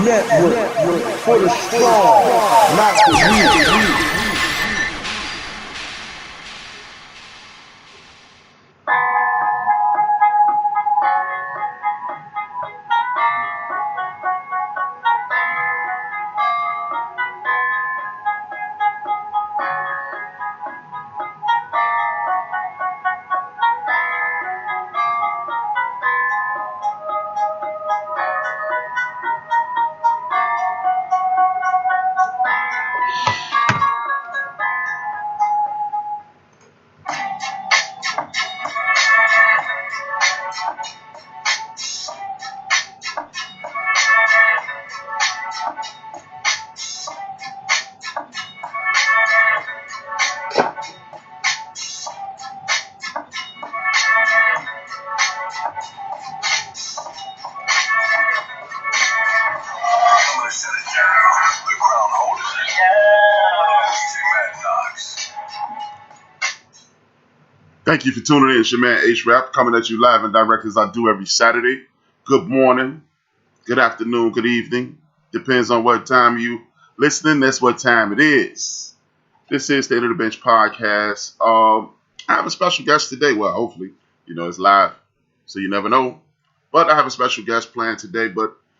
Network for the strong, not the weak. Thank you for tuning in. It's your man HRap coming at you live and direct as I do every Saturday. Good morning, good afternoon, good evening. Depends on what time you listening. That's what time it is. This is State of the Bench podcast. I have a special guest today. Well, hopefully, it's live, so you never know. But I have a special guest planned today.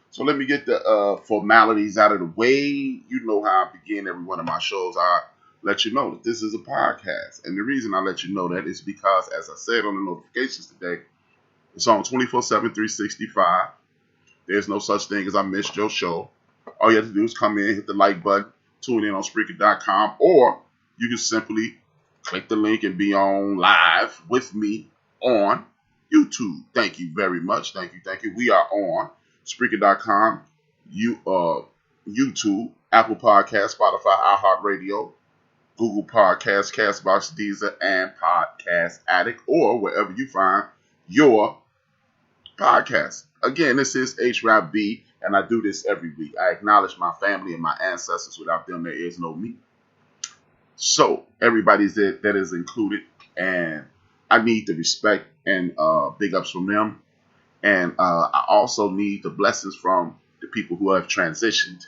So let me get the formalities out of the way. You know how I begin every one of my shows. I let you know that this is a podcast. And the reason I let you know that is because, as I said on the notifications today, it's on 24/7, 365. There's no such thing as I missed your show. All you have to do is come in, hit the like button, tune in on Spreaker.com, or you can simply click the link and be on live with me on YouTube. Thank you very much. Thank you. We are on Spreaker.com, YouTube, Apple Podcasts, Spotify, iHeartRadio, Google Podcasts, Castbox, Deezer, and Podcast Addict, or wherever you find your podcast. Again, this is HRap B, and I do this every week. I acknowledge my family and my ancestors. Without them, there is no me. So, everybody's that is included, and I need the respect and big ups from them. And I also need the blessings from the people who have transitioned.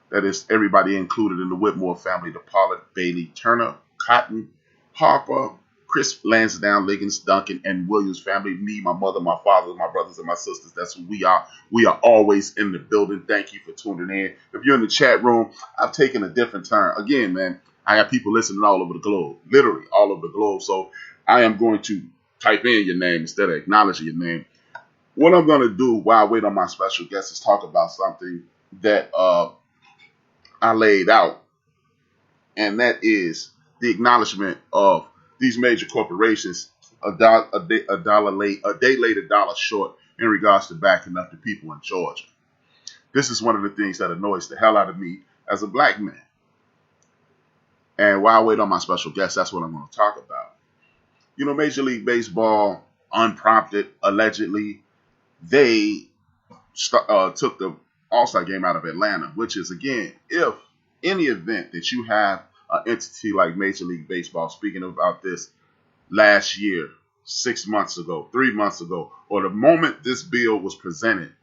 That is everybody included in the Whitmore family, the Pollard, Bailey, Turner, Cotton, Harper, Chris, Lansdowne, Liggins, Duncan, and Williams family. Me, my mother, my father, my brothers, and my sisters. That's who we are. We are always in the building. Thank you for tuning in. If you're in the chat room, I've taken a different turn. Again, man, I have people listening all over the globe. Literally all over the globe. So I am going to type in your name instead of acknowledging your name. What I'm going to do while I wait on my special guest is talk about something that I laid out, and that is the acknowledgement of these major corporations a day late, a dollar short in regards to backing up the people in Georgia. This is one of the things that annoys the hell out of me as a black man. And while I wait on my special guest, that's what I'm going to talk about. Major League Baseball, unprompted, allegedly, they took the All-Star game out of Atlanta, which is, again, if any event that you have an entity like Major League Baseball speaking about this last year, 6 months ago, 3 months ago, or the moment this bill was presented,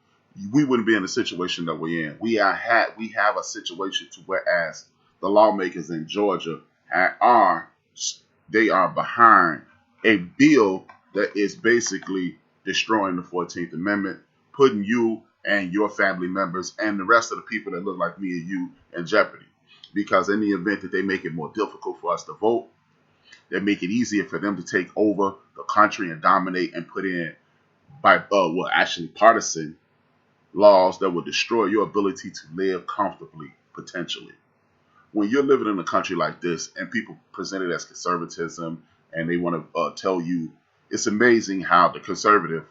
we wouldn't be in the situation that we're in. We have a situation to whereas the lawmakers in Georgia are behind a bill that is basically destroying the 14th Amendment, putting you and your family members and the rest of the people that look like me and you in jeopardy. Because in the event that they make it more difficult for us to vote, they make it easier for them to take over the country and dominate and put in partisan laws that will destroy your ability to live comfortably, potentially. When you're living in a country like this and people present it as conservatism and they want to tell you, it's amazing how the conservative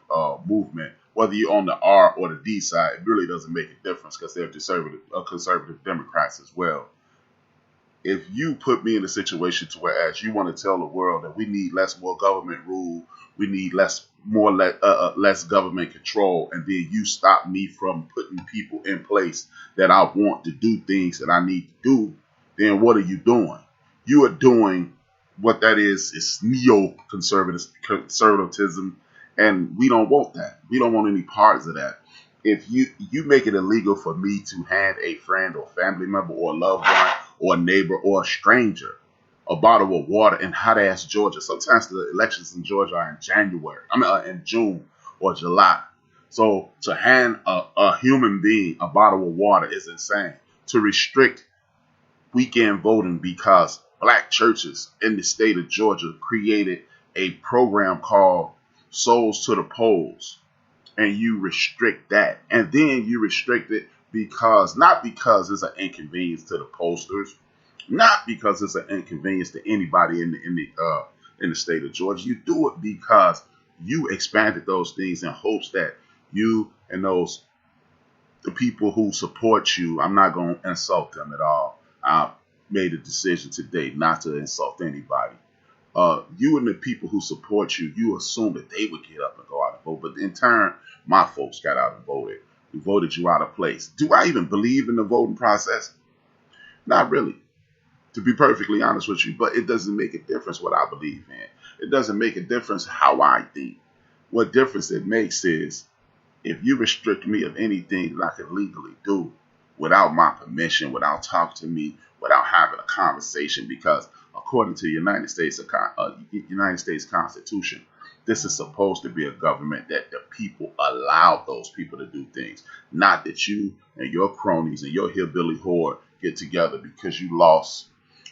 movement, whether you're on the R or the D side, it really doesn't make a difference because they're conservative Democrats as well. If you put me in a situation to whereas you want to tell the world that we need more government rule, we need less government control, and then you stop me from putting people in place that I want to do things that I need to do, then what are you doing? You are doing what that is neo-conservatism, and we don't want that. We don't want any parts of that. If you make it illegal for me to hand a friend or family member or a loved one or a neighbor or a stranger a bottle of water in hot ass Georgia. Sometimes the elections in Georgia are in January. In June or July. So to hand a human being a bottle of water is insane. To restrict weekend voting because black churches in the state of Georgia created a program called Souls to the Polls, and you restrict that, and then you restrict it not because it's an inconvenience to the posters, not because it's an inconvenience to anybody in the state of Georgia. You do it because you expanded those things in hopes that you and the people who support you, I'm not going to insult them at all. I made a decision today not to insult anybody. You and the people who support you, you assume that they would get up and go out and vote. But in turn, my folks got out and voted. We voted you out of place. Do I even believe in the voting process? Not really, to be perfectly honest with you. But it doesn't make a difference what I believe in. It doesn't make a difference how I think. What difference it makes is if you restrict me of anything that I can legally do without my permission, without talking to me, without having a conversation, because according to the United States Constitution, this is supposed to be a government that the people allow those people to do things, not that you and your cronies and your hillbilly horde get together because you lost,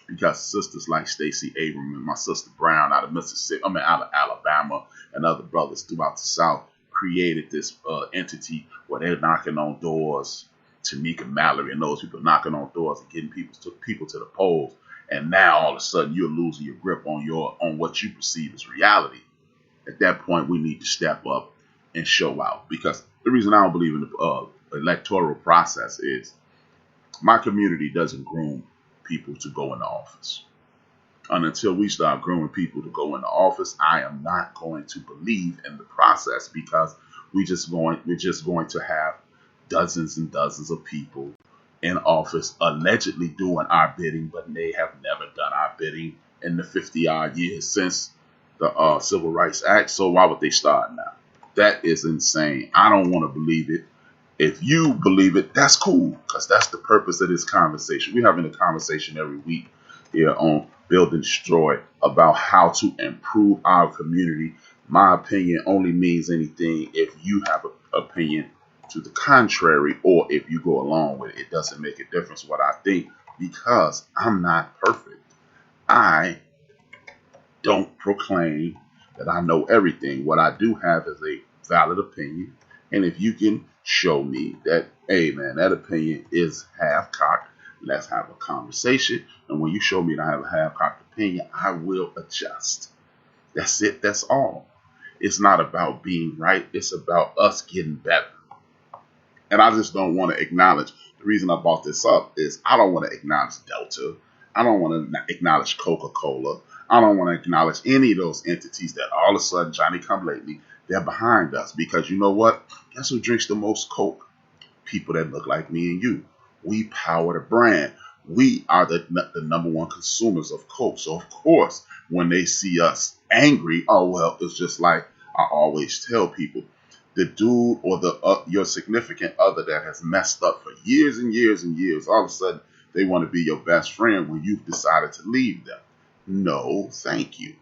because sisters like Stacey Abrams and my sister Brown out of out of Alabama, and other brothers throughout the South created this entity where they're knocking on doors. Tamika Mallory and those people knocking on doors and getting people to the polls, and now all of a sudden you're losing your grip on what you perceive as reality. At that point, we need to step up and show out, because the reason I don't believe in the electoral process is my community doesn't groom people to go into office. And until we start grooming people to go into office, I am not going to believe in the process, because we're just going to have dozens and dozens of people in office allegedly doing our bidding, but they have never done our bidding in the 50-odd years since the Civil Rights Act. So why would they start now? That is insane. I don't want to believe it. If you believe it, that's cool, because that's the purpose of this conversation. We're having a conversation every week here on Build and Destroy about how to improve our community. My opinion only means anything if you have an opinion to the contrary, or if you go along with it. It doesn't make a difference what I think, because I'm not perfect. I don't proclaim that I know everything. What I do have is a valid opinion, and if you can show me that, hey man, that opinion is half-cocked, let's have a conversation. And when you show me that I have a half-cocked opinion, I will adjust. That's it. That's all. It's not about being right. It's about us getting better. And I just don't want to acknowledge, the reason I brought this up is I don't want to acknowledge Delta. I don't want to acknowledge Coca-Cola. I don't want to acknowledge any of those entities that all of a sudden, Johnny come lately, they're behind us. Because you know what? Guess who drinks the most Coke? People that look like me and you. We power the brand. We are the number one consumers of Coke. So, of course, when they see us angry, oh, well, it's just like I always tell people. The dude or your significant other that has messed up for years and years and years, all of a sudden they want to be your best friend when you've decided to leave them. No, thank you.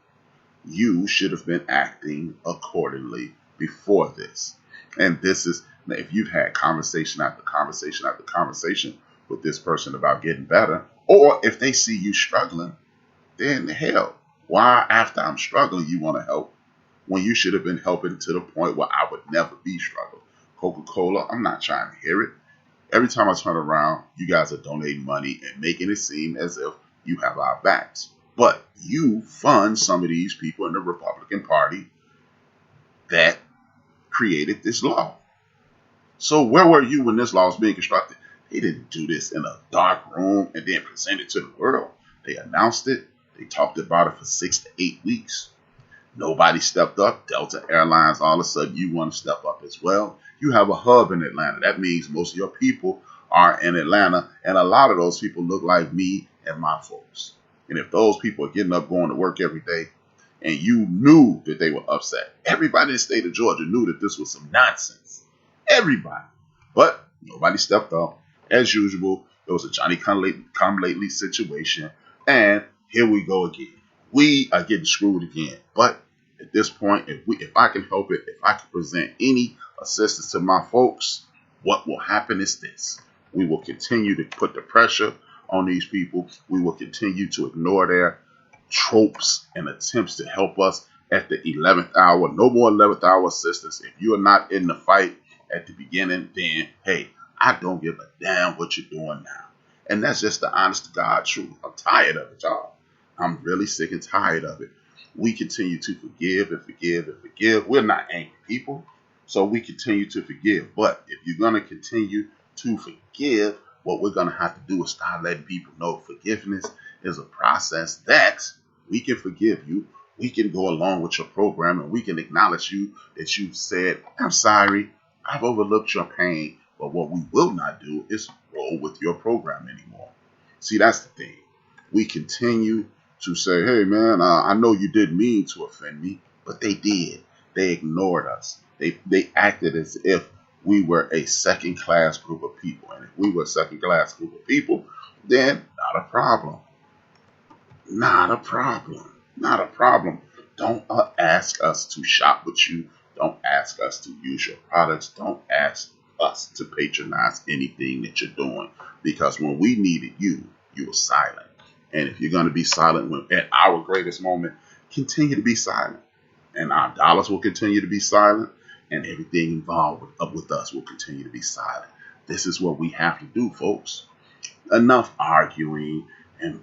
You should have been acting accordingly before this. And this is, if you've had conversation after conversation after conversation with this person about getting better, or if they see you struggling, then hell, why after I'm struggling you want to help? When you should have been helping to the point where I would never be struggling. Coca-Cola, I'm not trying to hear it. Every time I turn around, you guys are donating money and making it seem as if you have our backs. But you fund some of these people in the Republican Party that created this law. So where were you when this law was being constructed? They didn't do this in a dark room and then present it to the world. They announced it. They talked about it for 6 to 8 weeks. Nobody stepped up. Delta Airlines, all of a sudden, you want to step up as well. You have a hub in Atlanta. That means most of your people are in Atlanta, and a lot of those people look like me and my folks. And if those people are getting up, going to work every day, and you knew that they were upset, everybody in the state of Georgia knew that this was some nonsense. Everybody. But nobody stepped up. As usual, it was a Johnny come lately situation. And here we go again. We are getting screwed again. But at this point, if I can help it, if I can present any assistance to my folks, what will happen is this. We will continue to put the pressure on these people. We will continue to ignore their tropes and attempts to help us at the 11th hour. No more 11th hour assistance. If you are not in the fight at the beginning, then, hey, I don't give a damn what you're doing now. And that's just the honest to God truth. I'm tired of it, y'all. I'm really sick and tired of it. We continue to forgive and forgive and forgive. We're not angry people, so we continue to forgive. But if you're going to continue to forgive, what we're going to have to do is start letting people know forgiveness is a process that we can forgive you. We can go along with your program and we can acknowledge you that you've said, I'm sorry, I've overlooked your pain. But what we will not do is roll with your program anymore. See, that's the thing. We continue to say, hey, man, I know you didn't mean to offend me, but they did. They ignored us. They acted as if we were a second-class group of people. And if we were a second-class group of people, then not a problem. Not a problem. Not a problem. Don't ask us to shop with you. Don't ask us to use your products. Don't ask us to patronize anything that you're doing. Because when we needed you, you were silent. And if you're going to be silent at our greatest moment, continue to be silent. And our dollars will continue to be silent. And everything involved with us will continue to be silent. This is what we have to do, folks. Enough arguing and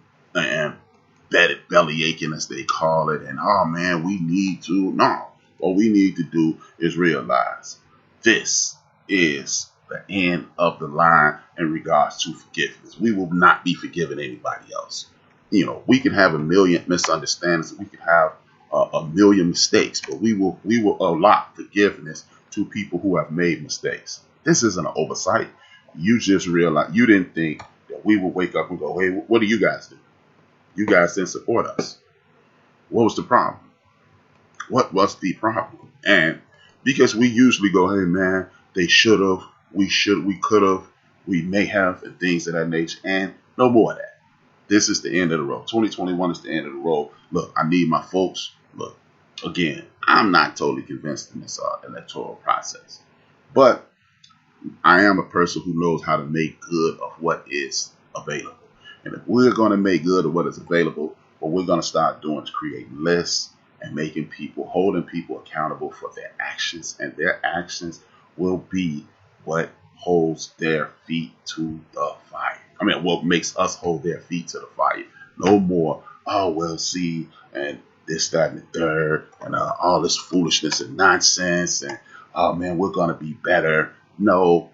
belly aching, as they call it. And, oh, man, we need to. No. What we need to do is realize this is the end of the line in regards to forgiveness. We will not be forgiving anybody else. You know, we can have a million misunderstandings. We can have a million mistakes, but we will allot forgiveness to people who have made mistakes. This isn't an oversight. You just realize you didn't think that we would wake up and go, hey, what do you guys do? You guys didn't support us. What was the problem? What was the problem? And because we usually go, hey, man, they should have, we could have, we may have, and things of that nature. And no more of that. This is the end of the road. 2021 is the end of the road. Look, I need my folks. Look, again, I'm not totally convinced in this electoral process. But I am a person who knows how to make good of what is available. And if we're going to make good of what is available, what we're going to start doing is creating lists and holding people accountable for their actions. And their actions will be what holds their feet to the fire. I mean, what makes us hold their feet to the fire. No more, oh, well, see, and this, that, and the third, and all this foolishness and nonsense, and, oh, man, we're going to be better. No,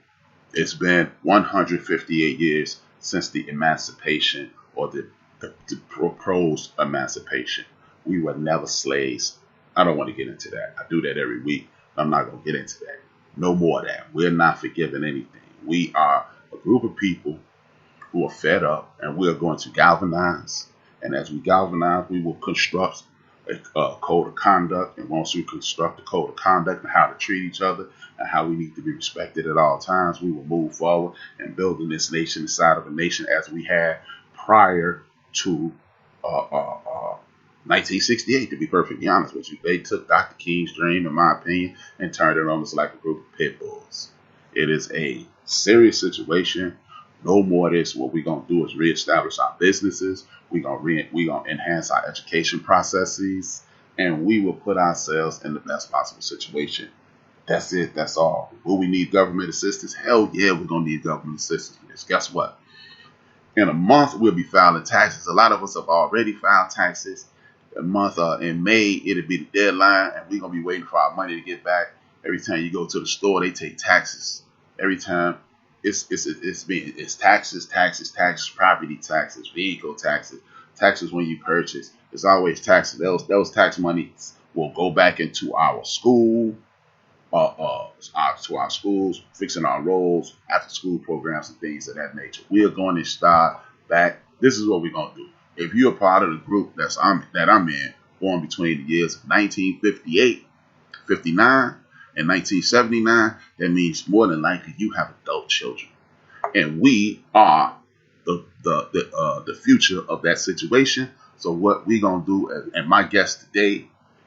it's been 158 years since the emancipation or the proposed emancipation. We were never slaves. I don't want to get into that. I do that every week. I'm not going to get into that. No more of that. We're not forgiving anything. We are a group of people who are fed up, and we're going to galvanize. And as we galvanize, we will construct a code of conduct. And once we construct a code of conduct and how to treat each other and how we need to be respected at all times, we will move forward and building this nation inside of a nation as we had prior to 1968, to be perfectly honest with you. They took Dr. King's dream, in my opinion, and turned it on us like a group of pit bulls. It is a serious situation. No more of this. What we're going to do is reestablish our businesses. We're going to enhance our education processes, and we will put ourselves in the best possible situation. That's it. That's all. Will we need government assistance? Hell yeah, we're going to need government assistance for this. Guess what? In a month, we'll be filing taxes. A lot of us have already filed taxes. A month in May, it'll be the deadline, and we're going to be waiting for our money to get back. Every time you go to the store, they take taxes. Every time it's taxes, property taxes, vehicle taxes when you purchase. It's always taxes. Those tax monies will go back into our school, to our schools, fixing our roads, after school programs and things of that nature. We are going to start back. This is what we're going to do. If you're a part of the group that I'm in, born between the years of 1958, 59, In 1979, that means more than likely you have adult children, and we are the future of that situation. So what we gonna do, and my guest today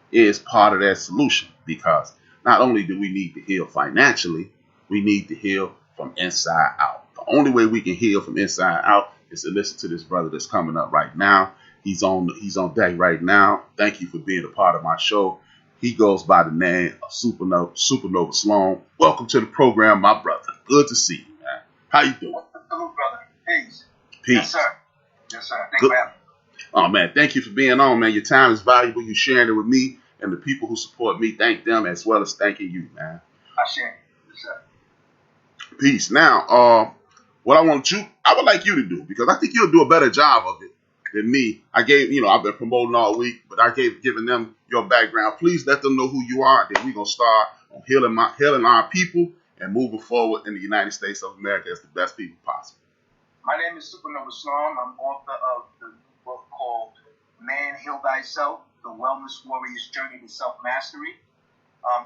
is part of that solution, because not only do we need to heal financially, we need to heal from inside out. The only way we can heal from inside out is to listen to this brother that's coming up right now. He's on deck right now. Thank you for being a part of my show. He goes by the name of Supernova Sloan. Welcome to the program, my brother. Good to see you, man. How you doing? Hello, brother. Peace. Peace. Yes, sir. Yes, sir. Thank you for having me. Oh, man, thank you for being on, man. Your time is valuable. You sharing it with me and the people who support me. Thank them as well as thanking you, man. I share. Yes, sir. Peace. Now, what I would like you to do, because I think you'll do a better job of it than me. I've been promoting all week, but giving them your background. Please let them know who you are, and then we're going to start on healing our people and moving forward in the United States of America as the best people possible. My name is Supernova Sloan. I'm author of the book called Man Heal Thyself, The Wellness Warrior's Journey to Self-Mastery.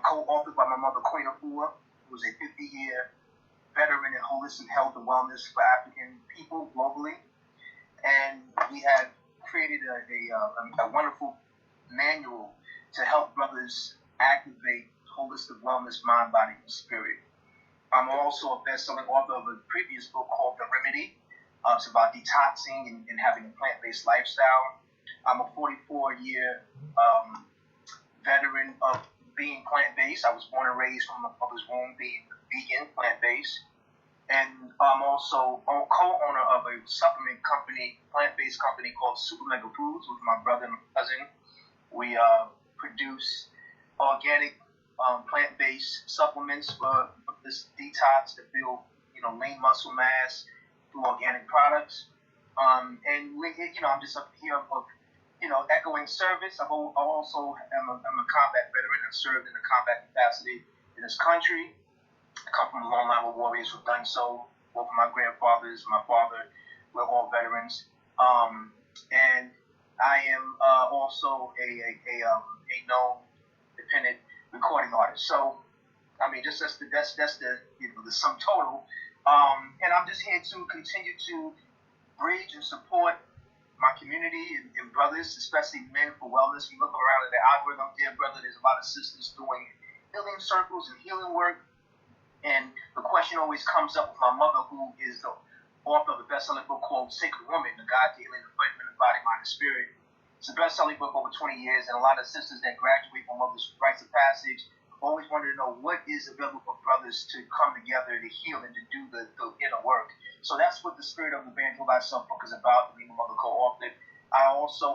Co-authored by my mother, Queen Afua, who is a 50-year veteran in holistic health and wellness for African people globally. And we have created a wonderful manual to help brothers activate holistic wellness, mind, body, and spirit. I'm also a best-selling author of a previous book called The Remedy. It's about detoxing and having a plant-based lifestyle. I'm a 44-year veteran of being plant-based. I was born and raised from my mother's womb being vegan, plant-based. And I'm also co-owner of a supplement company, plant-based company called Super Mega Foods with my brother and my cousin. We produce organic plant-based supplements for this detox to build, lean muscle mass through organic products. And I'm just up here of, echoing service. I also am a combat veteran. I've served in a combat capacity in this country. I come from a long line of warriors who've done so. Both of my grandfathers, my father, we're all veterans. And I am also a known independent recording artist. So, I mean, that's the sum total. And I'm just here to continue to bridge and support my community and brothers, especially men for wellness. You look around at the algorithm, dear brother, there's a lot of sisters doing healing circles and healing work. And the question always comes up with my mother, who is the author of the best-selling book called Sacred Woman, The Guide to Healing the Body, Mind, and Spirit. It's a best-selling book over 20 years, and a lot of sisters that graduate from Mother's Rites of Passage always wanted to know what is available for brothers to come together to heal and to do the inner work. So that's what the spirit of the Man Heal Thyself book is about. Me and my mother co-authored. I also,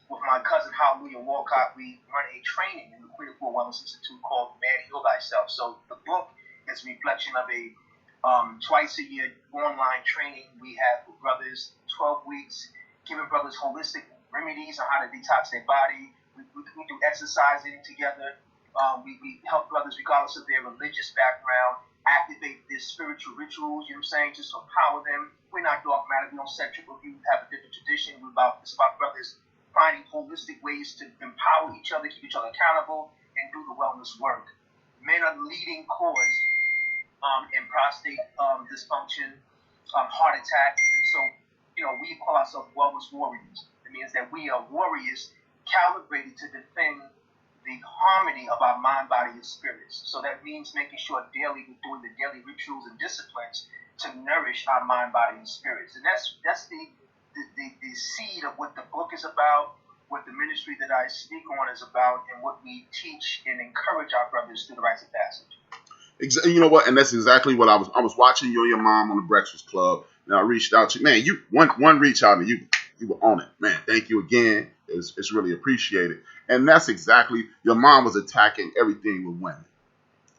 with my cousin Hallelujah Walcott, we run a training in the Queen Afua Wellness Institute called Man Heal Thyself. So the book is a reflection of a twice-a-year online training we have for brothers, 12 weeks, giving brothers holistic remedies on how to detox their body. We do exercising together. We help brothers, regardless of their religious background, activate their spiritual rituals, you know what I'm saying, just to empower them. We're not dogmatic. We don't set triple view, have a different tradition. It's about brothers finding holistic ways to empower each other, keep each other accountable, and do the wellness work. Men are the leading cause in prostate dysfunction, heart attack. And so, we call ourselves wellness warriors. It means that we are warriors calibrated to defend the harmony of our mind, body, and spirits. So that means making sure daily we're doing the daily rituals and disciplines to nourish our mind, body, and spirits. And that's the seed of what the book is about, what the ministry that I speak on is about, and what we teach and encourage our brothers through the rites of passage. You know what? And that's exactly what I was watching you and your mom on the Breakfast Club, and I reached out to you. Man, you one reach out and you were on it. Man, thank you again. It's really appreciated. And that's exactly, your mom was attacking everything with women.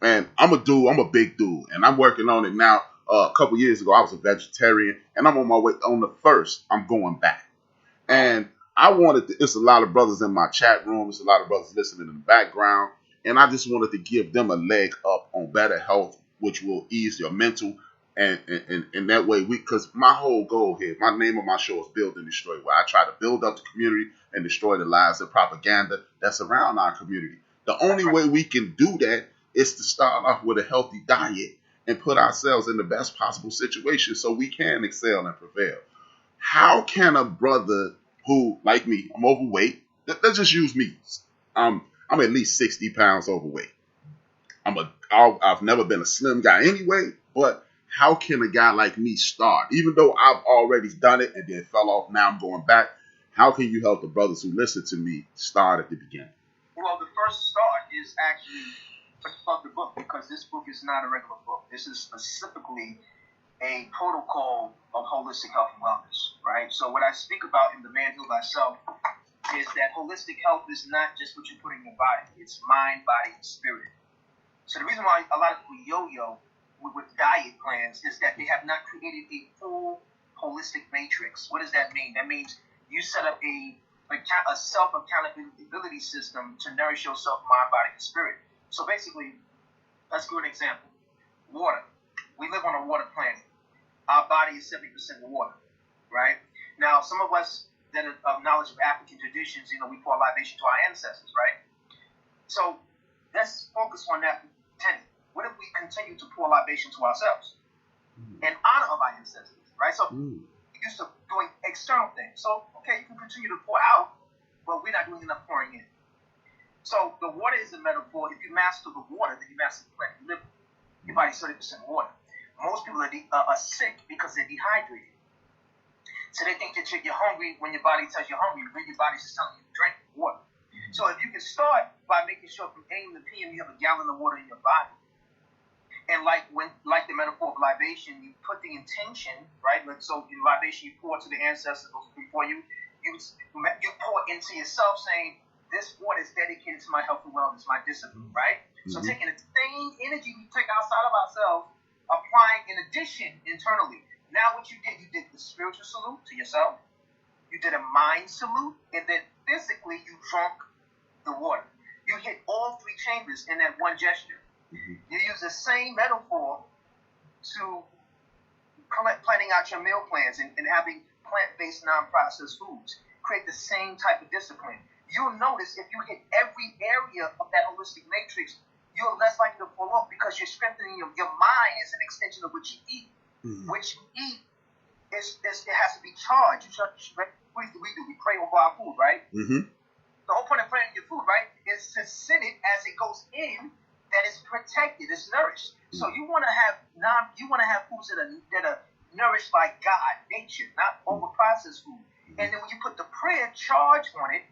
And I'm a big dude, and I'm working on it now. A couple years ago, I was a vegetarian, and I'm on my way on the first. I'm going back. And it's a lot of brothers in my chat room. It's a lot of brothers listening in the background. And I just wanted to give them a leg up on better health, which will ease your mental. And that way, because my whole goal here, my name of my show is Build and Destroy, where I try to build up the community and destroy the lies and propaganda that's around our community. The only way we can do that is to start off with a healthy diet and put ourselves in the best possible situation so we can excel and prevail. How can a brother who, like me, I'm overweight, let's just use me. I'm at least 60 pounds overweight. I've never been a slim guy anyway, but how can a guy like me start? Even though I've already done it and then fell off, now I'm going back. How can you help the brothers who listen to me start at the beginning? Well, the first start is actually of the book, because this book is not a regular book. This is specifically a protocol of holistic health and wellness, right? So what I speak about in The Man Heal Thyself is that holistic health is not just what you put in your body. It's mind, body, and spirit. So the reason why a lot of people yo-yo with diet plans is that they have not created a full holistic matrix. What does that mean? That means you set up a self-accountability system to nourish yourself, mind, body, and spirit. So basically, let's give an example. Water. We live on a water planet. Our body is 70% water, right? Now, some of us that are of knowledge of African traditions, we pour libation to our ancestors, right? So let's focus on that tenet. What if we continue to pour libation to ourselves in honor of our ancestors, right? So we're used to doing external things. So, okay, you can continue to pour out, but we're not doing enough pouring in. So the water is a metaphor. If you master the water, then you master the planet you live in. Your body's 30% water. Most people are sick because they're dehydrated. So they think that you're hungry when your body tells you're hungry, when your body's just telling you to drink water. So if you can start by making sure from AM to PM you have a gallon of water in your body. And like the metaphor of libation, you put the intention, right? So in libation, you pour to the ancestors before you pour into yourself, saying, this water is dedicated to my health and wellness, my discipline, right? So taking the same energy we take outside of ourselves, applying in addition internally. Now what you did the spiritual salute to yourself, you did a mind salute, and then physically you drunk the water. You hit all three chambers in that one gesture. You use the same metaphor to planning out your meal plans and having plant-based, non-processed foods. Create the same type of discipline. You'll notice if you hit every area of that holistic matrix, you're less likely to fall off because you're strengthening your mind as an extension of what you eat. What you eat it has to be charged. What do? We pray over our food, right? The whole point of praying your food, right, is to sit it as it goes in, that is protected, it's nourished. So you want to have foods that are nourished by God, nature, not over processed food. And then when you put the prayer charge on it,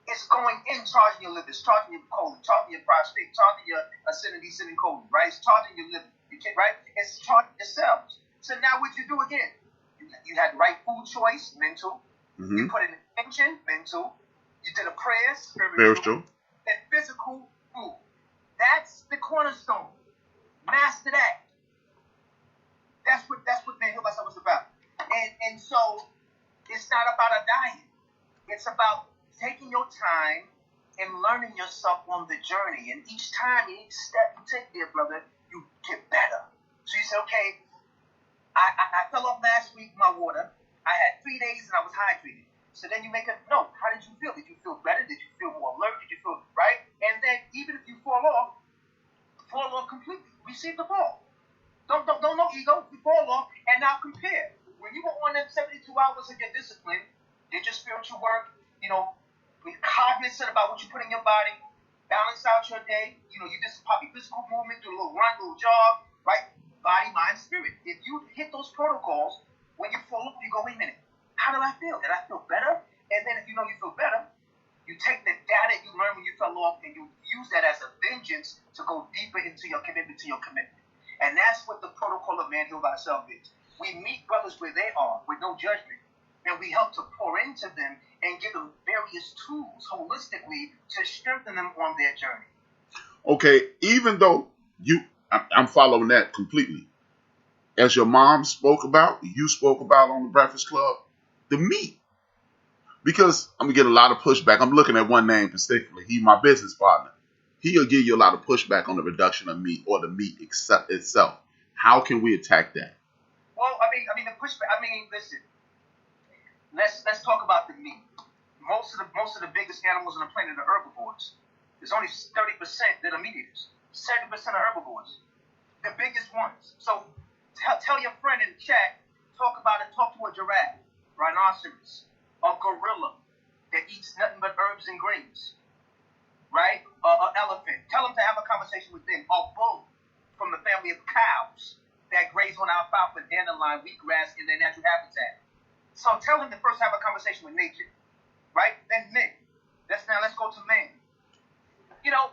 it's going in, charging your liver, charging your colon, charging your prostate, charging your acidity, colon, right? It's charging your liver, right? It's charging your cells. So now what you do again? You had the right food choice, mental. You put an intention, mental. You did a prayer, spiritual. And physical, food. That's the cornerstone. Master that. That's what Man Heal Thyself was about. And so it's not about a diet. It's about taking your time and learning yourself on the journey. And each time, each step you take there, brother, you get better. So you say, okay, I fell off last week with my water. I had 3 days and I was hydrated. So then you make a note. How did you feel? Did you feel better? Did you feel more alert? Did you feel right? And then even if you fall off completely. Receive the fall. Don't no ego. You fall off and now compare. When you were on them 72 hours of your discipline, did your spiritual work, be cognizant about what you put in your body, balance out your day. You did some probably physical movement, do a little run, a little jog, right? Body, mind, spirit. If you hit those protocols, when you fall off, you go, wait a minute, how did I feel? Did I feel better? And then if you know you feel better, you take the data you learned when you fell off and you use that as a vengeance to go deeper into your commitment to your commitment. And that's what the protocol of Man Heal Thyself is. We meet brothers where they are with no judgment. And we help to pour into them and give them various tools holistically to strengthen them on their journey. Okay, even though I'm following that completely. As your mom spoke about, you spoke about on the Breakfast Club, the meat. Because I'm going to get a lot of pushback. I'm looking at one name specifically. He's my business partner. He'll give you a lot of pushback on the reduction of meat or the meat itself. How can we attack that? Well, the pushback, listen. Let's talk about the meat. Most of the biggest animals on the planet are herbivores. There's only 30% that are meat eaters. 70% are herbivores. The biggest ones. So tell your friend in the chat, talk to a giraffe, rhinoceros, a gorilla that eats nothing but herbs and greens, right? An elephant. Tell them to have a conversation with them. A bull from the family of cows that graze on alfalfa, dandelion, wheatgrass in their natural habitat. So tell them to first have a conversation with nature, right? Then men. Let's go to men. You know,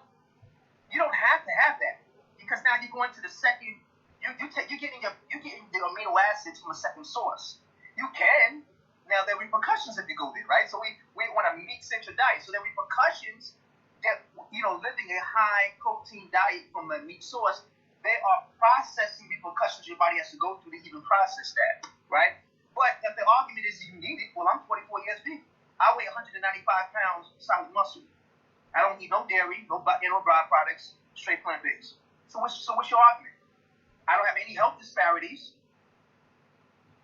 you don't have to have that because now you're going to the second. You're getting the amino acids from a second source. You can. Now there are repercussions if you go there, right? So we want a meat-centered diet. So there are repercussions that living a high protein diet from a meat source. There are processing repercussions your body has to go through to even process that, right? But if the argument is you need it, well, I'm 44 years big. I weigh 195 pounds solid muscle. I don't eat no dairy, no byproducts, straight plant-based. So what's your argument? I don't have any health disparities.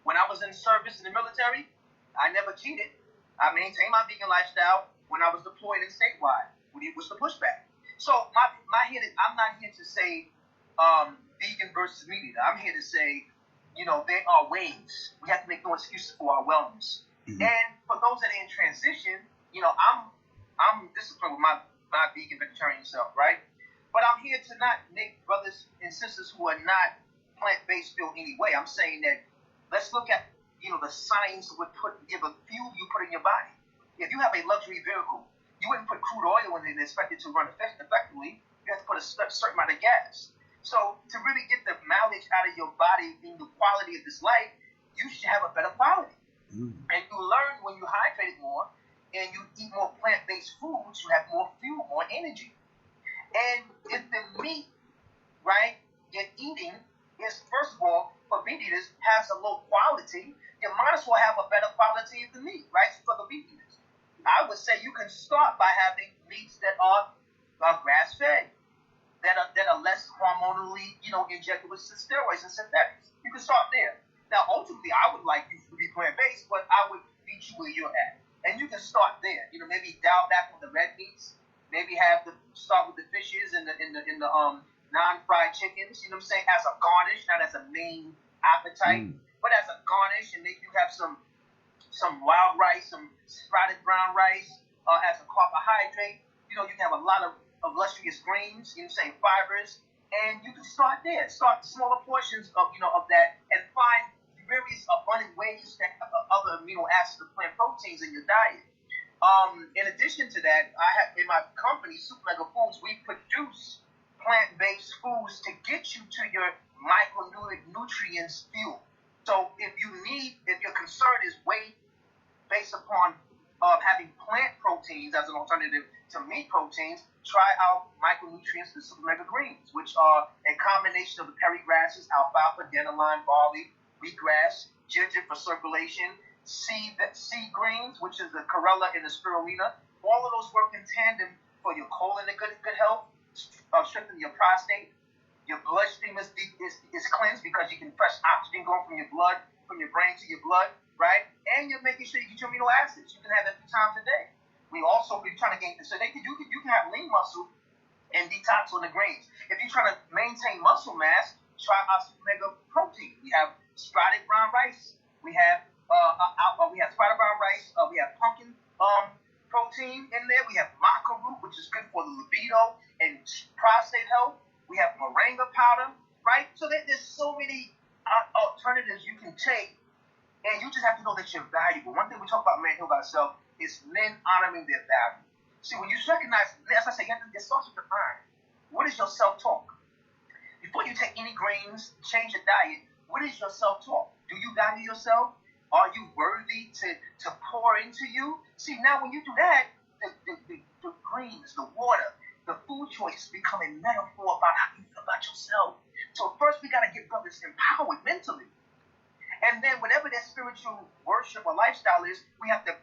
When I was in service in the military, I never cheated. I maintained my vegan lifestyle when I was deployed in statewide. What's the pushback? So I'm not here to say vegan versus meat eater. I'm here to say, there are ways. We have to make no excuses for our wellness. Mm-hmm. And for those that are in transition, I'm disciplined with my vegan vegetarian self, right? But I'm here to not make brothers and sisters who are not plant-based feel any way. I'm saying that let's look at, the science would give a fuel you put in your body. If you have a luxury vehicle, you wouldn't put crude oil in it and expect it to run effectively. You have to put a certain amount of gas. So to really get the mileage out of your body and the quality of this life, you should have a better quality. Mm. And you learn when you hydrate more and you eat more plant-based foods, you have more fuel, more energy. And if the meat, right, you're eating is, first of all, for meat eaters, has a low quality, you might as well have a better quality of the meat, right, for the meat eaters. I would say you can start by having meats that are grass-fed, that are less hormonally, injected with steroids and synthetics. You can start there. Now, ultimately, I would like you to be plant-based, but I would meet you where you're at. And you can start there. Maybe dial back on the red meats. Maybe start with the fishes and the non-fried chickens, you know what I'm saying, as a garnish, not as a main appetite, but as a garnish, and maybe you have some wild rice, some sprouted brown rice as a carbohydrate. You can have a lot of lustrous greens, you know what I'm saying, fibers, and you can start there. Start smaller portions of that, and find various abundant ways to have other amino acids or plant proteins in your diet. In addition to that, I have in my company, Super Mega Foods, we produce plant-based foods to get you to your micronutrients fuel. So if your concern is weight based upon having plant proteins as an alternative to meat proteins, try out micronutrients, the Super Mega Greens, which are a combination of the perry grasses, alfalfa, dandelion, barley, wheatgrass, ginger for circulation, sea greens, which is the chlorella and the spirulina. All of those work in tandem for your colon and good health, strengthen your prostate. Your bloodstream is cleansed because you can fresh oxygen going from your blood, from your brain to your blood, right? And you're making sure you get your amino acids. You can have that 2 times a day. We also be trying to gain, so you can have lean muscle and detox on the greens. If you're trying to maintain muscle mass, try our Super Mega Protein. We have sprouted brown rice. We have sprouted brown rice. We have pumpkin protein in there. We have maca root, which is good for the libido and prostate health. We have moringa powder, right? So there's so many alternatives you can take, and you just have to know that you're valuable. One thing we talk about Man Heal Thyself is men honoring their value. See, when you recognize, as I say, it starts with the mind. What is your self-talk? Before you take any grains, change your diet, what is your self-talk? Do you value yourself? Are you worthy to pour into you? See, now when you do that, the greens, the water, the food choices become a metaphor about how you feel about yourself. So first we got to get brothers empowered mentally. And then whatever their spiritual worship or lifestyle is, we have to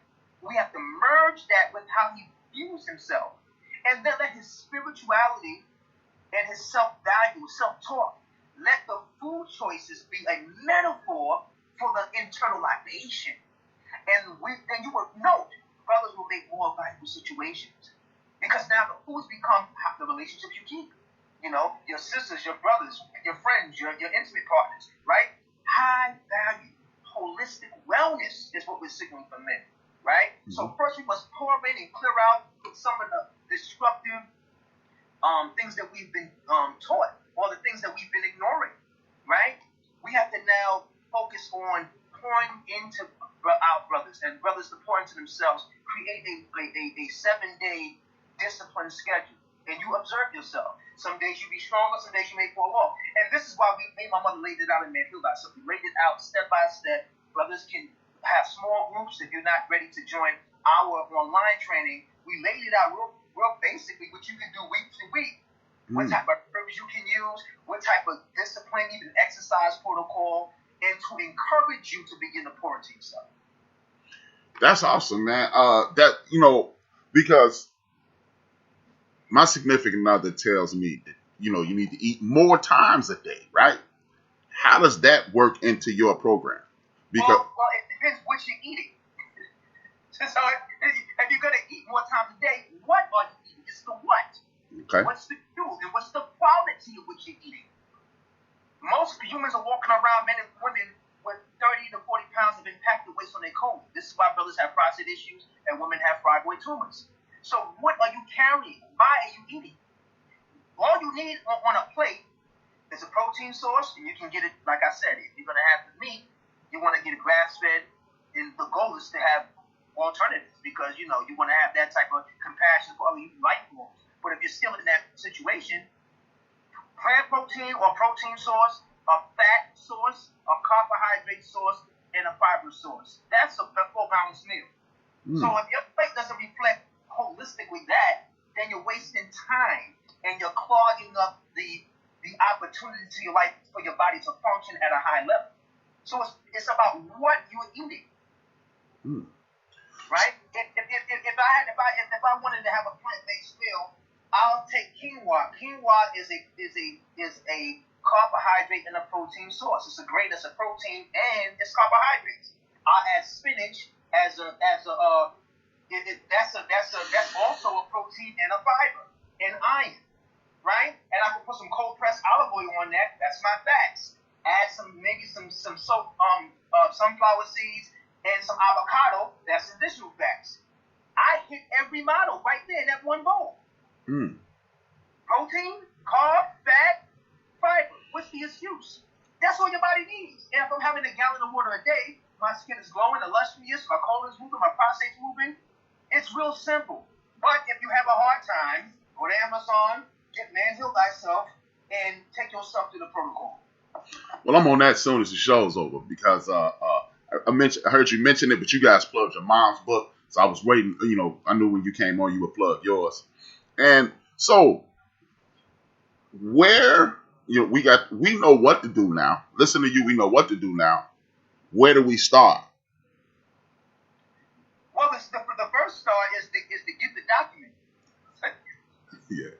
merge that with how he views himself. And then let his spirituality and his self-value, self-talk, let the food choices be a metaphor for the internal libation. And then you will note, brothers will make more valuable situations. Because now the foods become the relationships you keep. You know, your sisters, your brothers, your friends, your intimate partners, right? High value, holistic wellness is what we're signaling for men, right? Mm-hmm. So first we must pour in and clear out some of the destructive things that we've been taught, or the things that we've been ignoring, right? We have to now focus on pouring into our brothers, and brothers to pour into themselves. Create a 7-day disciplined schedule, and you observe yourself. Some days you be stronger, some days you may fall off. And this is why my mother laid it out in Man Heal Thyself. We laid it out step by step. Brothers can have small groups if you're not ready to join our online training. We laid it out real basically what you can do week to week. What type of herbs you can use, what type of discipline, even exercise protocol, and to encourage you to begin to pour into yourself. That's awesome, man. Because my significant other tells me that, you need to eat more times a day, right? How does that work into your program? Because well, it depends what you're eating. So if you're going to eat more times a day, what are you eating? It's the what. Okay. What's the fuel and what's the quality of what you're eating? Most humans are walking around, men and women, with 30 to 40 pounds of impacted waste on their colon. This is why brothers have prostate issues and women have fibroid tumors. So what are you carrying? Why are you eating? All you need on a plate is a protein source, and you can get it, like I said, if you're going to have the meat, you want to get it grass-fed, and the goal is to have alternatives because, you want to have that type of compassion for other life forms. But if you're still in that situation, plant protein or protein source, a fat source, a carbohydrate source, and a fiber source. That's a full balanced meal. So if your plate doesn't reflect holistically that, then you're wasting time and you're clogging up the opportunity to your life for your body to function at a high level. So it's about what you're eating. Right? If I wanted to have a plant-based meal, I'll take quinoa. Quinoa is a carbohydrate and a protein source. It's a protein and it's carbohydrates. I'll add spinach that's also a protein and a fiber and iron, right? And I can put some cold pressed olive oil on that. That's my fats. Add some sunflower seeds and some avocado. That's additional fats. I hit every model right there in that one bowl. Protein, carb, fat, fiber. What's the excuse? That's all your body needs. And if I'm having a gallon of water a day, my skin is glowing, illustrious, my colon is moving, my prostate's moving. It's real simple. But if you have a hard time, go to Amazon, get Man Heal Thyself, and take yourself through the protocol. Well, I'm on that as soon as the show's over because I heard you mention it, but you guys plugged your mom's book, so I was waiting. I knew when you came on, you would plug yours. And so, where we know what to do now. Listen to you, we know what to do now. Where do we start? Well, the first start is to get the document. Yeah.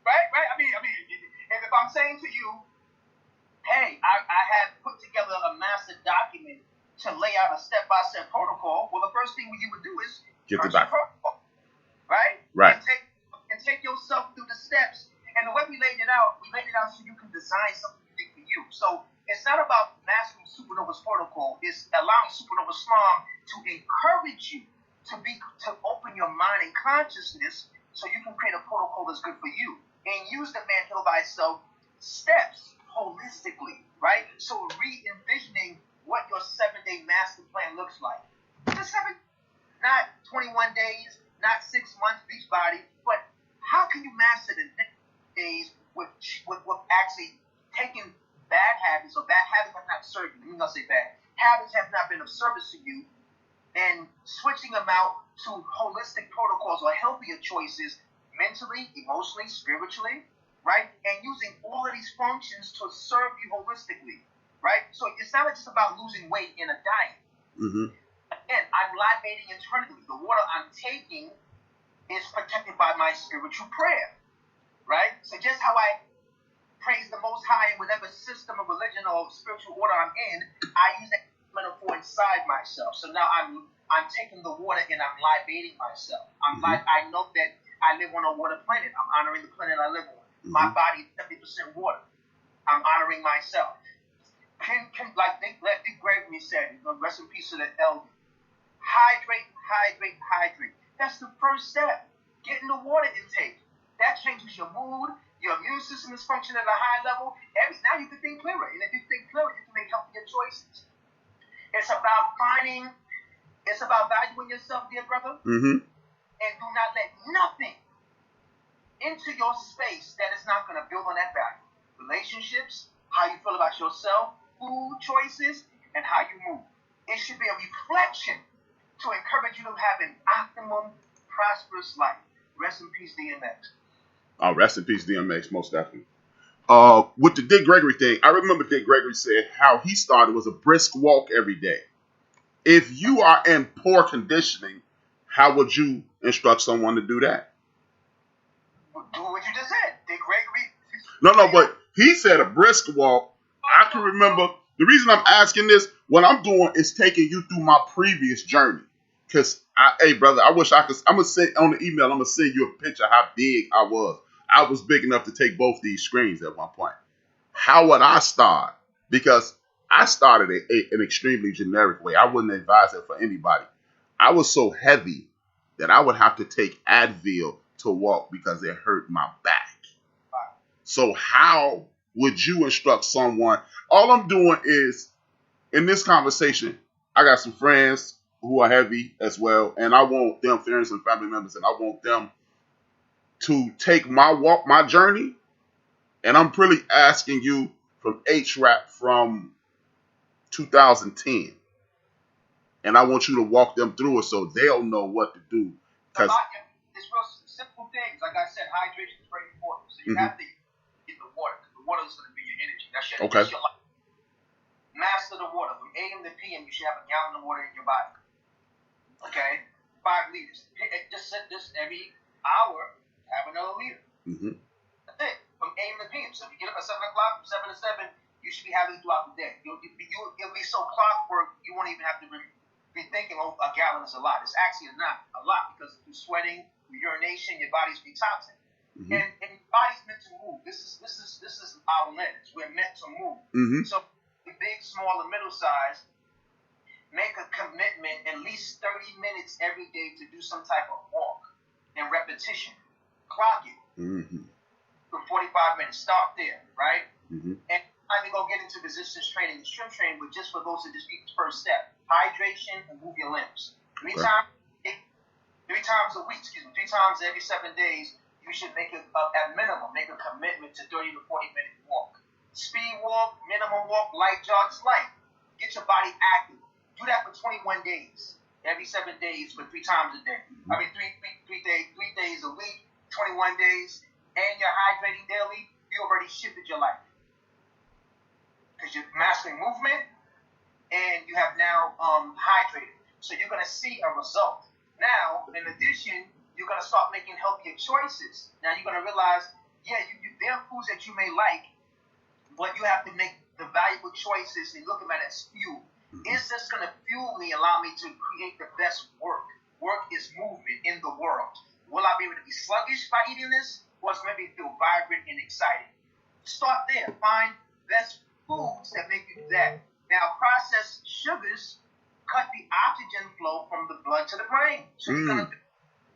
Right. I mean, if I'm saying to you, hey, I have put together a master document to lay out a step-by-step protocol. Well, the first thing you would do is get the document. Right. Right. And take yourself through the steps. And the way we laid it out so you can design something unique for you. So it's not about mastering Supernova's protocol. It's allowing Supernova Islam to encourage you to open your mind and consciousness so you can create a protocol that's good for you. And use the Man Heal Thyself steps holistically, right? So re-envisioning what your 7-day master plan looks like. Just not 21 days, not 6 months, beach body, but how can you master the days with actually taking bad habits or bad habits have not served you? I'm not say bad. Habits have not been of service to you, and switching them out to holistic protocols or healthier choices mentally, emotionally, spiritually, right? And using all of these functions to serve you holistically, right? So it's not just about losing weight in a diet. Again, I'm libating internally. The water I'm taking is protected by my spiritual prayer, right? So just how I praise the Most High in whatever system of religion or spiritual order I'm in, I use that metaphor inside myself. So now I'm taking the water and I'm libating myself. I know that I live on a water planet. I'm honoring the planet I live on. My body is 70% water. I'm honoring myself. Like Dick Gregory said, rest in peace to the elder. Hydrate, hydrate, hydrate. That's the first step. Getting the water intake. That changes your mood. Your immune system is functioning at a high level. Now you can think clearer. And if you think clearer, you can make healthier choices. It's about valuing yourself, dear brother. Mm-hmm. And do not let nothing into your space that is not going to build on that value. Relationships, how you feel about yourself, food choices, and how you move. It should be a reflection to encourage you to have an optimum, prosperous life. Rest in peace, DMX. Oh, rest in peace, DMX, most definitely. With the Dick Gregory thing, I remember Dick Gregory said how he started was a brisk walk every day. If you are in poor conditioning, how would you instruct someone to do that? Do what you just said, Dick Gregory. No, but he said a brisk walk. I can remember. The reason I'm asking this, what I'm doing is taking you through my previous journey. Because, hey, brother, I wish I could. I'm going to send on the email, I'm going to send you a picture of how big I was. I was big enough to take both these screens at one point. How would I start? Because I started an extremely generic way. I wouldn't advise it for anybody. I was so heavy that I would have to take Advil to walk because it hurt my back. So how would you instruct someone? All I'm doing is, in this conversation, I got some friends who are heavy as well, and I want them, friends and family members, and I want them to take my walk, my journey, and I'm really asking you from HRap from 2010, and I want you to walk them through it so they'll know what to do. Because it's real simple things. Like I said, hydration is very important. So you have to get the water. The water is going to be your energy. That's your life. Master the water. From AM to PM, you should have a gallon of water in your body. Okay? 5 liters. Just set this every hour. Have another liter. That's it. From AM to PM. So if you get up at 7 o'clock, from 7 to 7, you should be having it throughout the day. It'll be so clockwork, you won't even have to be thinking, oh, a gallon is a lot. It's actually not a lot because through sweating, through urination, your body's detoxing. And your body's meant to move. This is our lens. We're meant to move. So the big, small, and middle size, make a commitment at least 30 minutes every day to do some type of walk and repetition. Clock it. For 45 minutes. Start there, right? And I'm going to go get into resistance training and strength training, but just for those that just be the first step. Hydration and move your limbs. 3 times a week, 3 times every 7 days, you should make it at minimum, make a commitment to 30 to 40 minute walk. Speed walk, minimum walk, light jog, just light. Get your body active. Do that for 21 days. Every 7 days for 3 times a day. I mean, 3 days a week, 21 days, and you're hydrating daily, you already shifted your life. Because you're mastering movement, and you have now hydrated. So you're going to see a result. Now, in addition, you're going to start making healthier choices. Now you're going to realize, there are foods that you may like, but you have to make the valuable choices and look at it as fuel. Is this going to fuel me, allow me to create the best work? Work is movement in the world. Will I be able to be sluggish by eating this? Or it's going to make me feel vibrant and excited? Start there. Find best foods that make you do that. Now, processed sugars cut the oxygen flow from the blood to the brain. So you're going to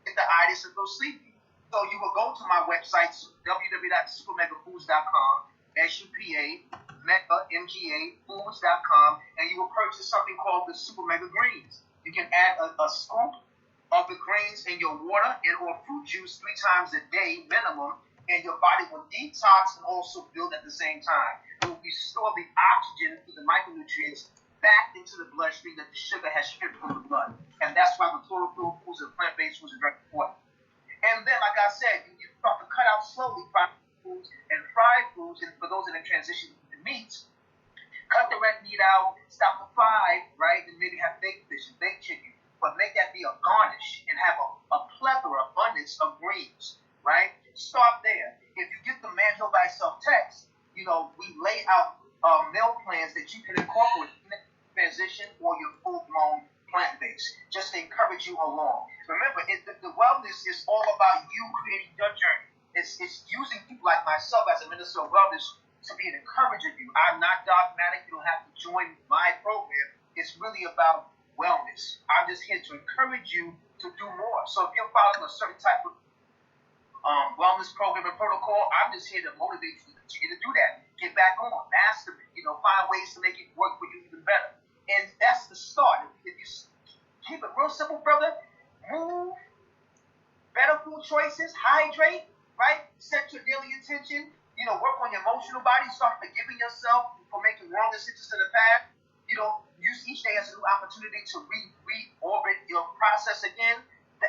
get the itis and go sleepy. So you will go to my website, www.supermegafoods.com, SUPA-MEGA-FOODS.com, and you will purchase something called the Super Mega Greens. You can add a scoop of the greens in your water and or fruit juice 3 times a day minimum, and your body will detox and also build at the same time. It will restore the oxygen through the micronutrients back into the bloodstream that the sugar has stripped from the blood. And that's why the chlorophyll foods and plant-based foods are very important. And then, like I said, you start to cut out slowly fried foods and fried foods, and for those that have transitioned to meats, cut the red meat out, stop the fried, right, and maybe have baked fish and baked chicken, but make that be a garnish and have a plethora, abundance of greens, right? Start there. If you get the Man Heal Thyself text, we lay out meal plans that you can incorporate in the transition or your full-blown plant-based, just to encourage you along. Remember, the wellness is all about you creating your journey. It's using people like myself as a minister of wellness to be an encourager of you. I'm not dogmatic. You don't have to join my program. It's really about wellness. I'm just here to encourage you to do more. So if you're following a certain type of wellness program and protocol, I'm just here to motivate you to continue to do that. Get back on, master it, find ways to make it work for you even better. And that's the start. If you keep it real simple, brother, move, better food choices, hydrate, right? Set your daily intention, work on your emotional body, start forgiving yourself for making wrong decisions in the past. Use each day as a new opportunity to reorbit your process again.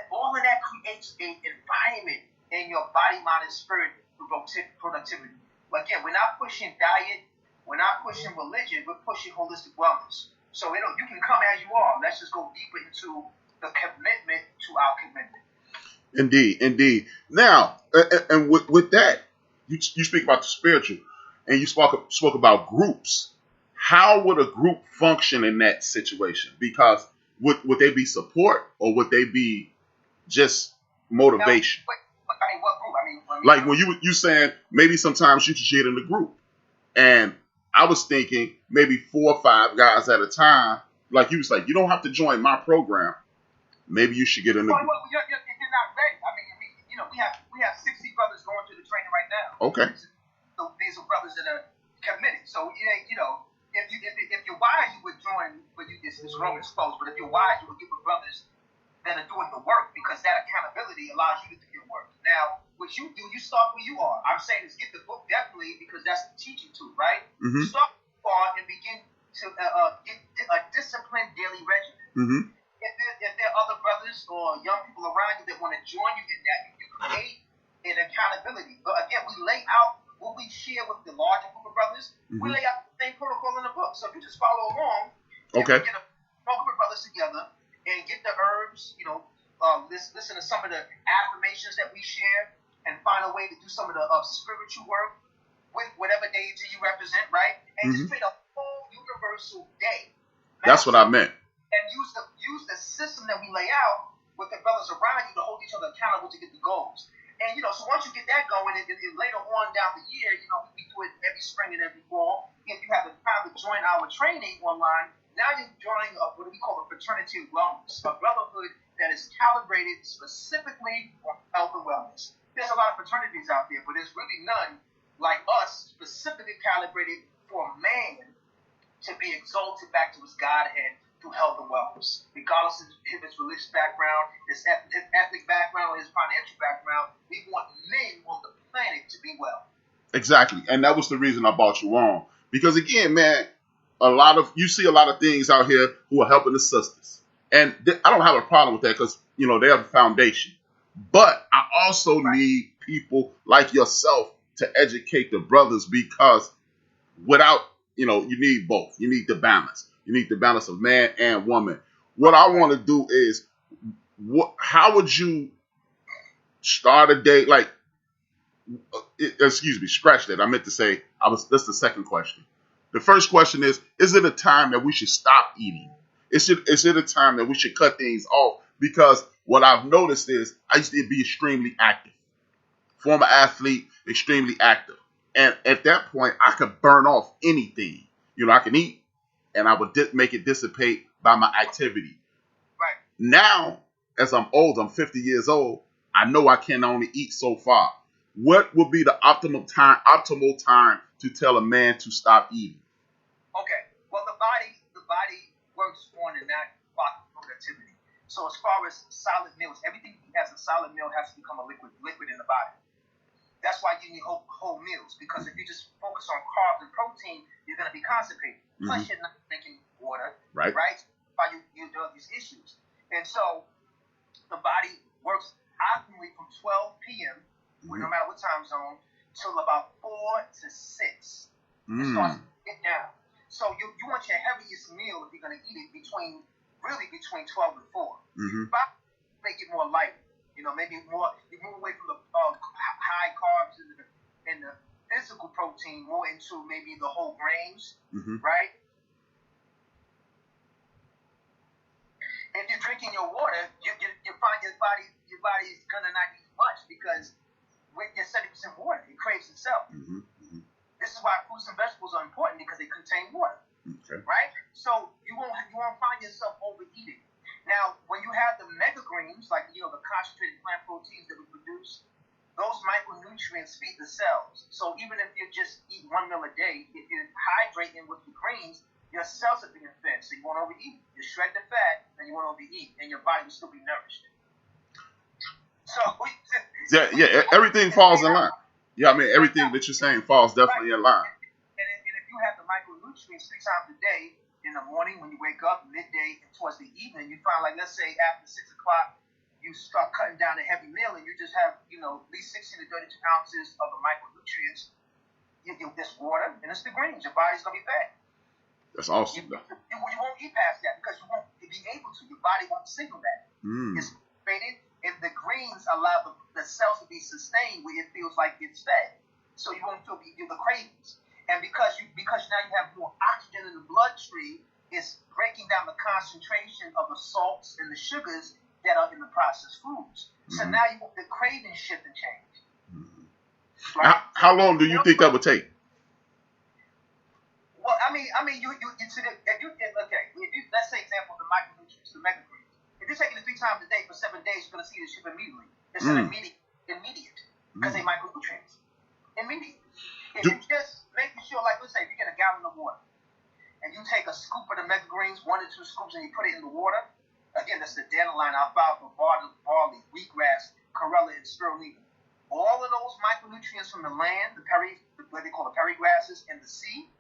All of that creates an environment in your body, mind, and spirit for productivity. But again, we're not pushing diet, we're not pushing religion, we're pushing holistic wellness. So you can come as you are. Let's just go deeper into the commitment to our commitment. Indeed. Now, and with that, you speak about the spiritual, and you spoke about groups. How would a group function in that situation? Because would they be support, or would they be just motivation? Now, what group? Like when you saying maybe sometimes you should get in a group, and I was thinking maybe 4 or 5 guys at a time. Like you was like, you don't have to join my program. Maybe you should get in a group. Well, you're not ready. We have 60 brothers going to the training right now. Okay. So these are brothers that are committed. So if you're wise, you would join. But this room is closed. But if you're wise, you would get with brothers that are doing the work, because that accountability allows you to do your work. Now, what you do, you start where you are. I'm saying is get the book definitely, because that's the teaching tool, right? Mm-hmm. Start where you are and begin to get a disciplined daily regimen. Mm-hmm. If there are other brothers or young people around you that want to join you in that, you create an accountability. But again, we lay out what we share with the larger group of brothers. Mm-hmm. We lay out the same protocol in the book. So if you just follow along, okay, get a small group of brothers together and get the herbs, listen to some of the affirmations that we share, and find a way to do some of the spiritual work with whatever deity you represent, right? And just create a whole universal day. That's what I meant. And use the system that we lay out with the brothers around you to hold each other accountable to get the goals. And so once you get that going, and later on down the year, we do it every spring and every fall. If you have the time to join our training online, now you're joining what we call a fraternity of wellness, a brotherhood that is calibrated specifically on health and wellness. There's a lot of fraternities out there, but there's really none like us specifically calibrated for man to be exalted back to his Godhead through health and wellness. Regardless of his religious background, his ethnic background, or his financial background, we want men on the planet to be well. Exactly. And that was the reason I brought you on. Because again, man, you see a lot of things out here who are helping the sisters. And I don't have a problem with that, because, they're the foundation. But I also need people like yourself to educate the brothers, because without, you need both. You need the balance. You need the balance of man and woman. What I want to do is, how would you start a day? Like, excuse me, scratch that. I meant to say, that's the second question. The first question is it a time that we should stop eating? Is it a time that we should cut things off? Because what I've noticed is I used to be extremely active. Former athlete, extremely active. And at that point, I could burn off anything. I can eat, and I would make it dissipate by my activity. Right. Now, as I'm old, I'm 50 years old, I know I can only eat so far. What would be the optimal time to tell a man to stop eating? Okay. Well, the body works on innate productivity. So as far as solid meals, everything as a solid meal has to become a liquid in the body. That's why you need whole meals, because if you just focus on carbs and protein, you're going to be constipated. Plus, you're not drinking water, right? Why you deal with these issues. And so the body works optimally from 12 p.m., no matter what time zone, till about 4 to 6. It starts to get down. So you want your heaviest meal, if you're going to eat it, between 12 and 4. But make it more light. Maybe more. You move away from the high carbs and the physical protein, more into maybe the whole grains, right? If you're drinking your water, you find your body's gonna not eat much because with your 70% water, it craves itself. This is why fruits and vegetables are important because they contain water. Okay. Right? So you won't find yourself overeating. Now, when you have the mega greens, like the concentrated plant proteins that we produce, those micronutrients feed the cells. So even if you just eat 1 meal a day, if you're hydrating with the greens, your cells are being fed, so you won't overeat. You shred the fat, and you won't overeat, and your body will still be nourished. So everything falls in line. Yeah, I mean, everything that you're saying falls definitely in line. And if you have the micronutrients 3 times a day, in the morning when you wake up, midday, and towards the evening, you find, like, let's say after 6 o'clock, you start cutting down a heavy meal, and you just have, at least 16 to 32 ounces of the micronutrients. This water, and it's the greens. Your body's going to be fed. That's awesome. You won't eat past that because you won't be able to. Your body won't signal that. It's created, and the greens allow the cells to be sustained where it feels like it's fed. So you won't feel the cravings. And because now you have more oxygen in the bloodstream, it's breaking down the concentration of the salts and the sugars that are in the processed foods. So now the cravings shift and change. Right? How long do you think that would take? Well, I mean, let's say example the micronutrients, the mega-greens. If you're taking it 3 times a day for 7 days, you're gonna see the shift immediately. It's immediate because they micronutrients. Immediate. If you just making sure, like, let's say if you get a gallon of water and you take a scoop of the mega greens, 1 to 2 scoops, and you put it in the water, again, that's the dandelion, alfalfa, barley, wheatgrass, chlorella, and spirulina. All of those micronutrients from the land, what they call the perry grasses, and the sea,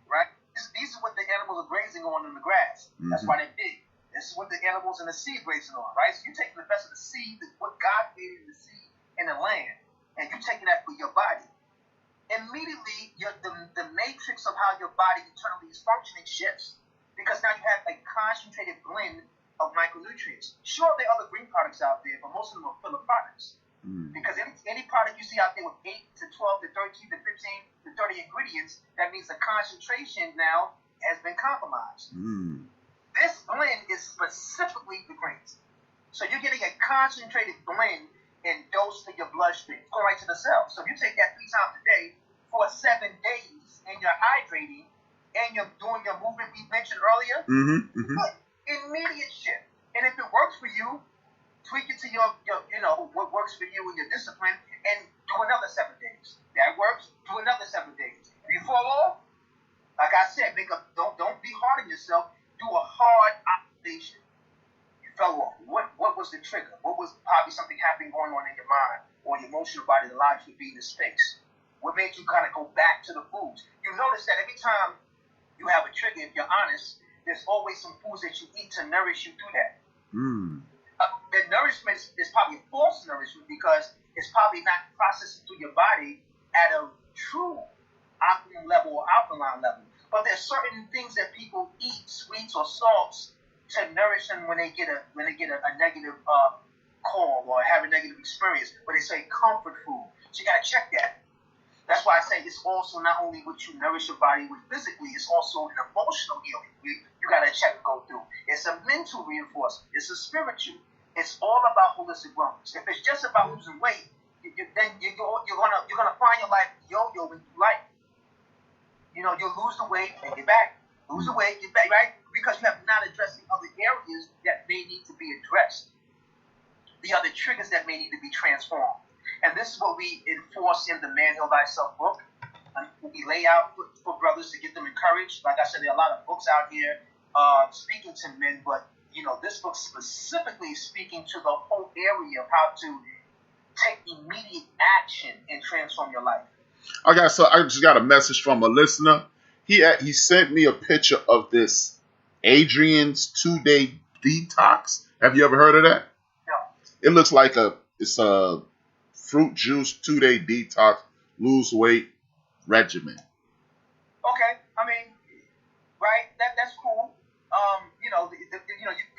right? These are what the animals are grazing on in the grass. That's why they're big. This is what the animals in the sea are grazing on, right? So you're taking the best of the sea, what God made in the sea and the land, and you're taking that for your body. Immediately, the matrix of how your body internally is functioning shifts because now you have a concentrated blend of micronutrients. Sure, there are other green products out there, but most of them are filler products. Because any product you see out there with 8 to 12 to 13 to 15 to 30 ingredients, that means the concentration now has been compromised. This blend is specifically the greens. So you're getting a concentrated blend and dose to your bloodstream, go right to the cell. So if you take that 3 times a day for 7 days, and you're hydrating, and you're doing your movement we mentioned earlier, immediate shift. And if it works for you, tweak it to your what works for you and your discipline, and do another 7 days. That works. Do another 7 days. If you fall off, like I said, don't be hard on yourself. Do a hard observation. Fell off. What was the trigger? What was probably something happening going on in your mind or your emotional body that allowed you to be in this space? What made you kind of go back to the foods? You notice that every time you have a trigger, if you're honest, there's always some foods that you eat to nourish you through that. The nourishment is probably false nourishment because it's probably not processed through your body at a true optimum level or alkaline level. But there's certain things that people eat, sweets or salts, to nourish them when they get a negative call or have a negative experience. But they say comfort food. So you gotta check that. That's why I say it's also not only what you nourish your body with physically, it's also an emotional healing. You gotta check and go through. It's a mental reinforcement. It's a spiritual. It's all about holistic wellness. If it's just about losing weight, then you're gonna find your life yo-yoing through life. You'll lose the weight and get back. Lose the weight, get back, right? Because you have not addressed the other areas that may need to be addressed. The other triggers that may need to be transformed. And this is what we enforce in the Man Heal Thyself book. We lay out for brothers to get them encouraged. Like I said, there are a lot of books out here speaking to men, but this book specifically speaking to the whole area of how to take immediate action and transform your life. I just got a message from a listener. He sent me a picture of this Adrian's 2-day detox. Have you ever heard of that? No. It looks like it's a fruit juice 2-day detox lose weight regimen. Okay, I mean, right? That's cool.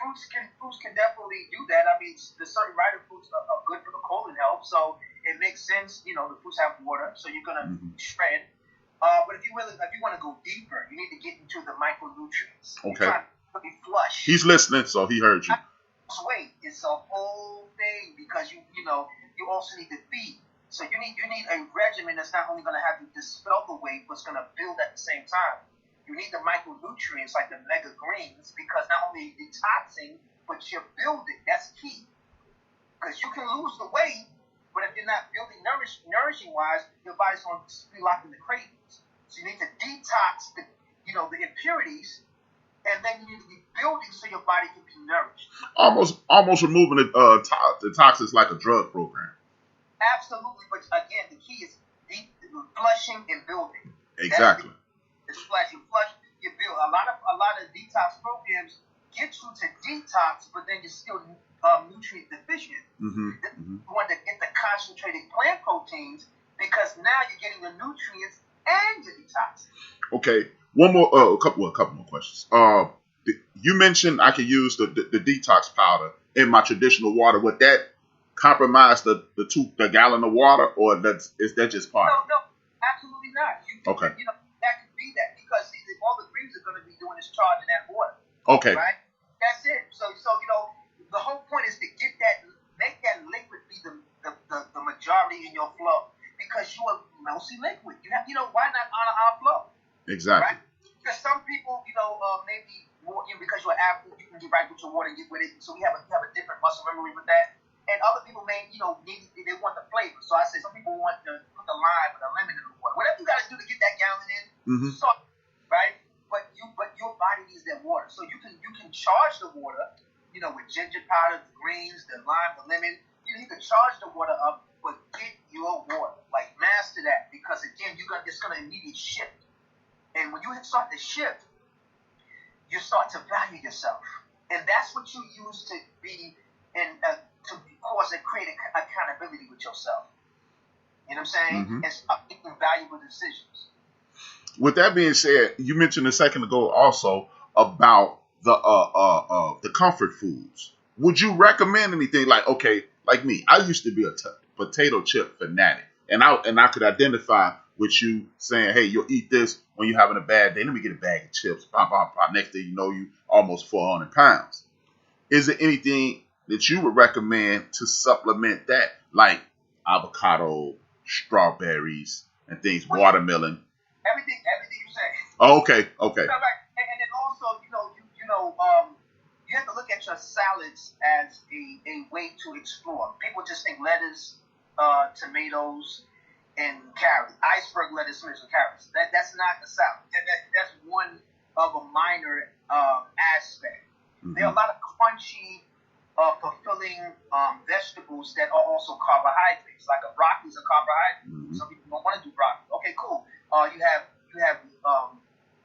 Fruits can definitely do that. I mean, the certain rider fruits are good for the colon health, so it makes sense. The fruits have water, so you're gonna shred. But if you want to go deeper, you need to get into the micronutrients. Okay. You're trying to be flush. He's listening, so he heard you. Weight is a whole thing because you also need to feed. So you need a regimen that's not only going to have you dispel the weight, but it's going to build at the same time. You need the micronutrients like the mega greens because not only detoxing, but you're building. That's key. Because you can lose the weight, but if you're not building nourishing wise, your body's going to be locked in the cravings. So you need to detox the impurities, and then you need to be building so your body can be nourished. Almost removing the toxins like a drug program. Absolutely, but again, the key is flushing and building. Exactly. It's flush, you build. A lot of detox programs get you to detox, but then you're still nutrient deficient. You want to get the concentrated plant proteins because now you're getting the nutrients and you're detoxing. Okay, one more, a couple more questions. You mentioned I could use the detox powder in my traditional water. Would that compromise the gallon of water, or is that just part? No, absolutely not. Okay. That could be that because all the greens are going to be doing is charging that water. Okay. Right. That's it. So the whole point is to make that liquid be the majority in your flow because you are mostly liquid. You have why not honor our flow? Exactly. Right? Because some people maybe more because you're an athlete you can get right with your water and get with it. So we have a different muscle memory with that. And other people may, they want the flavor. So I say some people want to put the lime or the lemon in the water. Whatever you got to do to get that gallon in, salt, right? But your body needs that water. So you can charge the water, with ginger powder, the greens, the lime, the lemon. You can charge the water up, but get your water. Like master that because again, it's gonna immediately shift. And when you start to shift, you start to value yourself, and that's what you use to be to cause and create accountability with yourself. You know what I'm saying? And start making valuable decisions. With that being said, you mentioned a second ago also about the comfort foods. Would you recommend anything like me? I used to be a potato chip fanatic, and I could identify with you saying, "Hey, you'll eat this when you're having a bad day. Let me get a bag of chips." Pop, pop, pop. Next thing you know, you almost 400 pounds. Is there anything that you would recommend to supplement that, like avocado, strawberries, and things, watermelon? Everything you say. Oh, okay. And then also, you have to look at your salads as a way to explore. People just think lettuce, tomatoes, and carrots. Iceberg lettuce, tomatoes, and carrots. That's not a salad. That's one of a minor aspect. There are a lot of crunchy, fulfilling vegetables that are also carbohydrates. Like a broccoli is a carbohydrate. Some people don't want to do broccoli. Okay, cool. You have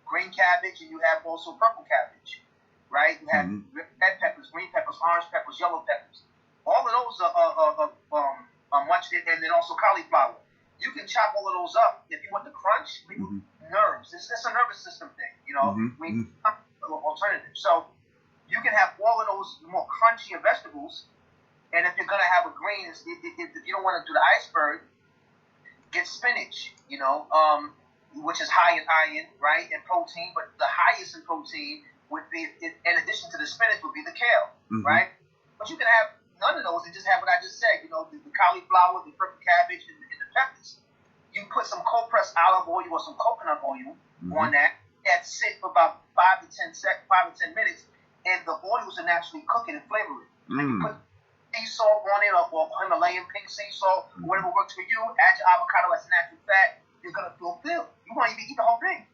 green cabbage and you have also purple cabbage, right? You have red peppers, green peppers, orange peppers, yellow peppers. All of those are much, and then also cauliflower. You can chop all of those up if you want the crunch. Nerves. It's a nervous system thing, We alternative. So you can have all of those more crunchier vegetables, and if you're gonna have a green, if you don't want to do the iceberg, get spinach. Which is high in iron, right, and protein. But the highest in protein would be, in addition to the spinach, would be the kale, right? But you can have none of those and just have what I just said. The cauliflower, the purple cabbage, and the peppers. You put some cold pressed olive oil or some coconut oil on that. That sit for about 5 to 10 minutes, and the oils will naturally cook it and flavor it. And you put sea salt on it, or Himalayan pink sea salt, whatever works for you. Add your avocado as natural fat. You're going to feel filled. You want to eat the whole thing,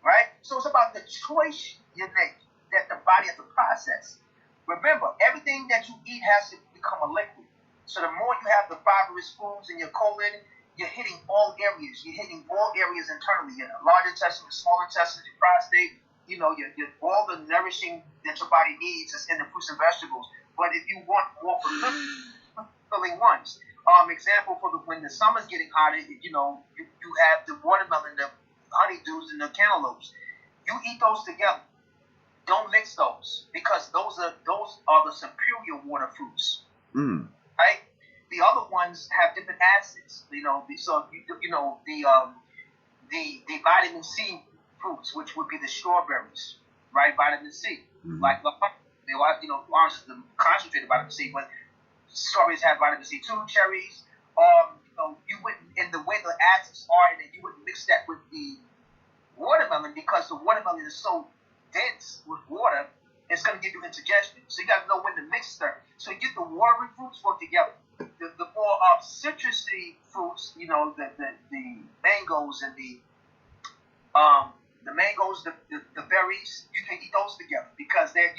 right? So it's about the choice you make that the body has to process. Remember, everything that you eat has to become a liquid. So the more you have the fibrous foods in your colon, you're hitting all areas. You're hitting all areas internally. Your large intestine, your small intestine, your prostate, your all the nourishing that your body needs is in the fruits and vegetables. But if you want more fulfilling ones, example for when the summer's getting hotter, you have the watermelon, the honeydews, and the cantaloupes. You eat those together. Don't mix those because those are the superior water fruits, right? The other ones have different acids. So the vitamin C fruits, which would be the strawberries, right? Vitamin C. Mhm. Like, orange is the concentrated vitamin C, but strawberries have vitamin C too, cherries. You wouldn't, in the way the acids are, and you wouldn't mix that with the watermelon because the watermelon is so dense with water, it's going to give you indigestion. So you got to know when to mix them. So you get the watery fruits work together. The more citrusy fruits, the mangoes and the mangoes, the berries, you can eat those together because they're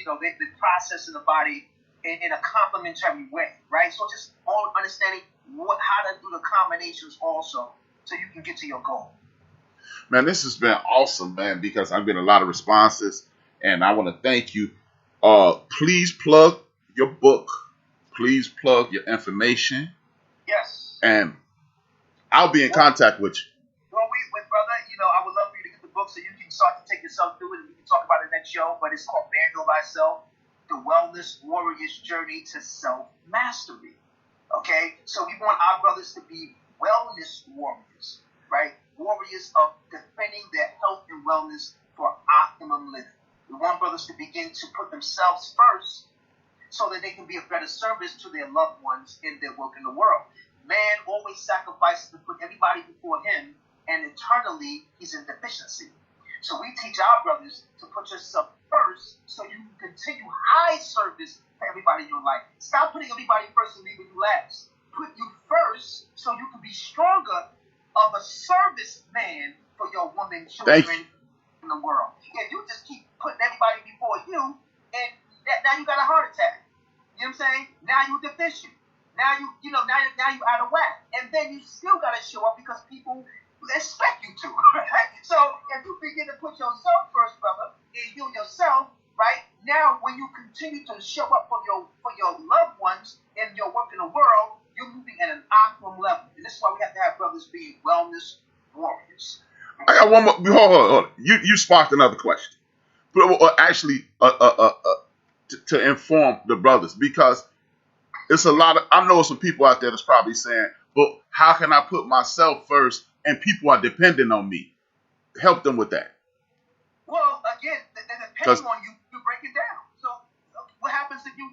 processed in the body in a complementary way, right? So just all understanding how to do the combinations also, so you can get to your goal. Man, this has been awesome, man, because I've been a lot of responses, and I want to thank you. Please plug your book. Please plug your information. Yes. And I'll be in contact with you. Well, brother, I would love for you to get the book so you can start to take yourself through it, and we can talk about it next show. But it's called Man Heal Thyself: The Wellness Warrior's Journey to Self-Mastery. Okay? So we want our brothers to be wellness warriors, right? Warriors of defending their health and wellness for optimum living. We want brothers to begin to put themselves first so that they can be of better service to their loved ones in their work in the world. Man always sacrifices to put everybody before him, and internally he's in deficiency. So we teach our brothers to put yourself first so you can continue high service to everybody in your life. Stop putting everybody first and leaving you last. Put you first so you can be stronger of a service man for your women, children in the world. If you just keep putting everybody before you, and now you got a heart attack. You know what I'm saying? Now you're deficient. Now now you out of whack. And then you still got to show up because people expect you to, right? So if you begin to put yourself first, brother, and heal yourself, right? Now when you continue to show up for your loved ones in your work in the world, you're moving at an optimum level. And this is why we have to have brothers being wellness warriors. I got one more. Hold on. You sparked another question. But actually, to inform the brothers, because it's a lot of, I know some people out there that's probably saying, but how can I put myself first and people are depending on me? Help them with that. Well, again, depending on you, you break it down. So what happens if you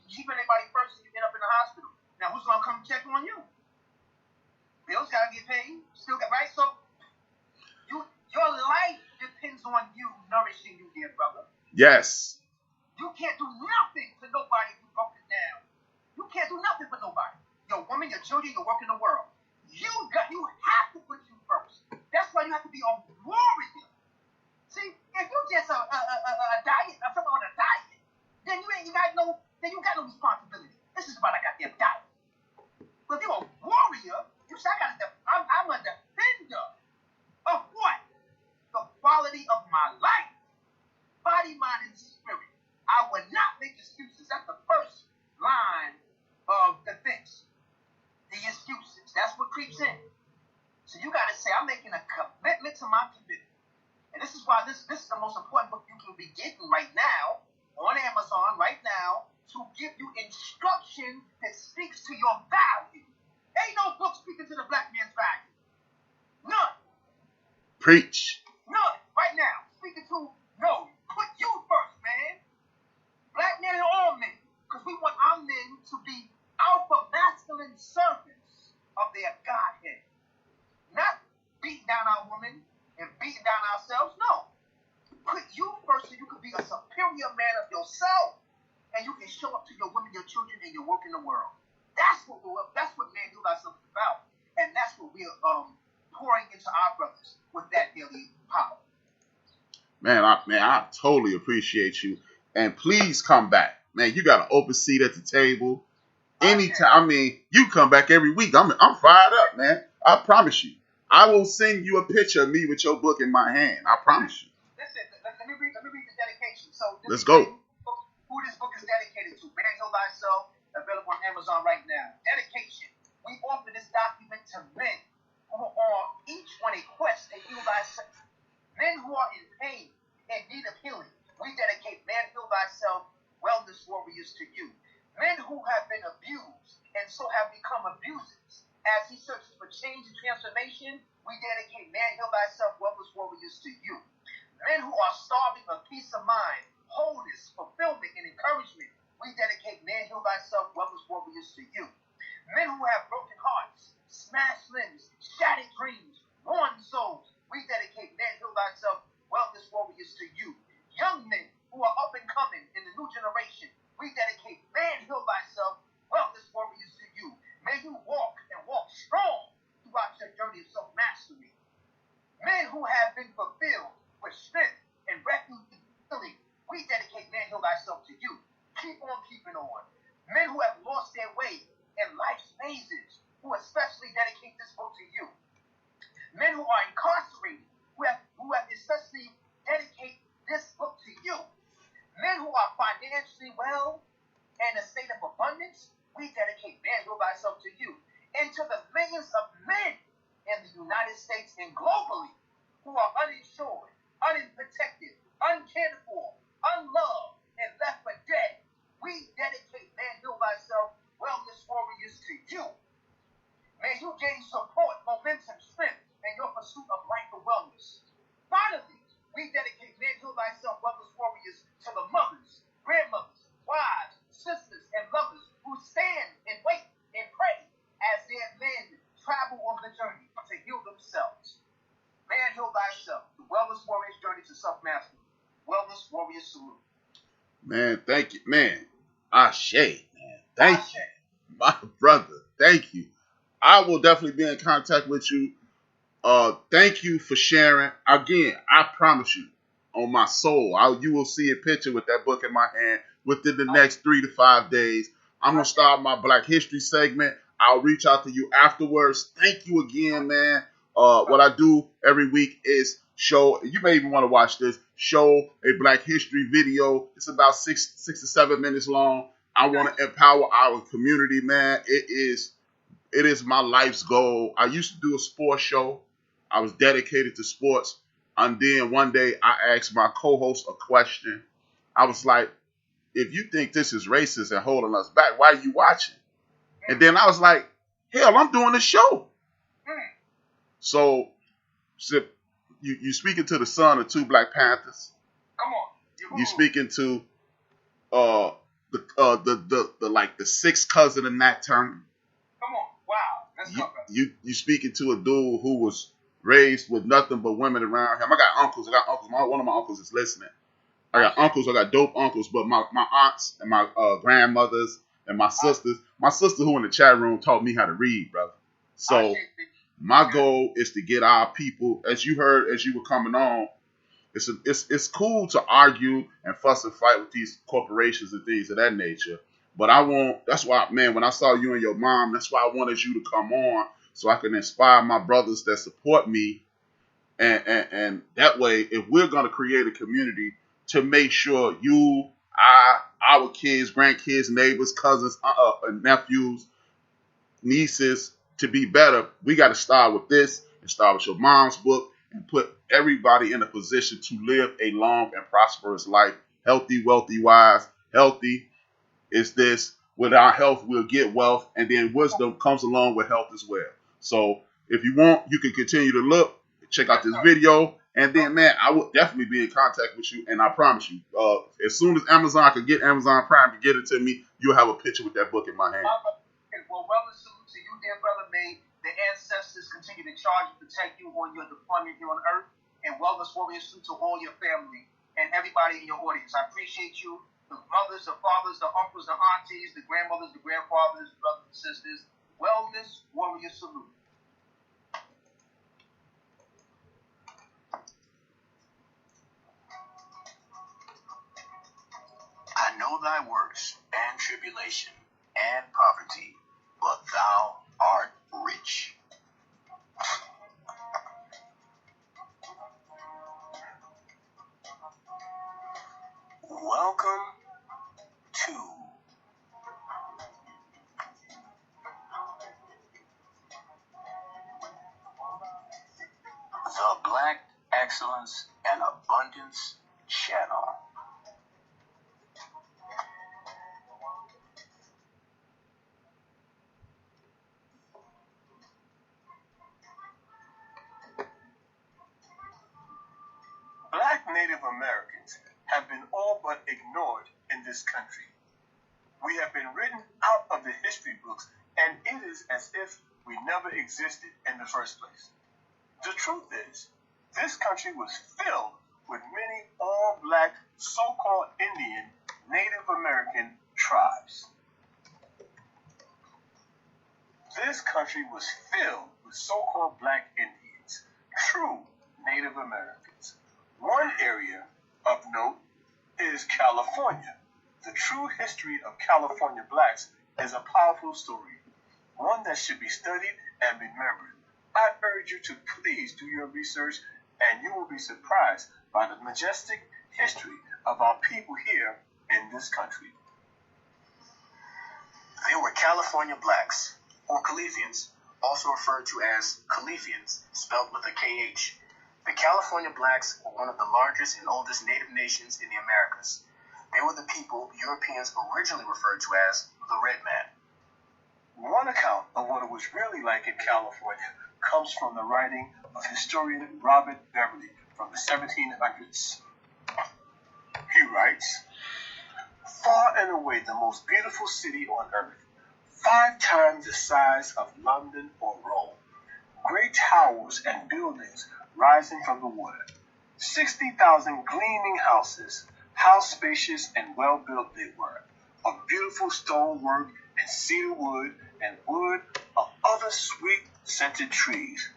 keep anybody first and you end up in the hospital? Now who's gonna come check on you? Bills gotta get paid. Still got, right? So your life depends on you nourishing you, dear brother. Yes. You can't do nothing to nobody if you broke it down. You can't do nothing for nobody. Your woman, your children, your work in the world. You have to put you first. That's why you have to be a warrior. See, if you just a diet, or someone on a diet, then you got no responsibility. This is about a goddamn diet. But if you're a warrior, you say I'm a defender of what? The quality of my life. Body, mind, and spirit. I would not make excuses. That's the first line of defense. The excuses. That's what creeps in. So you got to say, I'm making a commitment to my commitment. And this is why this is the most important book you can be getting right now on Amazon right now to give you instruction that speaks to your value. Ain't no book speaking to the black man's value. None. Preach. None. Right now. Speaking to, no, put you first, man. Black men and all men. Because we want our men to be alpha masculine servants of their Godhead. Not beating down our women and beating down ourselves. No. Put you first so you can be a superior man of yourself. And you can show up to your women, your children, and your work in the world. That's what Man Heal Thyself is about. And that's what we're pouring into our brothers with that daily power. Man, I totally appreciate you. And please come back. Man, you got an open seat at the table. Anytime. I mean, you come back every week. I'm fired up, man. I promise you. I will send you a picture of me with your book in my hand. I promise you. Listen, let me read the dedication. So let's go. Who this book is dedicated to. Man Heal Thyself, available on Amazon right now. Dedication. We offer this document to men who are each on a quest to heal thyself. Men who are in pain and need of healing. We dedicate Man Heal Thyself, Wellness Warriors to you. Men who have been abused and so have become abusers. As he searches for change and transformation, we dedicate Man Heal Thyself, Wellness Warriors to you. Men who are starving for peace of mind, wholeness, fulfillment, and encouragement, we dedicate Man Heal Thyself Wellness Warriors to you. Men who have broken hearts, smashed limbs, shattered dreams, worn souls, we dedicate Man Heal Thyself Wellness Warriors to you. Young men who are up and coming in the new generation, we dedicate Man Heal Thyself Wellness Warriors to you. May you walk and walk strong throughout your journey of self-mastery. Men who have been fulfilled with strength and refuge and healing, we dedicate Man Heal Thyself to you. Keep on keeping on. Men who have lost their way in life's phases, who especially dedicate this book to you. Men who are incarcerated, who have especially dedicate this book to you. Men who are financially well and in a state of abundance, we dedicate Man Heal Thyself to you. And to the millions of men in the United States and globally who are uninsured, unprotected, uncared for, unloved, and left for dead, we dedicate Man Heal Thyself Wellness Warriors to you. May you gain support, momentum, strength in your pursuit of life and wellness. Finally, we dedicate Man Heal Thyself Wellness Warriors to the mothers, grandmothers, wives, sisters, and lovers who stand and wait and pray as their men travel on the journey to heal themselves. Man Heal Thyself, the Wellness Warriors journey to self-mastery. Wellness Warriors salute. Man, thank you. Man, Ashe, man. Thank you. My brother, thank you. I will definitely be in contact with you. Thank you for sharing. Again, I promise you, on my soul, you will see a picture with that book in my hand within the next 3 to 5 days. I'm going to start my Black History segment. I'll reach out to you afterwards. Thank you again, man. What I do every week is show, you may even want to watch this, show a Black History video. It's about 6 to 7 minutes long. I want to empower our community, man. It is my life's goal. I used to do a sports show. I was dedicated to sports. And then one day I asked my co-host a question. I was like, if you think this is racist and holding us back, why are you watching? And then I was like, hell, I'm doing the show. So you speaking to the son of 2 Black Panthers. Come on. You speaking to the 6th cousin of Nat Turner. Come on. Wow. That's You speaking to a dude who was raised with nothing but women around him. I got uncles. One of my uncles is listening. I got uncles. I got dope uncles. But my aunts and my grandmothers and my sisters. My sister who in the chat room taught me how to read, brother. So my goal is to get our people, as you heard as you were coming on, it's cool to argue and fuss and fight with these corporations and things of that nature. But that's why, man, when I saw you and your mom, that's why I wanted you to come on so I can inspire my brothers that support me. And that way, if we're going to create a community to make sure our kids, grandkids, neighbors, cousins, nephews, nieces to be better, we got to start with this and start with your mom's book and put everybody in a position to live a long and prosperous life. Healthy, wealthy, wise. Healthy is this. With our health, we'll get wealth, and then wisdom comes along with health as well. So if you want, you can continue to look, check out this video, and then, man, I will definitely be in contact with you, and I promise you, as soon as Amazon can get Amazon Prime to get it to me, you'll have a picture with that book in my hand. Well, wellness salute to you, dear brother. May the ancestors continue to charge and protect you on your deployment here on Earth, and wellness warriors salute to all your family and everybody in your audience. I appreciate you, the mothers, the fathers, the uncles, the aunties, the grandmothers, the grandfathers, brothers and sisters. Wellness warrior salute. I know thy works and tribulation and poverty, but thou art rich. Welcome to the Black Excellence and Abundance Channel. Black Native Americans have been all but ignored in this country. We have been written out of the history books, and it is as if we never existed in the first place. The truth is, this country was filled with many all-black, so-called Indian, Native American tribes. This country was filled with so-called black Indians, true Native Americans. One area of note is California. The true history of California blacks is a powerful story, one that should be studied and remembered. I urge you to please do your research, and you will be surprised by the majestic history of our people here in this country. There were California blacks, or Calevians, also referred to as Calevians, spelled with a KH. The California blacks were one of the largest and oldest native nations in the Americas. They were the people Europeans originally referred to as the Red Man. One account of what it was really like in California comes from the writing of historian Robert Beverly from the 1700s. He writes, "Far and away the most beautiful city on earth, 5 times the size of London or Rome, great towers and buildings rising from the water, 60,000 gleaming houses, how spacious and well built they were, of beautiful stonework and cedar wood and wood of other sweet scented trees.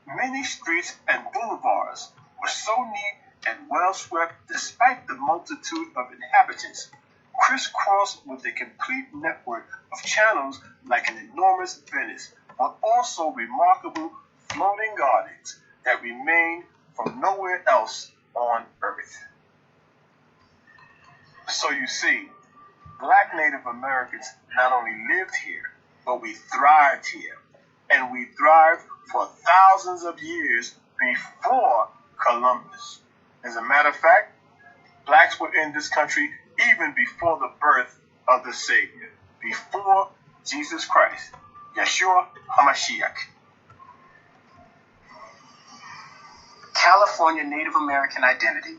Many streets and boulevards were so neat and well swept despite the multitude of inhabitants, crisscrossed with a complete network of channels like an enormous Venice, but also remarkable floating gardens that remain from nowhere else on earth." So you see, black Native Americans not only lived here, but we thrived here. And we thrived for thousands of years before Columbus. As a matter of fact, blacks were in this country even before the birth of the Savior, before Jesus Christ, Yeshua HaMashiach. California Native American identity.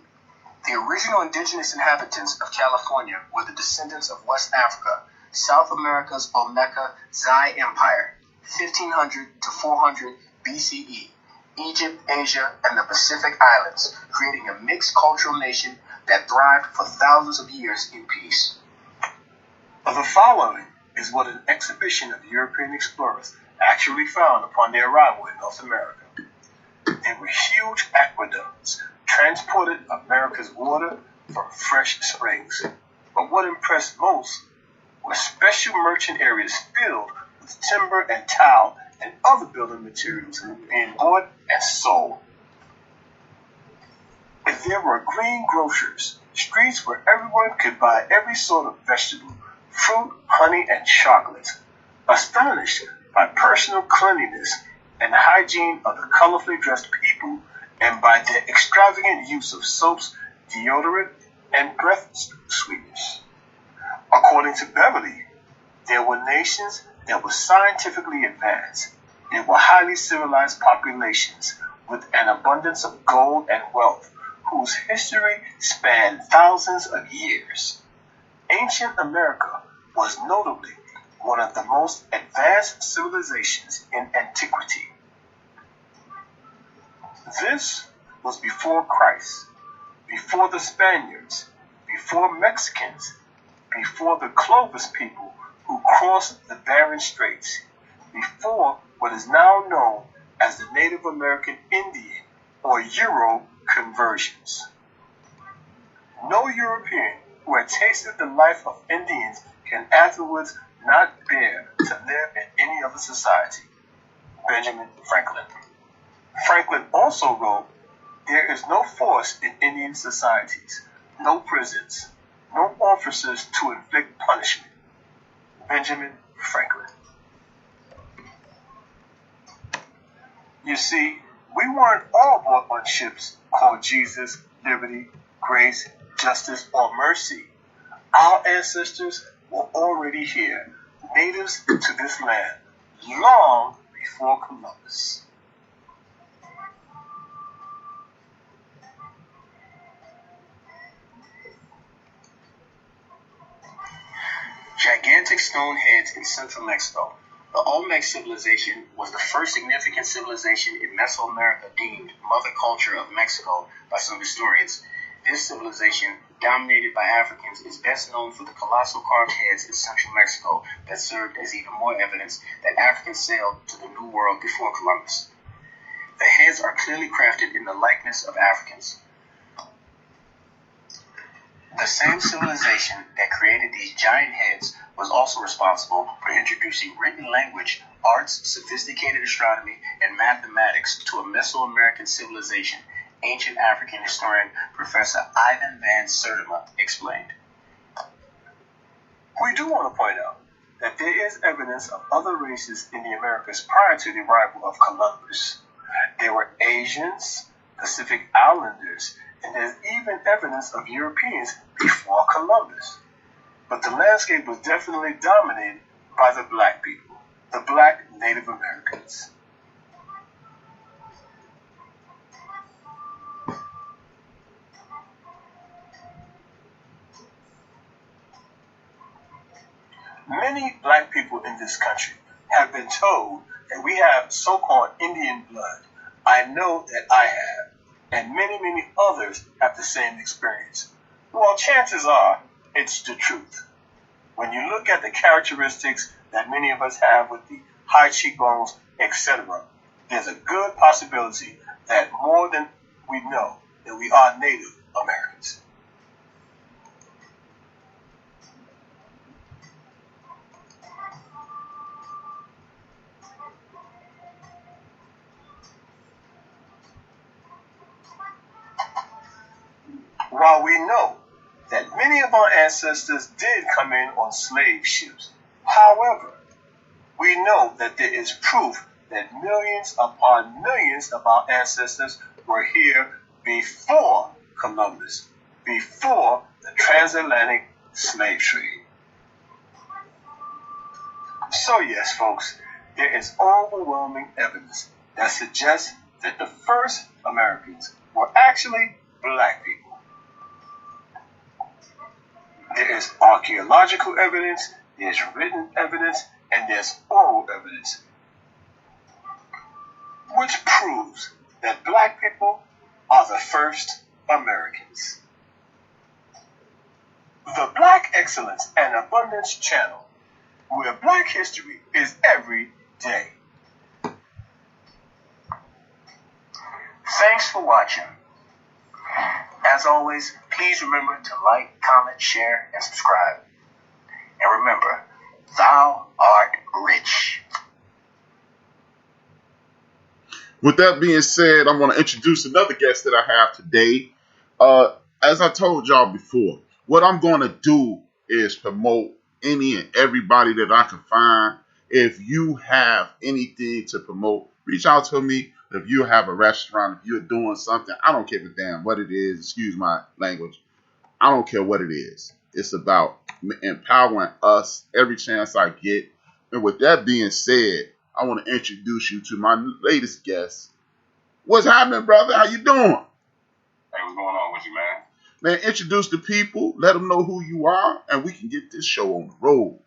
The original indigenous inhabitants of California were the descendants of West Africa, South America's Olmeca Zai Empire, 1500 to 400 BCE, Egypt, Asia, and the Pacific Islands, creating a mixed cultural nation that thrived for thousands of years in peace. The following is what an exhibition of European explorers actually found upon their arrival in North America. They were huge aqueducts, transported America's water from fresh springs. But what impressed most were special merchant areas filled with timber and tile and other building materials being bought and sold. There were green grocers, streets where everyone could buy every sort of vegetable, fruit, honey, and chocolate. Astonished by personal cleanliness and hygiene of the colorfully dressed people, and by their extravagant use of soaps, deodorant, and breath sweeteners. According to Beverly, there were nations that were scientifically advanced. They were highly civilized populations with an abundance of gold and wealth, whose history spanned thousands of years. Ancient America was notably one of the most advanced civilizations in antiquity. This was before Christ, before the Spaniards, before Mexicans, before the Clovis people who crossed the Bering Straits, before what is now known as the Native American Indian or Euro conversions. No European who had tasted the life of Indians can afterwards not bear to live in any other society. Benjamin Franklin. Franklin also wrote, "There is no force in Indian societies, no prisons, no officers to inflict punishment." Benjamin Franklin. You see, we weren't all brought on ships called Jesus, Liberty, Grace, Justice, or Mercy. Our ancestors were already here, natives to this land, long before Columbus. 6 stone heads in central Mexico. The Olmec civilization was the first significant civilization in Mesoamerica deemed mother culture of Mexico by some historians. This civilization, dominated by Africans, is best known for the colossal carved heads in central Mexico that served as even more evidence that Africans sailed to the New World before Columbus. The heads are clearly crafted in the likeness of Africans. The same civilization that created these giant heads was also responsible for introducing written language, arts, sophisticated astronomy, and mathematics to a Mesoamerican civilization, ancient African historian Professor Ivan van Sertima explained. We do want to point out that there is evidence of other races in the Americas prior to the arrival of Columbus. There were Asians, Pacific Islanders, and there's even evidence of Europeans before Columbus. But the landscape was definitely dominated by the black people, the black Native Americans. Many black people in this country have been told that we have so-called Indian blood. I know that I have, and many, many others have the same experience. Well, chances are it's the truth. When you look at the characteristics that many of us have with the high cheekbones, etc., there's a good possibility that more than we know that we are Native Americans. While we know that many of our ancestors did come in on slave ships, however, we know that there is proof that millions upon millions of our ancestors were here before Columbus, before the transatlantic slave trade. So yes, folks, there is overwhelming evidence that suggests that the first Americans were actually black people. There is archaeological evidence, there's written evidence, and there's oral evidence, which proves that black people are the first Americans. The Black Excellence and Abundance Channel, where black history is every day. Thanks for watching. As always, please remember to like, comment, share, and subscribe. And remember, thou art rich. With that being said, I'm going to introduce another guest that I have today. As I told y'all before, what I'm going to do is promote any and everybody that I can find. If you have anything to promote, reach out to me. If you have a restaurant, if you're doing something, I don't care a damn what it is. Excuse my language. I don't care what it is. It's about empowering us every chance I get. And with that being said, I want to introduce you to my latest guest. What's happening, brother? How you doing? Hey, what's going on with you, man? Man, introduce the people. Let them know who you are, and we can get this show on the road.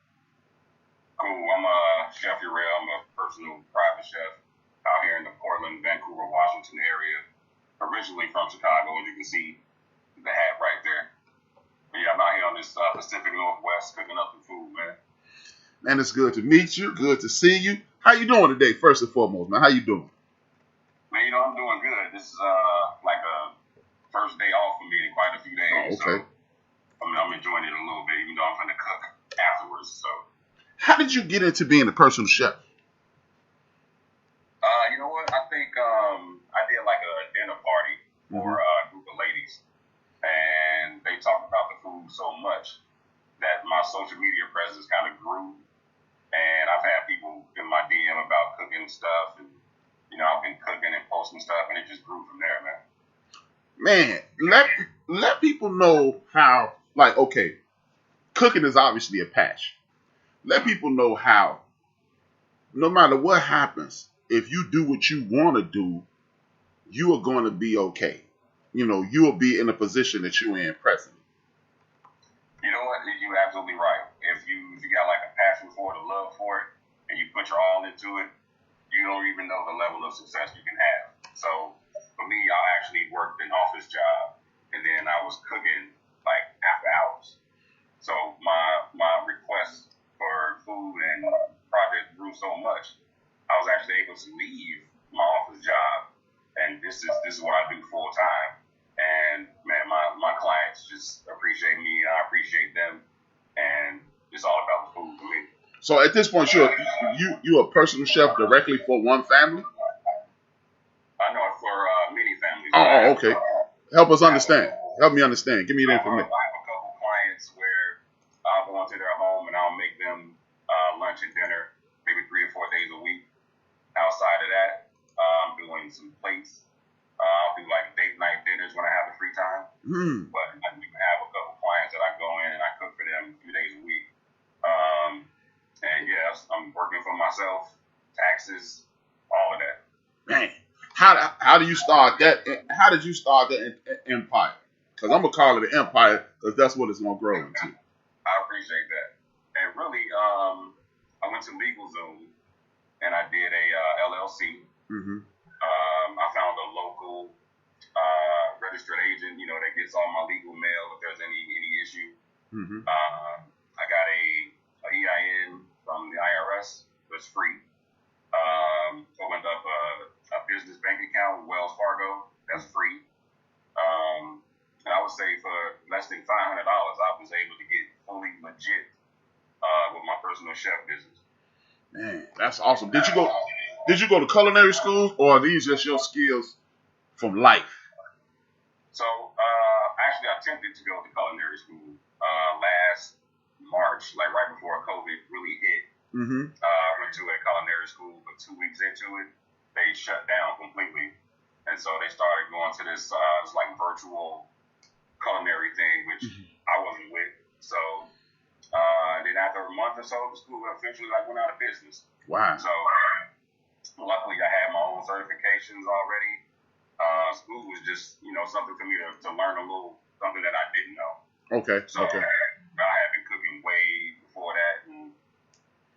Cool. I'm Chef Urel. I'm a personal private chef out here in the Portland, Vancouver, Washington area. Originally from Chicago, as you can see the hat right there. But yeah, I'm out here on this Pacific Northwest cooking up some food, man. Man, it's good to meet you. Good to see you. How you doing today, first and foremost, man? How you doing? Man, I'm doing good. This is like a first day off for me in quite a few days. Oh, okay. So, I'm enjoying it a little bit, even though I'm going to cook afterwards. So, how did you get into being a personal chef? You know what? I think I did like a dinner party for a group of ladies, and they talked about the food so much that my social media presence kind of grew, and I've had people in my DM about cooking stuff, and I've been cooking and posting stuff, and it just grew from there, man. Man, let people know how. Like, okay, cooking is obviously a passion. Let people know how. No matter what happens, if you do what you want to do, you are going to be okay. You will be in a position that you're in presently. You know what? You're absolutely right. If you got like a passion for it, a love for it, and you put your all into it, you don't even know the level of success you can have. So for me, I actually worked an office job, and then I was cooking like after hours. So my request for food and projects grew so much, I was actually able to leave my office job, and this is what I do full time. And man, my clients just appreciate me, and I appreciate them, and it's all about the food for me. So at this point, you're a personal chef directly for one family? I know it for many families. Oh, okay. Help us understand. Help me understand. Give me the information. I have a couple clients where I'll go into their home and I'll make them lunch and dinner maybe 3 or 4 days a week. Outside of that, I'm doing some plates. I'll do like date night dinners when I have the free time. But I do have a couple clients that I go in and I cook for them a few days a week. And yes, I'm working for myself, taxes, all of that. Man, how do you start that? How did you start that empire? Because I'm gonna call it an empire because that's what it's gonna grow into. I appreciate that. And really, I went to LegalZoom and I did a LLC. I found a local registered agent, that gets all my legal mail if there's any issue. I got a EIN from the IRS. It's free. Opened up a business bank account with Wells Fargo. That's free. And I would say for less than $500, I was able to get fully legit with my personal chef business. Man, that's awesome. Did you go to culinary schools, or are these just your skills from life? So actually, I attempted to go to culinary school last March, like right before COVID really hit. I went to a culinary school, but 2 weeks into it, they shut down completely. And so they started going to this like virtual culinary thing, which I wasn't with. So then after a month or so, the school officially went out of business. Wow. So luckily I had my own certifications already. School was just, something for me to learn a little something that I didn't know. Okay. So I had been cooking way before that, and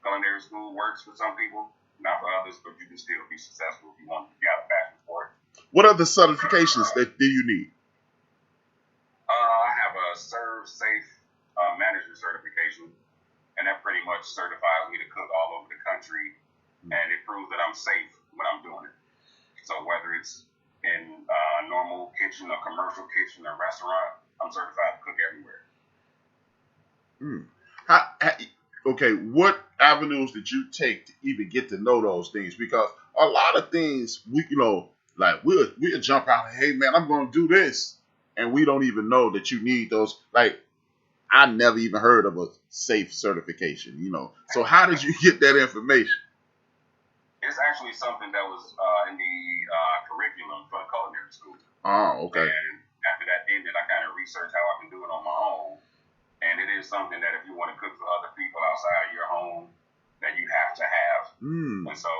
culinary school works for some people, not for others, but you can still be successful if you got a passion for it. What other certifications do you need? I have a Serve Safe manager certification, and that pretty much certifies me to cook all over the country, and it proves that I'm safe when I'm doing it. So whether it's in a normal kitchen, a commercial kitchen, a restaurant, I'm certified to cook everywhere. Okay, what avenues did you take to even get to know those things? Because a lot of things, we'll jump out and, hey, man, I'm going to do this. And we don't even know that you need those. Like, I never even heard of a safe certification, So how did you get that information? It's actually something that was in the curriculum for the culinary school. Oh, okay. And after that ended, I kind of researched how I can do it on my own. And it is something that if you want to cook for other people outside of your home, that you have to have. And so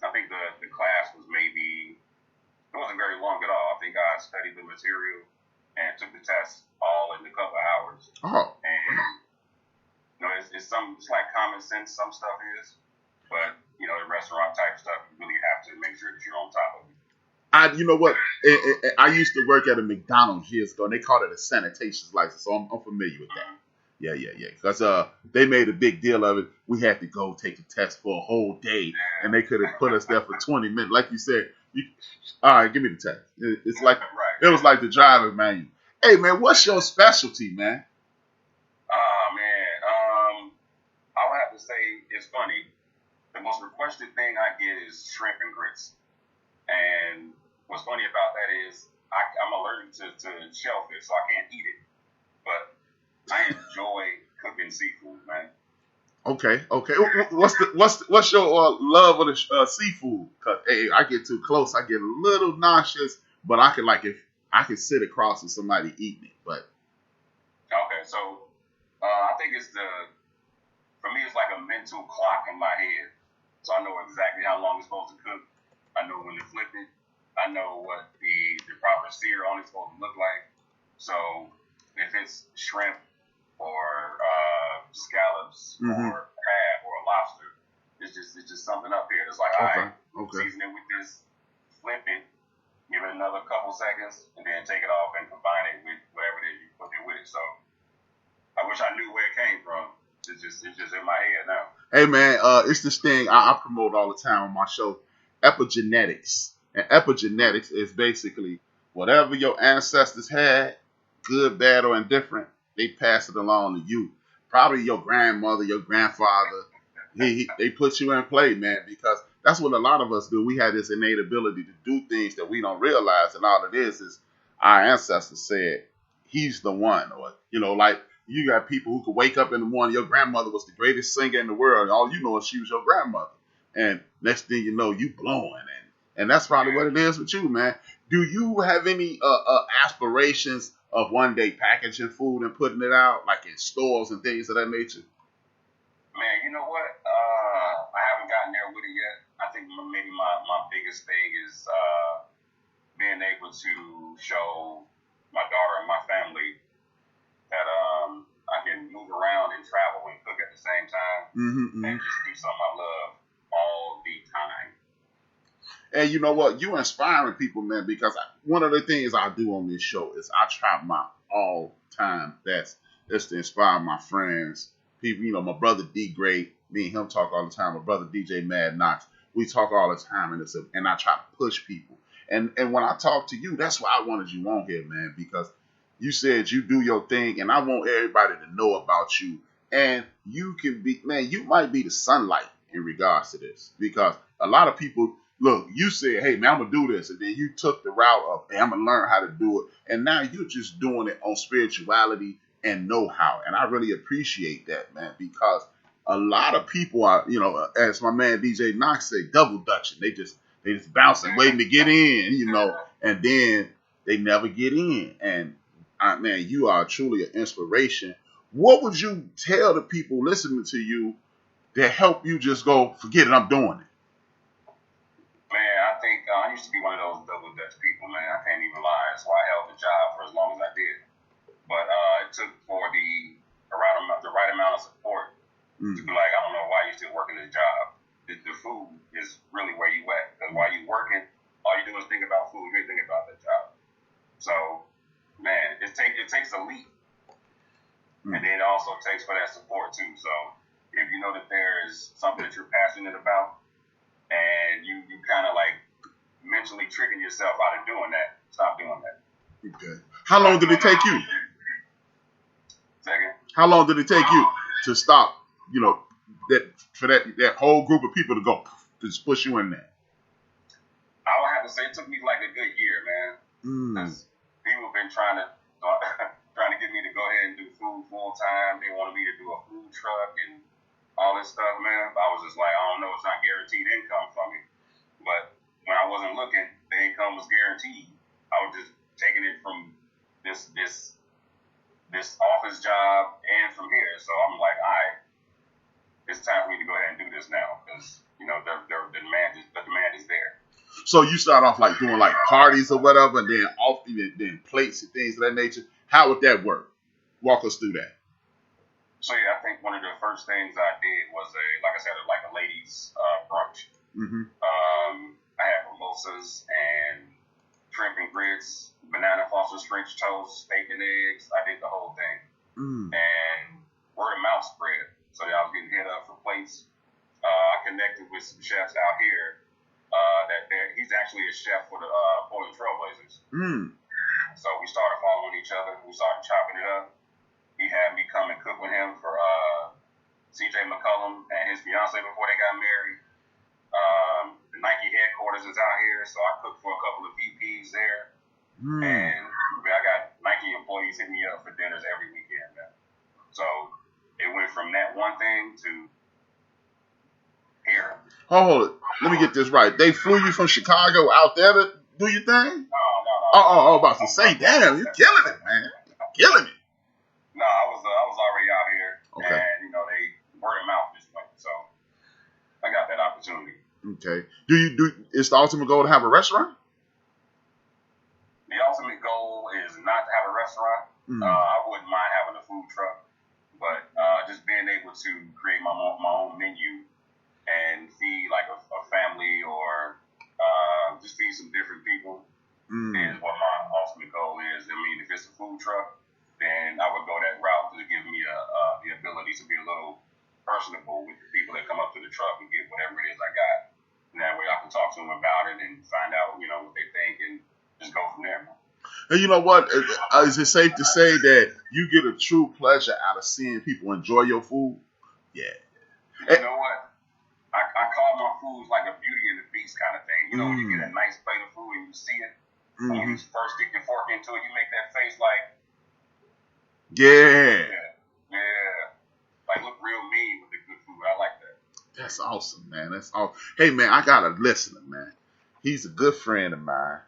I think the class was it wasn't very long at all. I think I studied the material and took the test all in a couple of hours. Oh. And, it's like common sense, some stuff is. But, the restaurant type stuff, you really have to make sure that you're on top of it. You know what? I used to work at a McDonald's years ago, and they called it a sanitation license, so I'm familiar with that. Yeah. Because they made a big deal of it. We had to go take a test for a whole day, and they could have put us there for 20 minutes. Like you said, all right, give me the test. It's like it was like the driver's manual. Hey, man, what's your specialty, man? I would have to say it's funny. The most requested thing I get is shrimp and grits. And what's funny about that is I'm allergic to shellfish, so I can't eat it. But I enjoy cooking seafood, man. Okay. What's your love of the seafood? Cause hey, I get too close, I get a little nauseous. But I can sit across from somebody eating it. But okay, so I think for me it's like a mental clock in my head. So I know exactly how long it's supposed to cook. I know when to flip it. I know what the proper sear on it's supposed to look like. So if it's shrimp or scallops or crab or a lobster. It's just something up here. It's like, all right, season it with this, flip it, give it another couple seconds, and then take it off and combine it with whatever it is you put it with. So I wish I knew where it came from. It's just in my head now. Hey man, it's this thing I promote all the time on my show, epigenetics. And epigenetics is basically whatever your ancestors had, good, bad, or indifferent, they pass it along to you. Probably your grandmother, your grandfather, they put you in play, man, because that's what a lot of us do. We have this innate ability to do things that we don't realize, and all it is our ancestors said, he's the one. Or, like you got people who could wake up in the morning, your grandmother was the greatest singer in the world, and all you know is she was your grandmother. And next thing you know, you blowing. And that's probably what it is with you, man. Do you have any aspirations of one day packaging food and putting it out, like in stores and things of that nature? Man, you know what? I haven't gotten there with it yet. I think maybe my biggest thing is being able to show my daughter and my family that I can move around and travel and cook at the same time and just do something I love all the time. And you know what? You're inspiring people, man, because one of the things I do on this show is I try my all-time best just to inspire my friends, people, my brother D Great, me and him talk all the time, my brother DJ Mad Knox, we talk all the time, and I try to push people. And when I talk to you, that's why I wanted you on here, man, because you said you do your thing, and I want everybody to know about you. And you can be, man, you might be the sunlight in regards to this, because a lot of people, look, you said, hey, man, I'm going to do this. And then you took the route of, hey, I'm going to learn how to do it. And now you're just doing it on spirituality and know-how. And I really appreciate that, man, because a lot of people are, as my man DJ Knox said, double dutching. They just bouncing, waiting to get in, and then they never get in. And, man, you are truly an inspiration. What would you tell the people listening to you that help you just go, forget it, I'm doing it? Man, I think I used to be one of those double dutch people, man. I can't even lie. That's why I held the job for as long as I did. But it took for the right amount of support to be like, I don't know why you're still working this job. The food is really where you at. Because while you're working, all you do is think about food. You ain't thinking about the job. So, man, it takes a leap. And then it also takes for that support, too. So, if you know that there is something that you're passionate about, and you kind of like mentally tricking yourself out of doing that, stop doing that. Okay. How long did it take you? Second. How long did it take you to stop, that whole group of people to go, to just push you in there? I would have to say it took me like a good year, man. Because people have been trying to get me to go ahead and do food full time. They wanted me to do a food truck and all this stuff, man. I was just like, I don't know, it's not guaranteed income for me. But when I wasn't looking, the income was guaranteed. I was just taking it from this office job and from here. So I'm like, all right, it's time for me to go ahead and do this now because, the demand is there. So you start off like doing like parties or whatever, and then then plates and things of that nature. How would that work? Walk us through that. So yeah, I think one of the first things I did was a ladies brunch. I had mimosas and shrimp and grits, banana Foster's French toast, steak and eggs. I did the whole thing, and word of mouth spread. So I was getting hit up for plates. I connected with some chefs out here. He's actually a chef for the Portland Trailblazers. So we started following each other. We started chopping it up. He had me come and cook with him for CJ McCollum and his fiance before they got married. The Nike headquarters is out here, so I cooked for a couple of VPs there. And I got Nike employees hitting me up for dinners every weekend now. So it went from that one thing to here. Hold it. Let me get this right. They flew you from Chicago out there to do your thing? No. Oh, about to say, damn, you're killing it, man. Killing it. No, I was already out here, okay. And they word of mouth just went, so I got that opportunity. Okay. Is the ultimate goal to have a restaurant? The ultimate goal is not to have a restaurant. I wouldn't mind having a food truck, but just being being able to create my own menu and feed like a family or just feed some different people is what my ultimate goal is. I mean, if it's a food truck, then I would go that route to give me the ability to be a little personable with the people that come up to the truck and get whatever it is I got. And that way I can talk to them about it and find out, what they think and just go from there. And you know what? Is it safe to say that you get a true pleasure out of seeing people enjoy your food? Yeah. You know what? I call my foods like a Beauty and the Beast kind of thing. When you get a nice plate of food and you see it, when you first stick your fork into it, you make that face like, yeah. Like look real mean with the good food. I like that. That's awesome, man. That's awesome. Hey, man, I got a listener, man. He's a good friend of mine,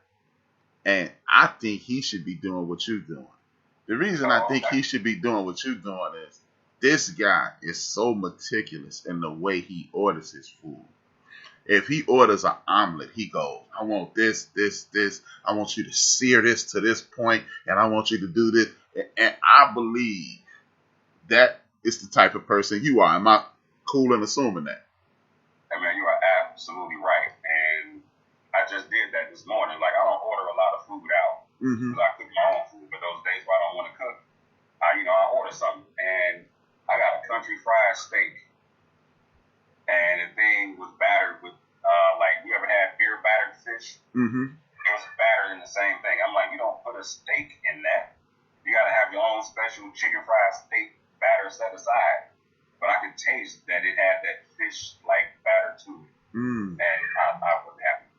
and I think he should be doing what you're doing. The reason I think he should be doing what you're doing is this guy is so meticulous in the way he orders his food. If he orders an omelet, he goes, I want this. I want you to sear this to this point, and I want you to do this. And I believe that is the type of person you are. Am I cool in assuming that? Hey, man, you are absolutely right. And I just did that this morning. Like, I don't order a lot of food out because I cook my own food. But those days where I don't want to cook, I order something. And I got a country fried steak. And the thing was battered with, like, you ever had beer battered fish? Mm-hmm. It was battered in the same thing. I'm like, you don't put a steak in that. You got to have your own special chicken fried steak batter set aside. But I could taste that it had that fish-like batter to it. And I was happy.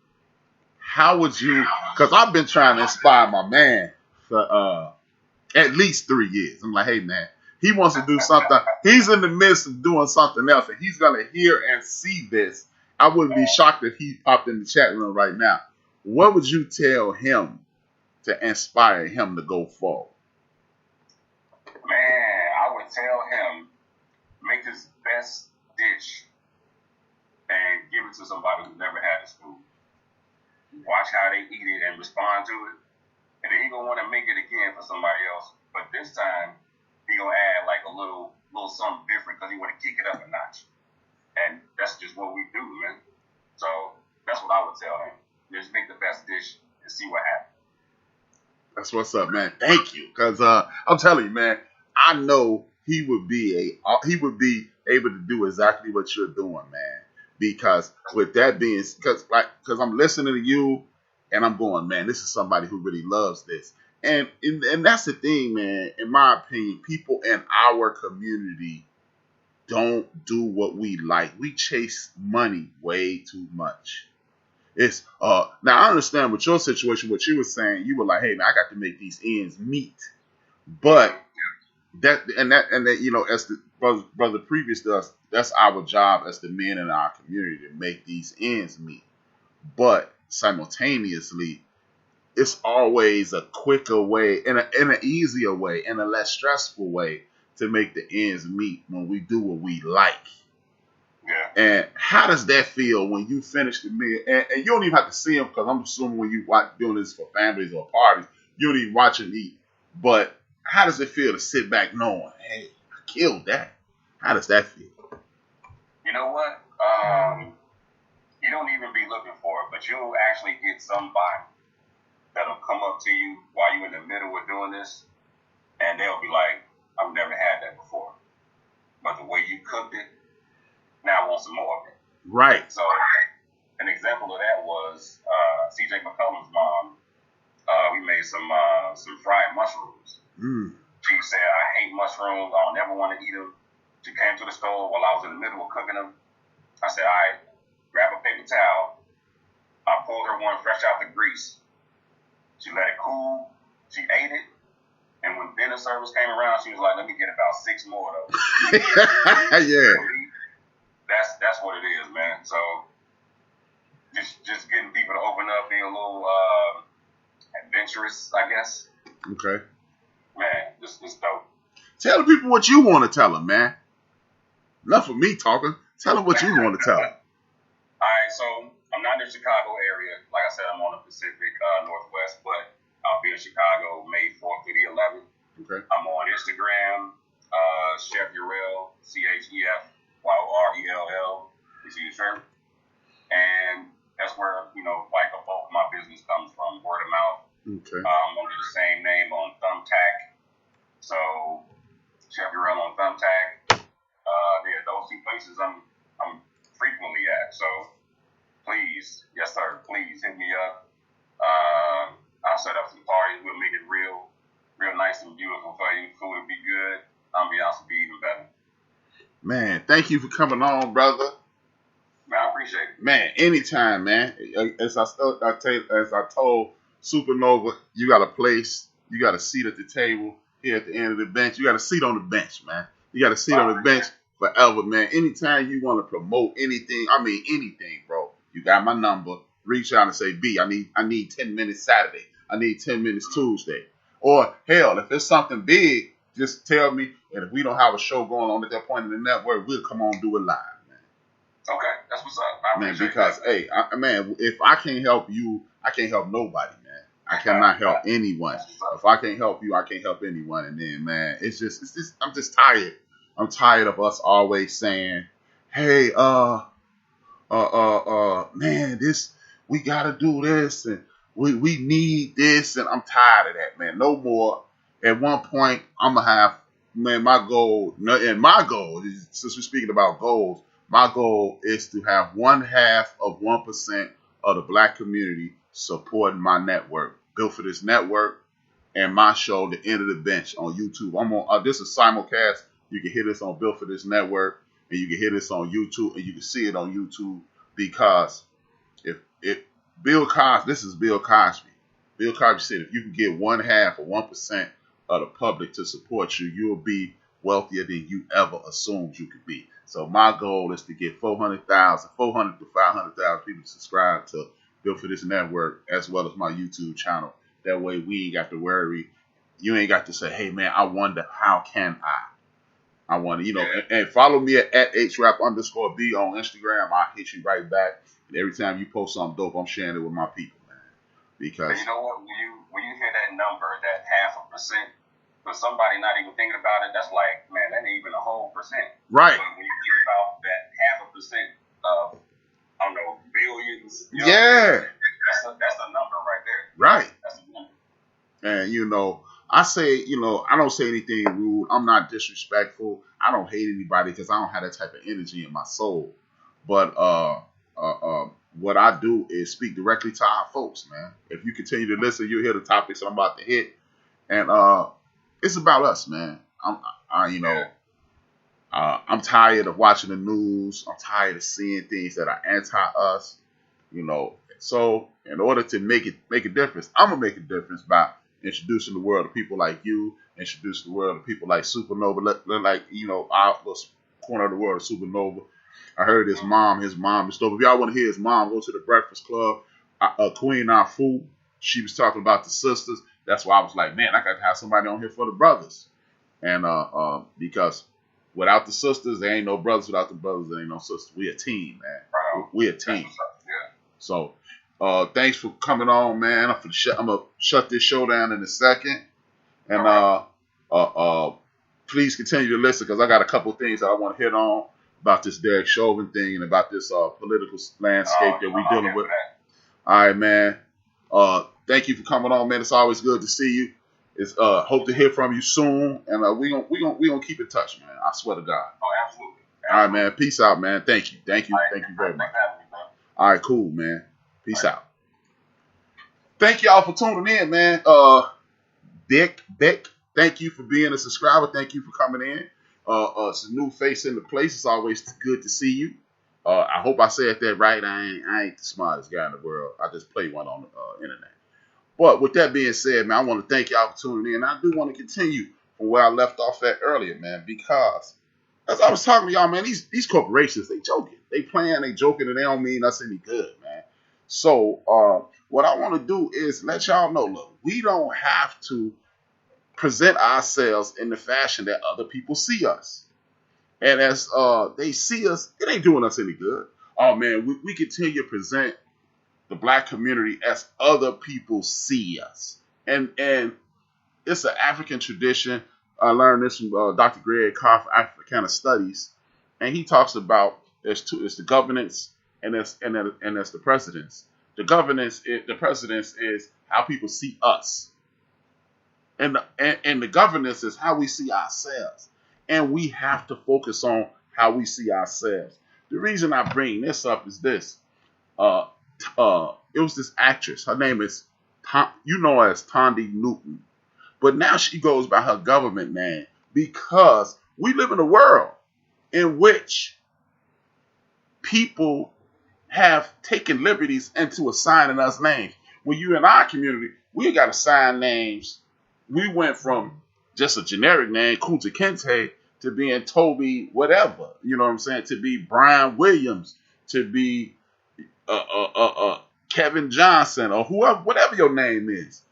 How would you, because I've been trying to inspire my man for at least 3 years. I'm like, hey, man, he wants to do something. He's in the midst of doing something else, and he's going to hear and see this. I wouldn't be shocked if he popped in the chat room right now. What would you tell him to inspire him to go forward? Man, I would tell him, make his best dish and give it to somebody who never had this food. Watch how they eat it and respond to it. And then he's going to want to make it again for somebody else. But this time, he's going to add like a little something different because he want to kick it up a notch. And that's just what we do, man. So that's what I would tell him. Just make the best dish and see what happens. That's what's up, man. Thank you. Because I'm telling you, man, I know he would be able to do exactly what you're doing, man. Because with that being, because I'm listening to you and I'm going, man, this is somebody who really loves this. And that's the thing, man. In my opinion, people in our community don't do what we like. We chase money way too much. It's now I understand with your situation, what you were saying, you were like, hey, man, I got to make these ends meet. But that as the brother previous to us, that's our job as the men in our community to make these ends meet. But simultaneously, it's always a quicker way and an easier way and a less stressful way to make the ends meet when we do what we like. Yeah. And how does that feel when you finish the meal? And you don't even have to see them, because I'm assuming when you watch doing this for families or parties, you don't even watch them eat. But how does it feel to sit back knowing, hey, I killed that? How does that feel? You know what? You don't even be looking for it, but you'll actually get somebody that'll come up to you while you're in the middle of doing this, and they'll be like, I've never had that before. But the way you cooked it, now I want some more of it. Right. So an example of that was CJ McCullum's mom. We made some fried mushrooms. She said, I hate mushrooms. I don't never want to eat them. She came to the stove while I was in the middle of cooking them. I said, all right, grab a paper towel. I pulled her one fresh out the grease. She let it cool. She ate it. And when dinner service came around, she was like, let me get about 6 more of those. Yeah. That's what it is, man. So just getting people to open up, being a little adventurous, I guess. Okay. Man, this is dope. Tell the people what you want to tell them, man. Enough of me talking. Tell them what you want to tell them. All right, so I'm not in the Chicago area. Like I said, I'm on the Pacific Northwest, but I'll be in Chicago May 4th through the 11th. Okay. I'm on Instagram, Chef Urel, CHEFYORELL, is your shirt. And that's where, like a bulk of my business comes from, word of mouth. Okay. Under the same name on Thumbtack. So, Chef Urel on Thumbtack. Yeah, those two places I'm frequently at. So, please, yes sir, please hit me up. I'll set up some parties. We'll make it real nice and beautiful for you. Food will be good. Ambiance will be even better. Man, thank you for coming on, brother. Man, I appreciate it. Man, anytime, man. As I told Supernova, you got a place, you got a seat at the table here at the end of the bench. You got a seat on the bench, man. You got a seat on the bench forever, man. Anytime you want to promote anything, anything, bro. You got my number. Reach out and say, B, I need 10 minutes Saturday. I need 10 minutes Tuesday. Or hell, if it's something big, just tell me. And if we don't have a show going on at that point in the network, we'll come on do it live, man. Okay, that's what's up. Man, because hey, if I can't help you, I can't help nobody, man. I cannot help anyone. If I can't help you, I can't help anyone. And then, man, it's just I'm just tired. I'm tired of us always saying, hey, man, we gotta do this and we need this, and I'm tired of that, man. No more. At one point, I'm gonna have, man, my goal is, since we're speaking about goals, my goal is to have 0.5% of the black community supporting my network, Built for This Network, and my show, The End of the Bench, on YouTube. I'm on this is simulcast. You can hear this on Built for This Network, and you can hear this on YouTube, and you can see it on YouTube, because if Bill Cosby, this is Bill Cosby. Bill Cosby said, if you can get 0.5 or 1% of the public to support you, you'll be wealthier than you ever assumed you could be. So my goal is to get 400 to 500,000 people to subscribe to Built for This Network, as well as my YouTube channel. That way we ain't got to worry. You ain't got to say, hey man, I wonder how can I want to, and follow me at HRap_B on Instagram. I'll hit you right back. And every time you post something dope, I'm sharing it with my people, man. Because you know what, when you hear that number, that 0.5%, for somebody not even thinking about it, that's like, man, that ain't even a whole percent. Right. But when you think about that 0.5% of, I don't know, billions. Yeah. That's a number right there. Right. That's a number. And I say, I don't say anything rude. I'm not disrespectful. I don't hate anybody because I don't have that type of energy in my soul. But what I do is speak directly to our folks, man. If you continue to listen, you'll hear the topics that I'm about to hit. And it's about us, man. I'm tired of watching the news. I'm tired of seeing things that are anti-us, So in order to make a difference, I'm going to make a difference by introducing the world to people like you, introducing the world to people like Supernova, our little corner of the world of Supernova. I heard his mom is dope. If y'all want to hear his mom, go to the Breakfast Club. Queen Afu, she was talking about the sisters. That's why I was like, man, I got to have somebody on here for the brothers. And because without the sisters, there ain't no brothers. Without the brothers, there ain't no sisters. We a team, man. We a team. Yeah. So thanks for coming on, man. I'm going to shut this show down in a second. And please continue to listen, because I got a couple of things that I want to hit on about this Derek Chauvin thing and about this political landscape that we're dealing with. All right, man. Thank you for coming on, man. It's always good to see you. It's hope to hear from you soon, and we gonna keep in touch, man. I swear to God. Oh, absolutely. All right, man. Peace out, man. Thank you very much. All right, cool, man. Peace out. Thank y'all for tuning in, man. Dick, thank you for being a subscriber. Thank you for coming in. It's a new face in the place. It's always good to see you. I hope I said that right. I ain't the smartest guy in the world. I just play one on the internet. But with that being said, man, I want to thank y'all for tuning in. I do want to continue from where I left off at earlier, man, because as I was talking to y'all, man, these corporations, they joking. They playing, they joking, and they don't mean us any good, man. So what I want to do is let y'all know, look, we don't have to present ourselves in the fashion that other people see us. And as they see us, it ain't doing us any good. Oh, man, we continue to present the black community as other people see us. And it's an African tradition I learned this from Dr. Greg Carr for Africana Studies, and he talks about there's two. It's the governance and there's the presidents. The presidents is how people see us, and the governance is how we see ourselves, and we have to focus on how we see ourselves. The reason I bring this up is this. It was this actress. Her name is as Thandie Newton. But now she goes by her government name because we live in a world in which people have taken liberties into assigning us names. When you're in our community, we got assigned names. We went from just a generic name, Kunta Kinte, to being Toby whatever. You know what I'm saying? To be Brian Williams, to be Kevin Johnson, or whoever, whatever your name is.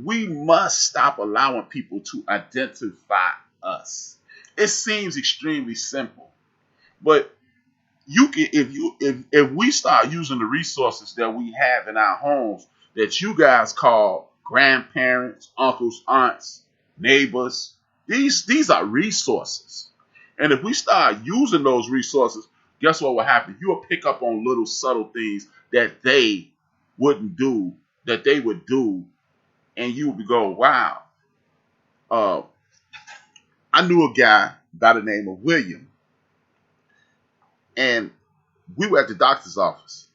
We must stop allowing people to identify us. It seems extremely simple, but you can if we start using the resources that we have in our homes that you guys call grandparents, uncles, aunts, neighbors. These are resources, and if we start using those resources, guess what will happen? You'll pick up on little subtle things that they wouldn't do, that they would do. And you would go, wow. I knew a guy by the name of William. And we were at the doctor's office.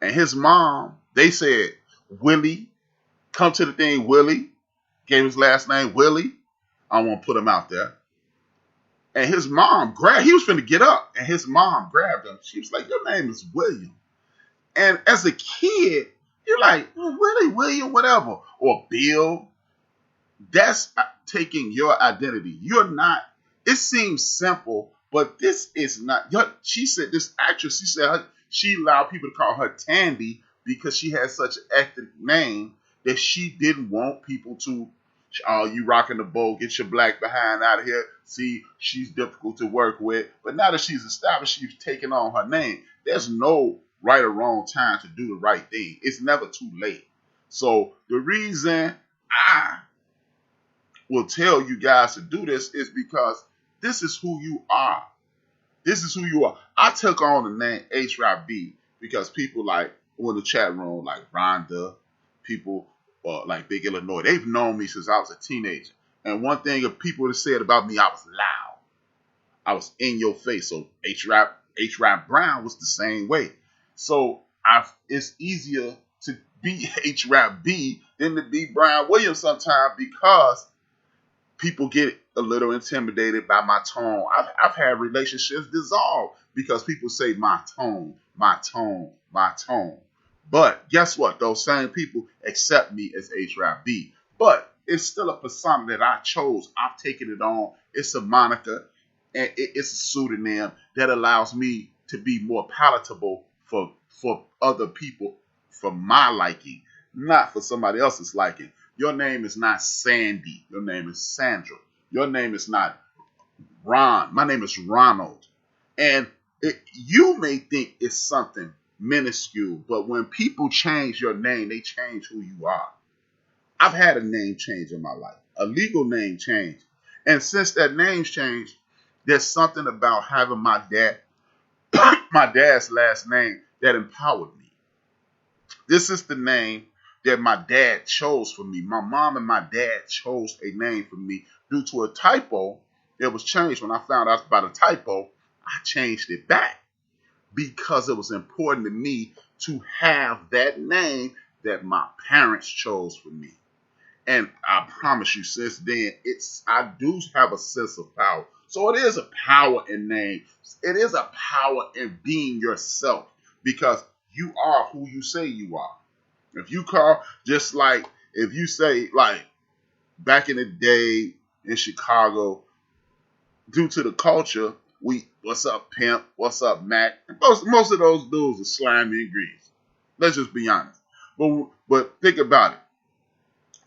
And his mom, they said, Willie, come to the thing, Willie. Gave his last name, Willie. I don't want to put him out there. And his mom he was finna get up. And his mom grabbed him. She was like, your name is William. And as a kid, you're like, Willie, William, whatever. Or Bill. That's taking your identity. You're not. It seems simple, but this is not. She said, this actress, she said she allowed people to call her Tandy because she had such an ethnic name that she didn't want people to, oh, you rocking the boat, get your black behind out of here. See, she's difficult to work with. But now that she's established, she's taken on her name. There's no right or wrong time to do the right thing. It's never too late. So the reason I will tell you guys to do this is because this is who you are. This is who you are. I took on the name HRap because people like in the chat room, like Rhonda, people like Big Illinois, they've known me since I was a teenager. And one thing that people have said about me, I was loud. I was in your face. So HRap Brown was the same way. So it's easier to be HRap B than to be Brian Williams sometimes because people get a little intimidated by my tone. I've had relationships dissolve because people say my tone, my tone, my tone. But guess what? Those same people accept me as HRap B. But it's still a persona that I chose. I've taken it on. It's a moniker and it's a pseudonym that allows me to be more palatable for other people, for my liking, not for somebody else's liking. Your name is not Sandy. Your name is Sandra. Your name is not Ron. My name is Ronald. And you may think it's something minuscule, but when people change your name, they change who you are. I've had a name change in my life, a legal name change. And since that name's changed, there's something about having my dad's last name that empowered me. This is the name that my dad chose for me. My mom and my dad chose a name for me due to a typo that was changed. When I found out about a typo, I changed it back because it was important to me to have that name that my parents chose for me. And I promise you, since then, I do have a sense of power. So it is a power in name. It is a power in being yourself because you are who you say you are. If you call, just like if you say, like back in the day in Chicago, due to the culture, what's up, pimp? What's up, Mac? And most of those dudes are slimy and grease. Let's just be honest. But think about it.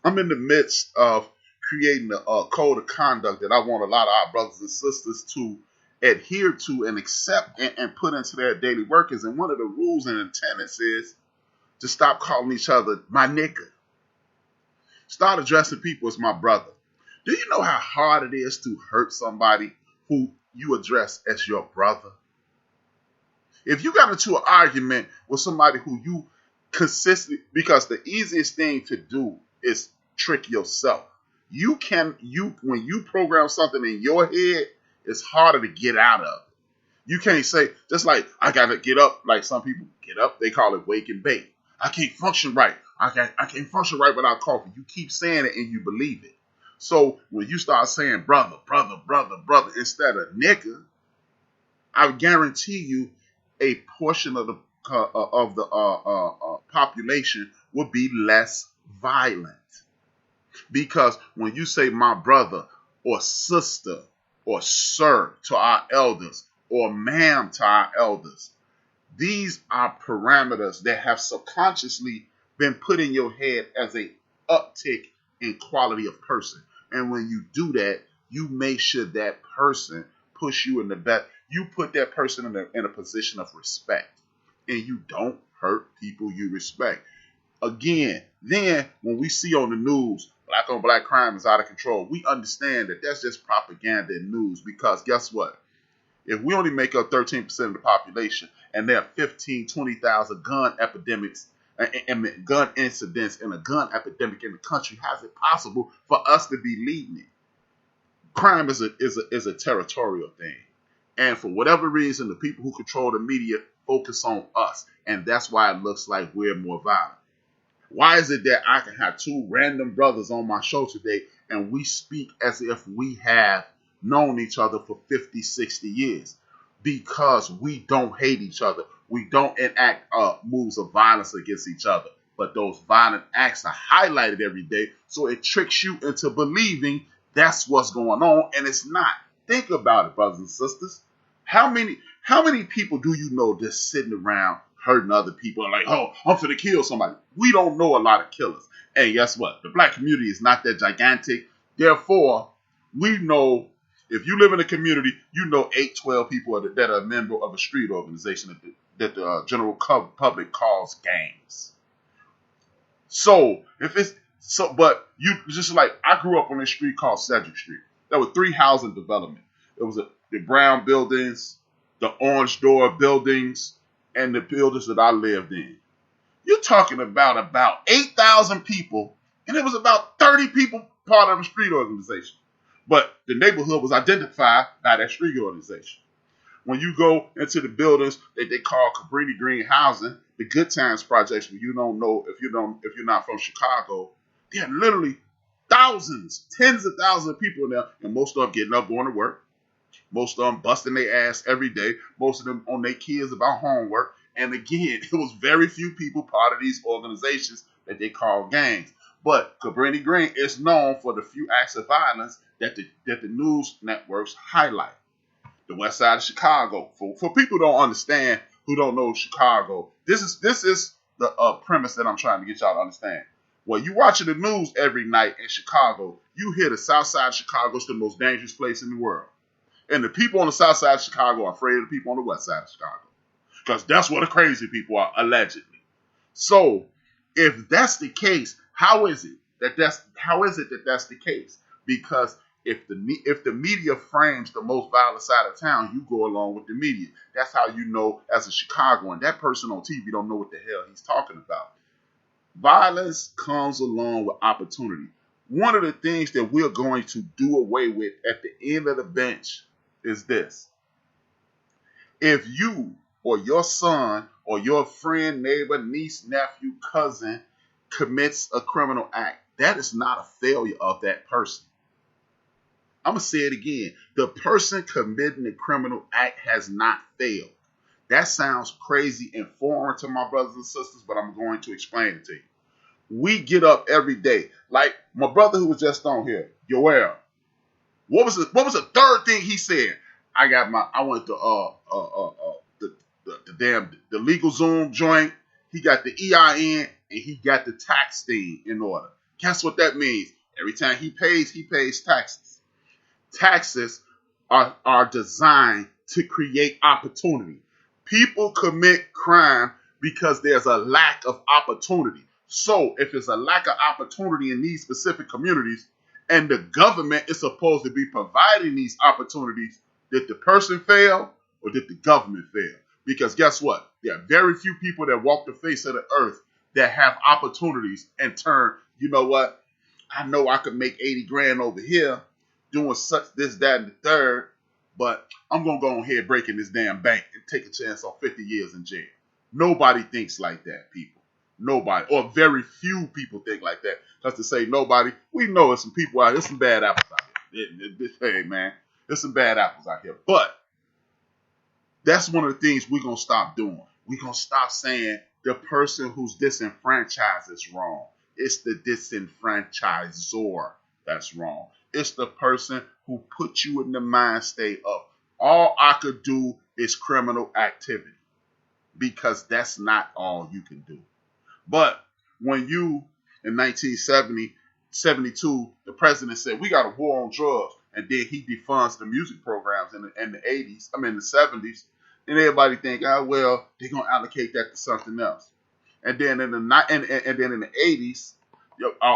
I'm in the midst of creating a code of conduct that I want a lot of our brothers and sisters to adhere to and accept and put into their daily workings. And one of the rules and tenets is to stop calling each other my nigga. Start addressing people as my brother. Do you know how hard it is to hurt somebody who you address as your brother? If you got into an argument with somebody who you consistently, because the easiest thing to do is trick yourself. When you program something in your head, it's harder to get out of. You can't say, just like, I got to get up, like some people get up, they call it wake and bake. I can't function right. I can't function right without coffee. You keep saying it and you believe it. So when you start saying brother, brother, brother, brother, instead of nigga, I guarantee you a portion of the population will be less violent. Because when you say my brother or sister or sir to our elders or ma'am to our elders, these are parameters that have subconsciously been put in your head as a uptick in quality of person. And when you do that, you make sure that person push you in the back. You put that person in a position of respect. And you don't hurt people you respect. Again, then when we see on the news, black on black crime is out of control, we understand that that's just propaganda and news. Because guess what? If we only make up 13% of the population and there are 15, 20,000 gun epidemics and gun incidents and a gun epidemic in the country, how is it possible for us to be leading it? Crime is a territorial thing. And for whatever reason, the people who control the media focus on us. And that's why it looks like we're more violent. Why is it that I can have two random brothers on my show today and we speak as if we have known each other for 50, 60 years? Because we don't hate each other. We don't enact moves of violence against each other. But those violent acts are highlighted every day. So it tricks you into believing that's what's going on. And it's not. Think about it, brothers and sisters. How many people do you know just sitting around hurting other people and like, oh, I'm finna kill somebody? We don't know a lot of killers. And guess what? The black community is not that gigantic. Therefore, we know if you live in a community, you know 8, 12 people that are a member of a street organization that the general public calls gangs. So but you just like, I grew up on a street called Cedric Street. There were 3 housing developments. There was the brown buildings, the orange door buildings, and the buildings that I lived in. You're talking about 8,000 people, and it was about 30 people part of a street organization. But the neighborhood was identified by that street organization. When you go into the buildings that they call Commuinty Green housing, the Good Times projects, where you don't know if you're not from Chicago, there are literally thousands, tens of thousands of people in there, and most of them getting up going to work. Most of them busting their ass every day. Most of them on their kids about homework. And again, it was very few people part of these organizations that they call gangs. But Commuinty Green is known for the few acts of violence that the news networks highlight. The West Side of Chicago. For people who don't understand, who don't know Chicago, this is the premise that I'm trying to get y'all to understand. Well, you watching the news every night in Chicago, you hear the South Side of Chicago is the most dangerous place in the world. And the people on the South Side of Chicago are afraid of the people on the West Side of Chicago. Because that's where the crazy people are, allegedly. So, if that's the case, how is it that that's the case? Because if the media frames the most violent side of town, you go along with the media. That's how you know, as a Chicagoan, that person on TV don't know what the hell he's talking about. Violence comes along with opportunity. One of the things that we're going to do away with at the end of the bench is this. If you or your son or your friend, neighbor, niece, nephew, cousin commits a criminal act, that is not a failure of that person. I'm going to say it again. The person committing the criminal act has not failed. That sounds crazy and foreign to my brothers and sisters, but I'm going to explain it to you. We get up every day. Like my brother who was just on here, Yoel. What was the third thing he said? I went to the legal Zoom joint. He got the EIN and he got the tax thing in order. Guess what that means? Every time he pays taxes. Taxes are designed to create opportunity. People commit crime because there's a lack of opportunity. So if there's a lack of opportunity in these specific communities, And the government is supposed to be providing these opportunities. Did the person fail or did the government fail? Because guess what? There are very few people that walk the face of the earth that have opportunities and turn, you know what? I know I could make 80 grand over here doing such, this, that, and the third, but I'm going to go ahead breaking this damn bank and take a chance on 50 years in jail. Nobody thinks like that, people. Nobody, or very few people think like that. Just to say nobody, we know there's some people out here, there's some bad apples out here. Hey, man, there's some bad apples out here. But that's one of the things we're going to stop doing. We're going to stop saying the person who's disenfranchised is wrong. It's the disenfranchisor that's wrong. It's the person who put you in the mind state of all I could do is criminal activity, because that's not all you can do. But when you, in 1972, the president said, we got a war on drugs, and then he defunds the music programs in the 80s, the 70s, and everybody think, oh, well, they're going to allocate that to something else. And then in the 80s,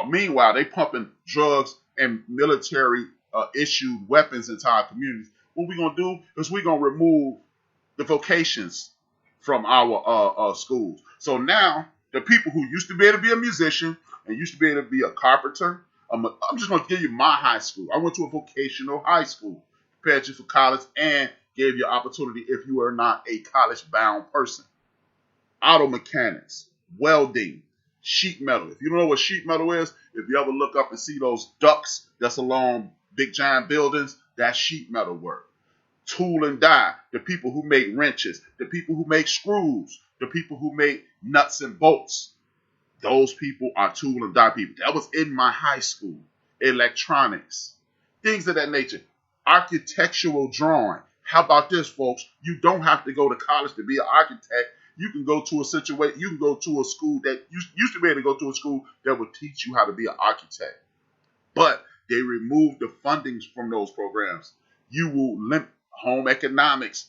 meanwhile, they pumping drugs and military issued weapons into our communities. What we're going to do is we're going to remove the vocations from our schools. So now the people who used to be able to be a musician and used to be able to be a carpenter, I'm just going to give you my high school. I went to a vocational high school, prepared you for college, and gave you opportunity if you were not a college-bound person. Auto mechanics, welding, sheet metal. If you don't know what sheet metal is, if you ever look up and see those ducts that's along big giant buildings, that's sheet metal work. Tool and die, the people who make wrenches, the people who make screws, the people who make nuts and bolts. Those people are tool and die people. That was in my high school. Electronics, things of that nature. Architectural drawing. How about this, folks? You don't have to go to college to be an architect. You can go to a situation. You can go to a school that you used to be able to go to a school that would teach you how to be an architect. But they removed the fundings from those programs. You will limp home economics.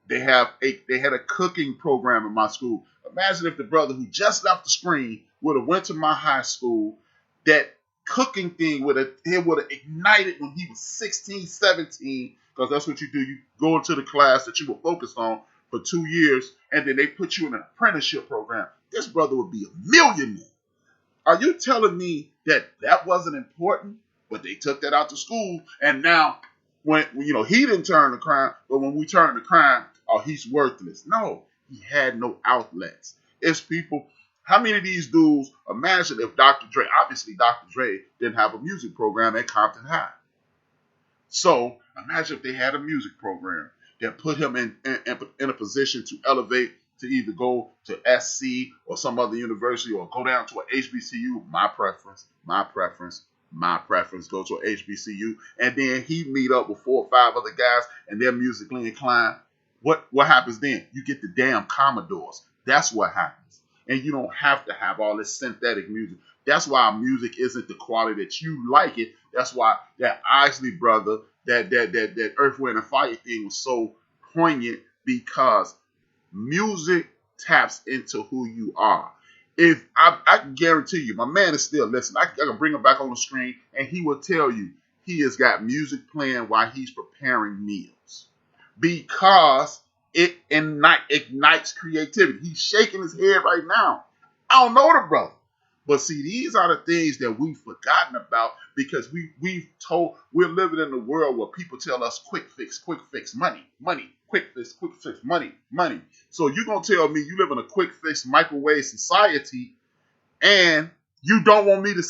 They had a cooking program in my school. Imagine if the brother who just left the screen would have went to my high school. That cooking thing would have ignited when he was 16, 17, because that's what you do. You go into the class that you were focused on for 2 years, and then they put you in an apprenticeship program. This brother would be a millionaire. Are you telling me that wasn't important? But they took that out to school, and now when he didn't turn to crime, but when we turn to crime, oh, he's worthless. No, he had no outlets. It's people. How many of these dudes, imagine if obviously Dr. Dre didn't have a music program at Compton High. So imagine if they had a music program that put him in a position to elevate, to either go to SC or some other university or go down to an HBCU. My preference, go to an HBCU. And then he meet up with 4 or 5 other guys and they're musically inclined. What happens then? You get the damn Commodores. That's what happens. And you don't have to have all this synthetic music. That's why music isn't the quality that you like it. That's why that Isley brother, that Earth, Wind, and Fire thing was so poignant, because music taps into who you are. If I can guarantee you, my man is still listening. I can bring him back on the screen, and he will tell you he has got music playing while he's preparing meals, because it ignites creativity. He's shaking his head right now. I don't know the brother. But see, these are the things that we've forgotten about, because we're living in a world where people tell us quick fix, money, quick fix, money. So you're going to tell me you live in a quick fix microwave society and you don't want me to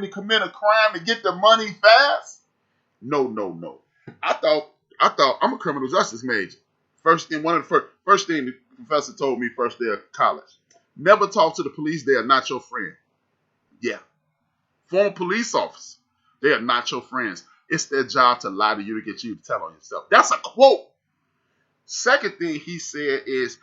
commit a crime to get the money fast? No. I thought I'm a criminal justice major. First thing the professor told me first day of college: never talk to the police. They are not your friend. Yeah. Former police officer. They are not your friends. It's their job to lie to you to get you to tell on yourself. That's a quote. Second thing he said is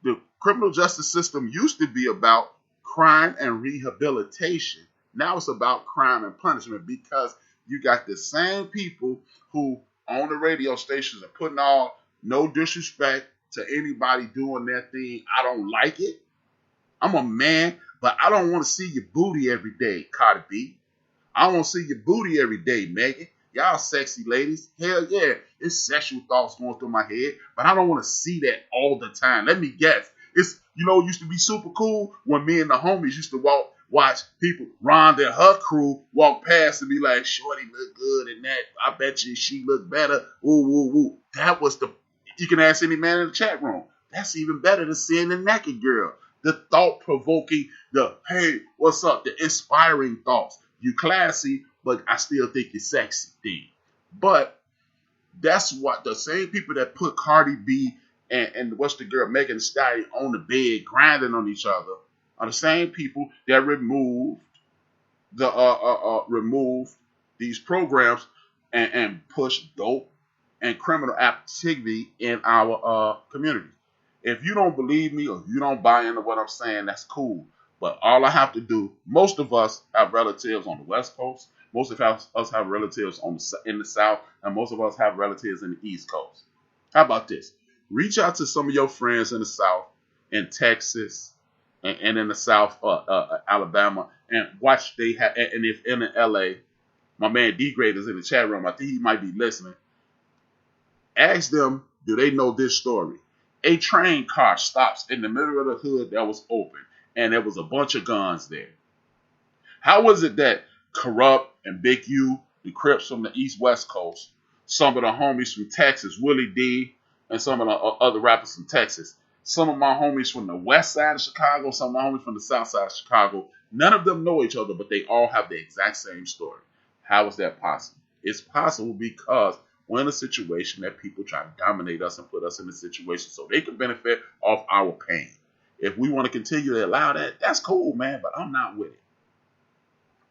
the criminal justice system used to be about crime and rehabilitation. Now it's about crime and punishment, because you got the same people who own the radio stations are putting all, no disrespect to anybody doing their thing. I don't like it. I'm a man. But I don't want to see your booty every day, Cardi B. I don't want to see your booty every day, Megan. Y'all sexy ladies. Hell yeah, it's sexual thoughts going through my head, but I don't want to see that all the time. Let me guess. It's, it used to be super cool when me and the homies used to watch people, Rhonda and her crew, walk past and be like, shorty look good and that. I bet you she look better. Ooh, ooh, ooh. That was you can ask any man in the chat room. That's even better than seeing the naked girl. The thought-provoking, hey, what's up? The inspiring thoughts. You classy, but I still think you're sexy thing. But that's what the same people that put Cardi B and what's the girl, Megan Thee Stallion on the bed grinding on each other are the same people that removed these programs and push dope and criminal activity in our community. If you don't believe me or you don't buy into what I'm saying, that's cool. But all I have to do, most of us have relatives on the West Coast. Most of us have relatives in the South. And most of us have relatives in the East Coast. How about this? Reach out to some of your friends in the South, in Texas, and in the South, Alabama, and watch and if in LA, my man D-Grade is in the chat room. I think he might be listening. Ask them, do they know this story? A train car stops in the middle of the hood that was open, and there was a bunch of guns there. How was it that Corrupt and Big U, the Crips from the East West Coast, some of the homies from Texas, Willie D, and some of the other rappers from Texas, some of my homies from the west side of Chicago, some of my homies from the south side of Chicago, none of them know each other, but they all have the exact same story. How is that possible? It's possible because we're in a situation that people try to dominate us and put us in a situation so they can benefit off our pain. If we want to continue to allow that, that's cool, man, but I'm not with it.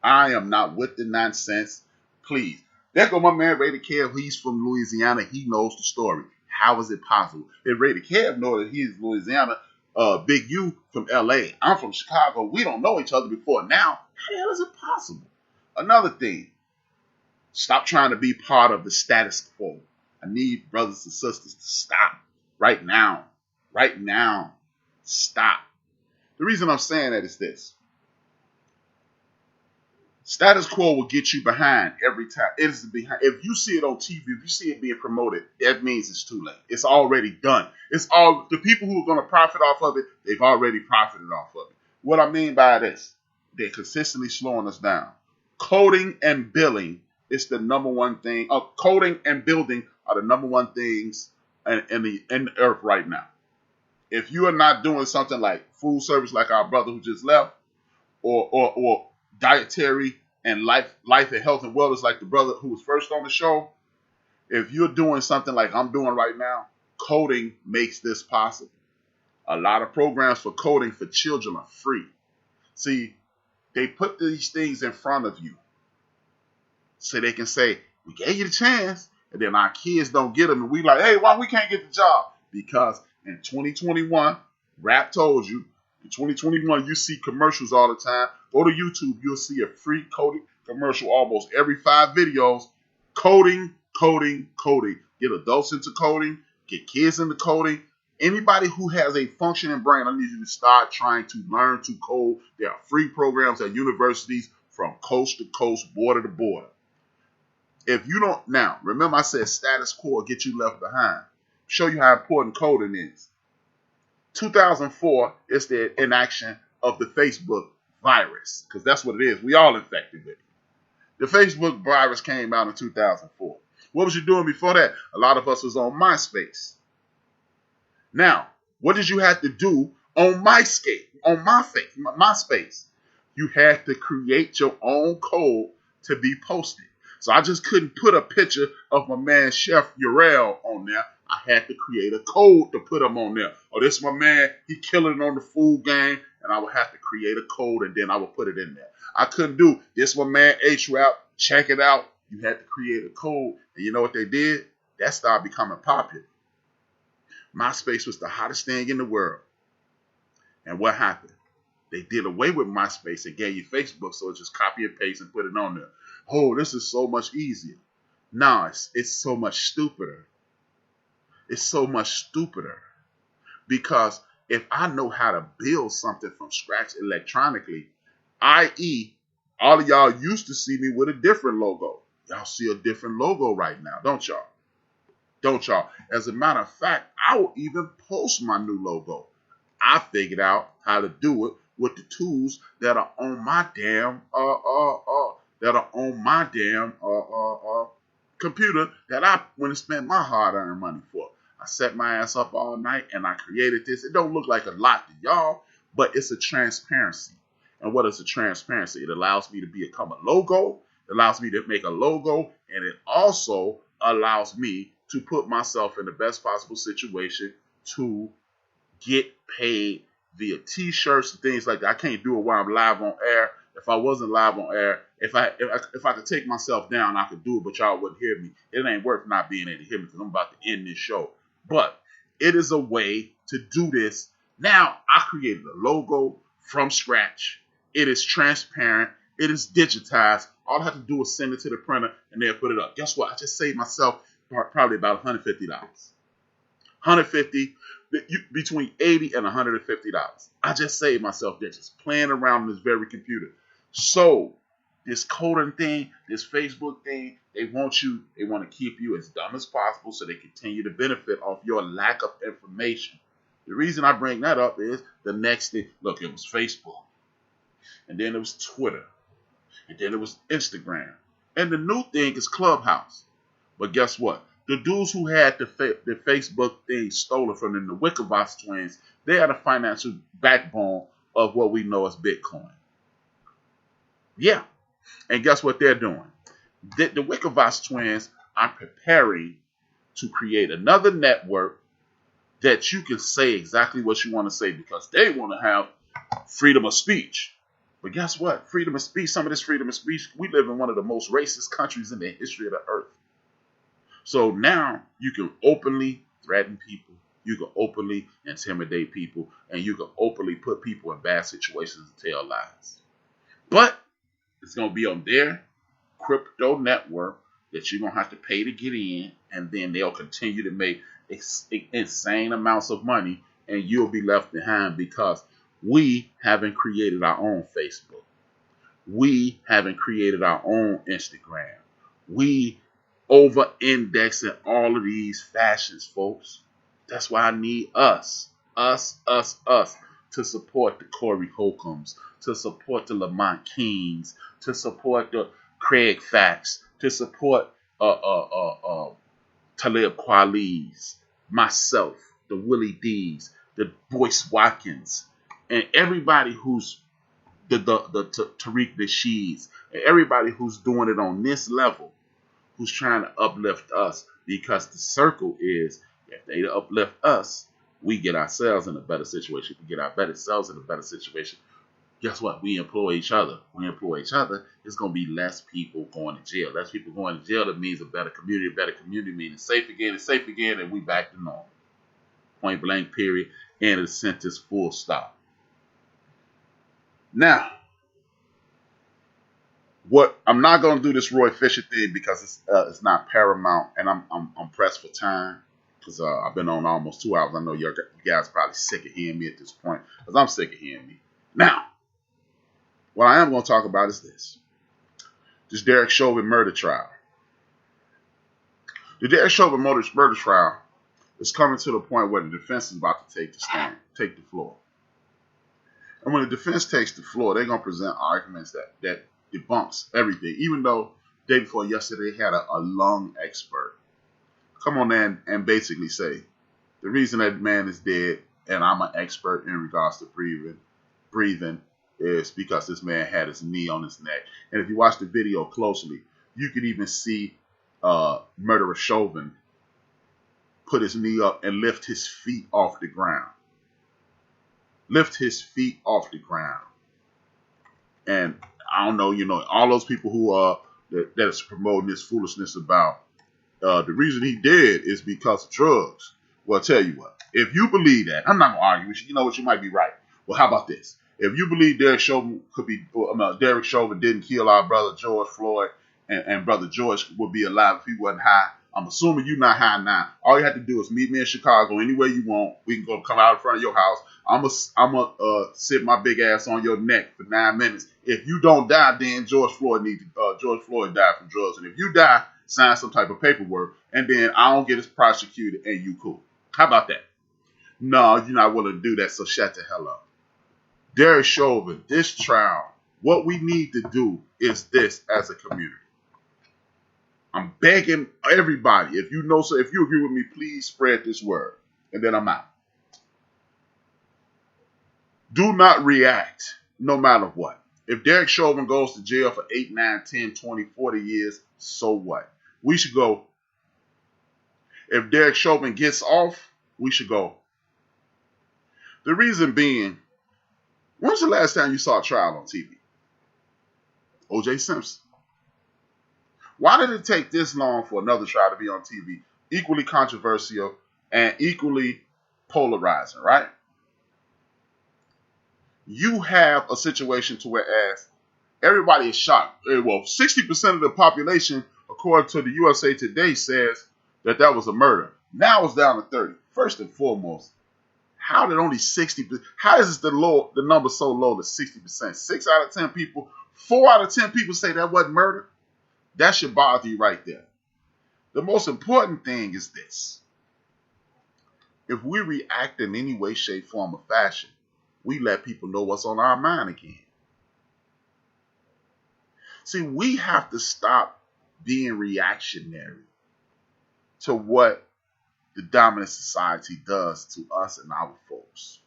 I am not with the nonsense. Please. There go my man Rated Kev. He's from Louisiana. He knows the story. How is it possible? If Rated Kev knows that he's Louisiana, Big U from LA, I'm from Chicago. We don't know each other before now. How is it possible? Another thing. Stop trying to be part of the status quo. I need brothers and sisters to stop right now. Right now. Stop. The reason I'm saying that is this. Status quo will get you behind every time. It is behind. If you see it on TV, if you see it being promoted, that means it's too late. It's already done. It's all the people who are going to profit off of it. They've already profited off of it. What I mean by this, they're consistently slowing us down. Coding and billing is the number one thing. Coding and building are the number one things in the earth right now. If you are not doing something like food service, like our brother who just left, or dietary and life and health and wellness, like the brother who was first on the show, if you're doing something like I'm doing right now, coding makes this possible. A lot of programs for coding for children are free. See, they put these things in front of you so they can say, we gave you the chance, and then our kids don't get them, and we like, hey, why we can't get the job? Because in 2021, Rap told you, in 2021, you see commercials all the time. Go to YouTube, you'll see a free coding commercial almost every 5 videos. Coding, coding, coding. Get adults into coding, get kids into coding. Anybody who has a functioning brain, I need you to start trying to learn to code. There are free programs at universities from coast to coast, border to border. If you don't, now, remember I said status quo will get you left behind. Show you how important coding is. 2004 is the inaction of the Facebook virus, because that's what it is. We all infected with it. The Facebook virus came out in 2004. What was you doing before that? A lot of us was on MySpace. Now, what did you have to do on MySpace? You had to create your own code to be posted. So I just couldn't put a picture of my man Chef Urel on there. I had to create a code to put him on there. Oh, this is my man. He killing it on the food game. And I would have to create a code and then I would put it in there. I couldn't do this. My man HRap. Check it out. You had to create a code. And you know what they did? That started becoming popular. MySpace was the hottest thing in the world. And what happened? They did away with MySpace and gave you Facebook. So it's just copy and paste and put it on there. Oh, this is so much easier. No, it's so much stupider. It's so much stupider because if I know how to build something from scratch electronically, i.e., all of y'all used to see me with a different logo. Y'all see a different logo right now, don't y'all? Don't y'all? As a matter of fact, I will even post my new logo. I figured out how to do it with the tools that are on my damn computer that I went and spent my hard-earned money for. I set my ass up all night and I created this. It don't look like a lot to y'all, but it's a transparency. And what is a transparency? It allows me to become a logo. It allows me to make a logo, and it also allows me to put myself in the best possible situation to get paid via t-shirts and things like that. I can't do it while I'm live on air. If I wasn't live on air, if I could take myself down, I could do it, but y'all wouldn't hear me. It ain't worth not being able to hear me because I'm about to end this show. But it is a way to do this. Now, I created a logo from scratch. It is transparent. It is digitized. All I have to do is send it to the printer and they'll put it up. Guess what? I just saved myself probably about $150. $150, between $80 and $150. I just saved myself there just playing around on this very computer. So this coding thing, this Facebook thing, they want to keep you as dumb as possible so they continue to benefit off your lack of information. The reason I bring that up is the next thing. Look, it was Facebook, and then it was Twitter, and then it was Instagram, and the new thing is Clubhouse. But guess what? The dudes who had the Facebook thing stolen from them, the Wicklevoss twins, they are the financial backbone of what we know as Bitcoin. Yeah. And guess what they're doing? The Wicklevoss twins are preparing to create another network that you can say exactly what you want to say because they want to have freedom of speech. But guess what? Freedom of speech, some of this freedom of speech, we live in one of the most racist countries in the history of the earth. So now you can openly threaten people, you can openly intimidate people, and you can openly put people in bad situations and tell lies. But it's going to be on their crypto network that you're going to have to pay to get in, and then they'll continue to make insane amounts of money, and you'll be left behind because we haven't created our own Facebook. We haven't created our own Instagram. We over-indexing all of these fashions, folks. That's why I need us to support the Corey Holcombs, to support the Lamont Kings, to support the Craig Facts, to support Talib Kweli's, myself, the Willie D's, the Boyce Watkins, and everybody who's the Tariq Nasheeds, and everybody who's doing it on this level, who's trying to uplift us, because the circle is, if they uplift us, we get ourselves in a better situation. We get our better selves in a better situation. Guess what? We employ each other. We employ each other. It's going to be less people going to jail. Less people going to jail, that means a better community. A better community means it's safe again, and we back to normal. Point blank, period. End of the sentence, full stop. Now, what I'm not going to do this Roy Fisher thing because it's not paramount, and I'm pressed for time because I've been on almost 2 hours. I know you guys are probably sick of hearing me at this point because I'm sick of hearing me. Now, what I am going to talk about is this Derek Chauvin murder trial. The Derek Chauvin murder trial is coming to the point where the defense is about to take the floor. And when the defense takes the floor, they're going to present arguments that debunks everything, even though day before yesterday they had a lung expert come on in and basically say the reason that man is dead, and I'm an expert in regards to breathing, is because this man had his knee on his neck. And if you watch the video closely, you could even see murderer Chauvin put his knee up and lift his feet off the ground. And I don't know, all those people who that is promoting this foolishness about the reason he dead is because of drugs. Well, I'll tell you what, if you believe that, I'm not going to argue with you. You know what? You might be right. Well, how about this? If you believe Derek Chauvin didn't kill our brother George Floyd, and brother George would be alive if he wasn't high I'm assuming you're not high now. All you have to do is meet me in Chicago anywhere you want. We can go come out in front of your house. I'm gonna sit my big ass on your neck for 9 minutes. If you don't die, then George Floyd died from drugs. And if you die, sign some type of paperwork, and then I don't get as prosecuted, and you cool. How about that? No, you're not willing to do that, so shut the hell up. Derek Chauvin, this trial, what we need to do is this as a community. I'm begging everybody, if you agree with me, please spread this word. And then I'm out. Do not react no matter what. If Derek Chauvin goes to jail for 8, 9, 10, 20, 40 years, so what? We should go. If Derek Chauvin gets off, we should go. The reason being, when's the last time you saw a trial on TV? O.J. Simpson. Why did it take this long for another trial to be on TV? Equally controversial and equally polarizing, right? You have a situation to where as everybody is shocked. Well, 60% of the population, according to the USA Today, says that was a murder. Now it's down to 30. First and foremost, how did only 60%? How is the number so low to 60%? 6 out of 10 people, 4 out of 10 people say that wasn't murder. That should bother you right there. The most important thing is this. If we react in any way, shape, form, or fashion, we let people know what's on our mind again. See, we have to stop being reactionary to what the dominant society does to us and our folks.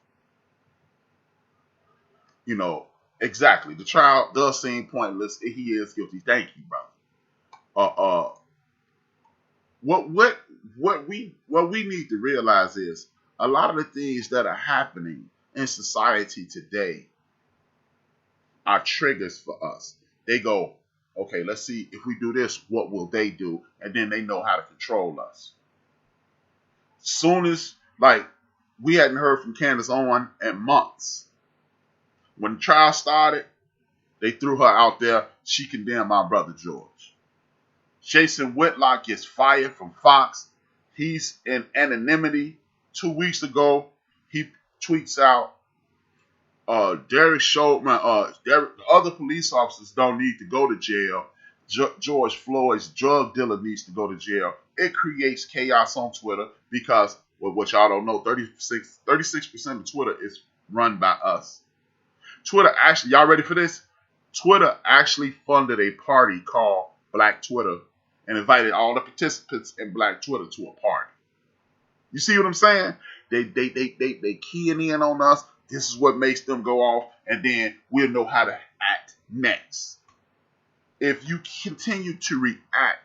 You know, exactly. The trial does seem pointless. He is guilty. Thank you, brother. What we need to realize is a lot of the things that are happening in society today are triggers for us. They go, okay, let's see if we do this, what will they do? And then they know how to control us. Soon as, like, we hadn't heard from Candace Owen in months. When the trial started, they threw her out there. She condemned my brother George. Jason Whitlock gets fired from Fox. He's in anonymity. 2 weeks ago, he tweets out, Derek Chauvin, other police officers don't need to go to jail. George Floyd's drug dealer needs to go to jail. It creates chaos on Twitter because, well, what y'all don't know, 36% of Twitter is run by us. Twitter actually, y'all ready for this? Twitter actually funded a party called Black Twitter and invited all the participants in Black Twitter to a party. You see what I'm saying? They keying in on us. This is what makes them go off, and then we'll know how to act next. If you continue to react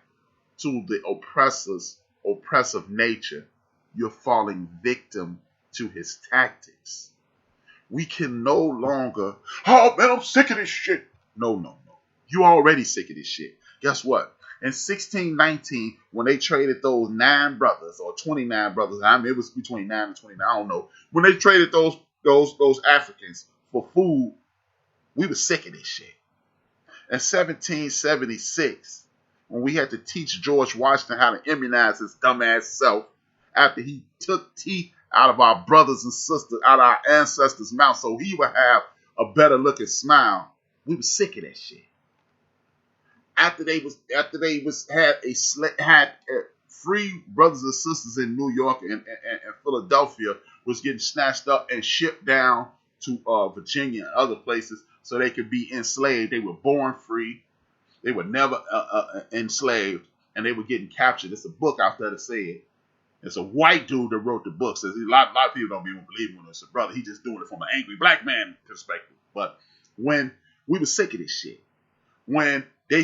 to the oppressor's oppressive nature, you're falling victim to his tactics. We can no longer, oh man, I'm sick of this shit. No. You already sick of this shit. Guess what? In 1619, when they traded those 9 brothers, or 29 brothers, I mean, it was between 9 and 29, I don't know. When they traded those Africans for food, we were sick of this shit. In 1776, when we had to teach George Washington how to immunize his dumbass self after he took teeth out of our brothers and sisters, out of our ancestors' mouths so he would have a better looking smile, we were sick of that shit. After they had free brothers and sisters in New York and Philadelphia was getting snatched up and shipped down to Virginia and other places so they could be enslaved. They were born free. They were never enslaved, and they were getting captured. There's a book out there that say it. It's a white dude that wrote the book. Says a lot of people don't even believe when it's a brother. He's just doing it from an angry black man perspective. But when we were sick of this shit, when they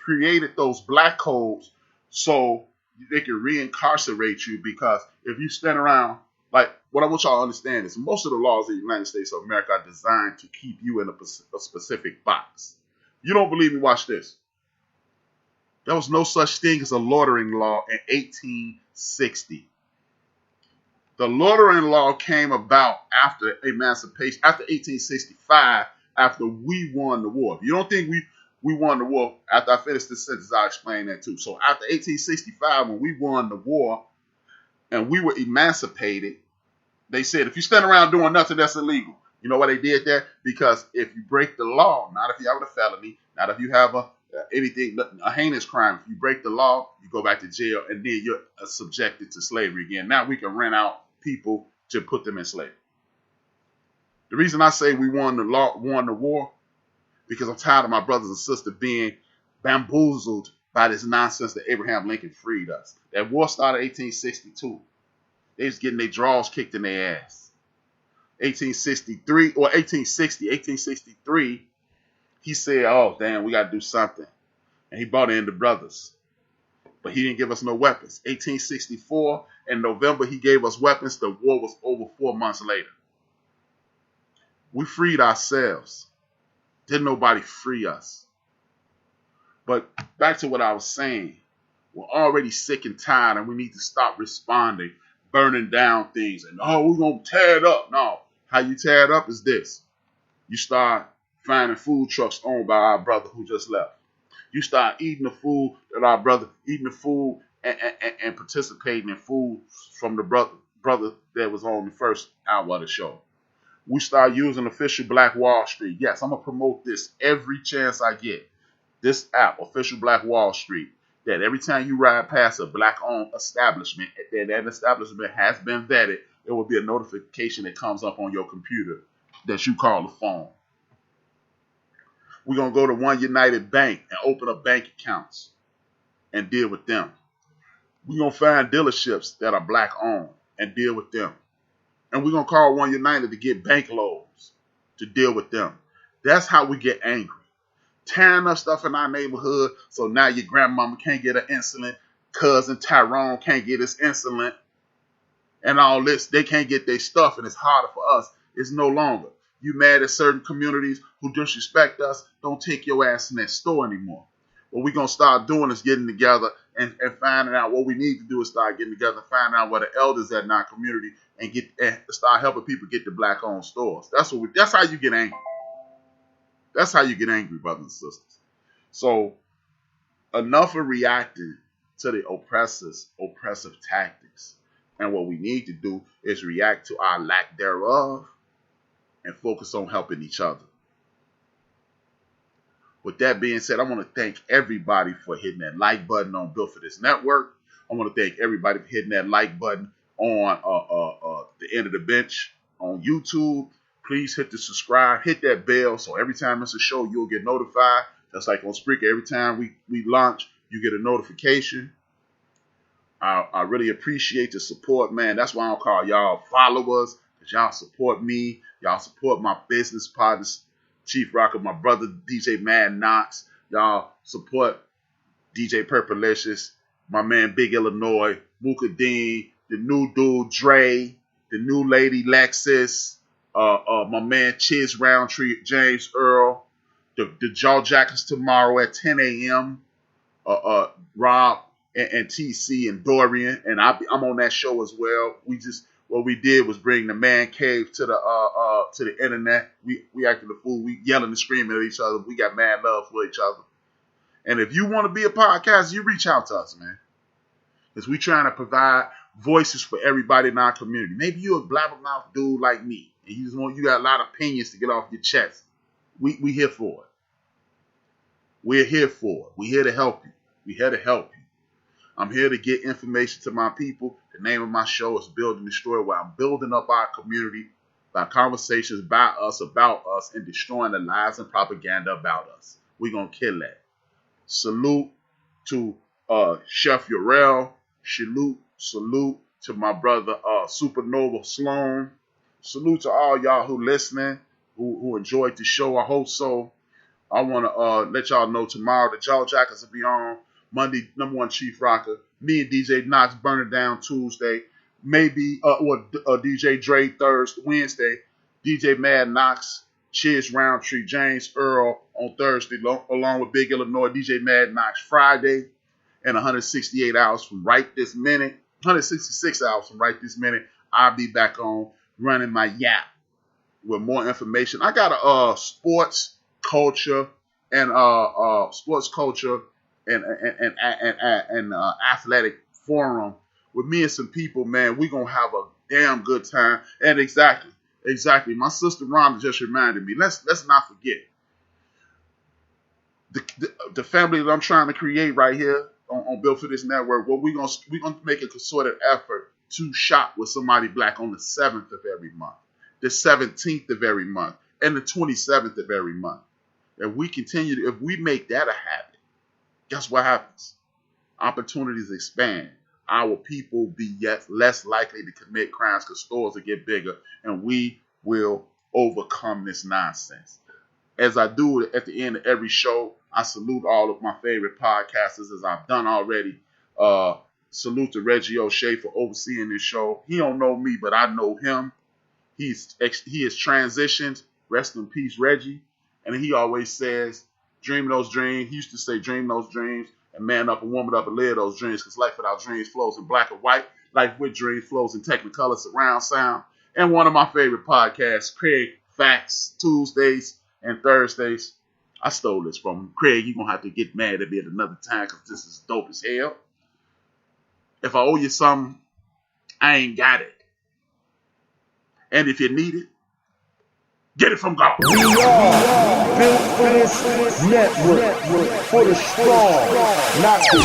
created those black codes so they could reincarcerate you, because if you stand around, like, what I want y'all to understand is most of the laws in the United States of America are designed to keep you in a specific box. You don't believe me? Watch this. There was no such thing as a loitering law in 1860. The loitering law came about after emancipation, after 1865, after we won the war. If you don't think we won the war. After I finish this sentence, I'll explain that too. So after 1865, when we won the war and we were emancipated, they said, if you stand around doing nothing, that's illegal. You know why they did that? Because if you break the law, not if you have a felony, not if you have a heinous crime, if you break the law, you go back to jail, and then you're subjected to slavery again. Now we can rent out people to put them in slavery. The reason I say we won the war, because I'm tired of my brothers and sisters being bamboozled by this nonsense that Abraham Lincoln freed us. That war started in 1862. They was getting their drawers kicked in their ass. 1863, he said, oh, damn, we got to do something. And he brought in the brothers. But he didn't give us no weapons. 1864, in November, he gave us weapons. The war was over 4 months later. We freed ourselves. Didn't nobody free us. But back to what I was saying. We're already sick and tired, and we need to stop responding, burning down things, and, oh, we're going to tear it up. No. How you tear it up is this. You start finding food trucks owned by our brother who just left. You start eating the food that our brother, eating the food and participating in food from the brother that was on the first hour of the show. We start using official Black Wall Street. Yes, I'm going to promote this every chance I get. This app, Official Black Wall Street, that every time you ride past a Black-owned establishment, that establishment has been vetted, there will be a notification that comes up on your computer that you call the phone. We're going to go to One United Bank and open up bank accounts and deal with them. We're going to find dealerships that are Black-owned and deal with them. And we're going to call One United to get bank loans to deal with them. That's how we get angry. Tearing up stuff in our neighborhood, so now your grandmama can't get her insulin, cousin Tyrone can't get his insulin, and all this. They can't get their stuff, and it's harder for us. It's no longer. You mad at certain communities who disrespect us, don't take your ass in that store anymore. What we're going to start doing is getting together and finding out what we need to do is start getting together and finding out where the elders at in our community and start helping people get to Black-owned stores. That's how you get angry. That's how you get angry, brothers and sisters. So enough of reacting to the oppressive tactics. And what we need to do is react to our lack thereof and focus on helping each other. With that being said, I want to thank everybody for hitting that like button on Built for This Network. I want to thank everybody for hitting that like button on the End of the Bench on YouTube. Please hit the subscribe, hit that bell, so every time it's a show, you'll get notified. Just like on Spreaker, every time we launch, you get a notification. I really appreciate the support, man. That's why I don't call y'all followers, because y'all support me. Y'all support my business partners, Chief Rocker, my brother, DJ Mad Knox. Y'all support DJ Purpalicious, my man Big Illinois, Mooka Dean, the new dude Dre, the new lady Lexus, my man Chiz Roundtree, James Earl, the Jaw Jackers tomorrow at 10 a.m., Rob and TC and Dorian, and I'm on that show as well. What we did was bring the man cave to the internet. We acted a fool. We yelling and screaming at each other. We got mad love for each other. And if you want to be a podcaster, you reach out to us, man. Because we trying to provide voices for everybody in our community. Maybe you're a blabbermouth dude like me, and you got a lot of opinions to get off your chest. We here for it. We're here for it. We're here to help you. We're here to help you. I'm here to get information to my people. The name of my show is Build and Destroy, where I'm building up our community by conversations by us, about us, and destroying the lies and propaganda about us. We're going to kill that. Salute to Chef Urel. Salute to my brother Supernova Sloan. Salute to all y'all who listening, who enjoyed the show. I hope so. I want to let y'all know tomorrow the Jaw Jackers will be on. Monday, number one Chief Rocker. Me and DJ Knox burning down Tuesday. Maybe DJ Dre Wednesday. DJ Mad Knox, Chiz Roundtree, James Earl on Thursday, along with Big Illinois, DJ Mad Knox Friday. And 168 hours from right this minute, 166 hours from right this minute, I'll be back on running my yap with more information. I got a sports, culture, and sports culture and athletic forum with me and some people, man. We gonna have a damn good time. And exactly. My sister Rhonda just reminded me. Let's not forget the family that I'm trying to create right here on Built for This Network. Well, we're gonna make a concerted effort to shop with somebody black on the 7th of every month, the 17th of every month, and the 27th of every month. If we make that a habit, guess what happens? Opportunities expand. Our people be yet less likely to commit crimes because stores will get bigger, and we will overcome this nonsense. As I do at the end of every show, I salute all of my favorite podcasters as I've done already. Salute to Reggie O'Shea for overseeing this show. He don't know me, but I know him. He has transitioned. Rest in peace, Reggie. And he always says, dream those dreams. He used to say, dream those dreams, and man up and woman up and live those dreams, because life without dreams flows in black and white. Life with dreams flows in technicolor surround sound. And one of my favorite podcasts, Craig Facts, Tuesdays and Thursdays. I stole this from him. Craig, you're going to have to get mad at me at another time because this is dope as hell. If I owe you something, I ain't got it. And if you need it, get it from God. We are Built for This Network, for the strong, not the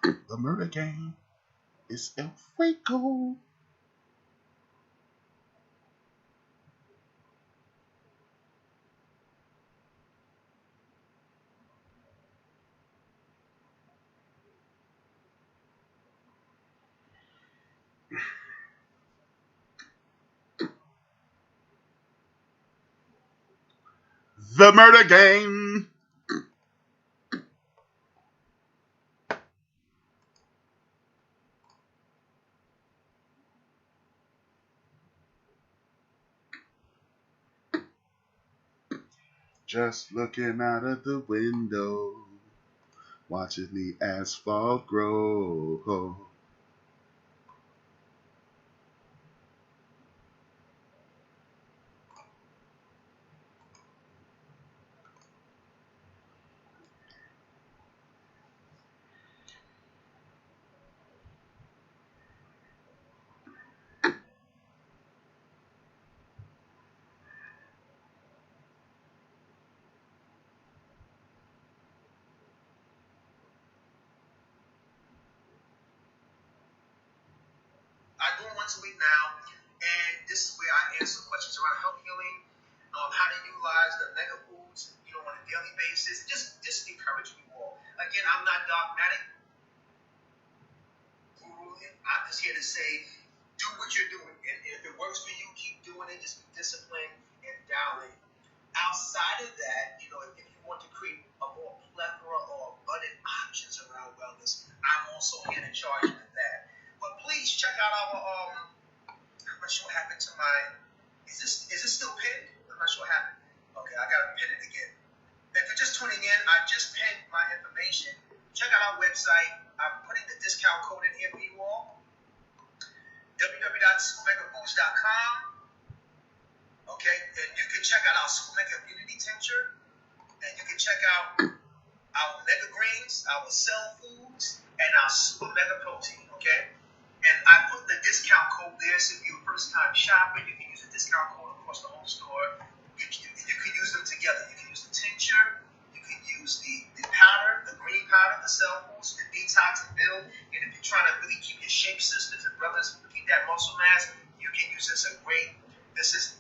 weak. The murder game is El Fuego. The murder game. Just looking out of the window, watching the asphalt grow. I do it once a week now, and this is where I answer questions around health healing, how to utilize the mega foods, on a daily basis. Just encourage you all. Again, I'm not dogmatic. I'm just here to say, do what you're doing, and if it works for you, keep doing it. Just be disciplined and dial in. Outside of that, if you want to create a more plethora or abundant options around wellness, I'm also here to charge with that. But please check out our I'm not sure what happened to my. Is this still pinned? I'm not sure what happened. Okay, I gotta pin it again. If you're just tuning in, I just pinned my information. Check out our website. I'm putting the discount code in here for you all. www.supermegafoods.com. Okay, and you can check out our Super Mega Immunity Tincture, and you can check out our Mega Greens, our Cell Foods, and our Super Mega Protein. Okay. And I put the discount code there, so if you're a first-time shopper, you can use the discount code across the whole store. You can use them together. You can use the tincture, you can use the powder, the green powder, the cell foods, the detox and build. And if you're trying to really keep your shape sisters and brothers, keep that muscle mass, you can use this.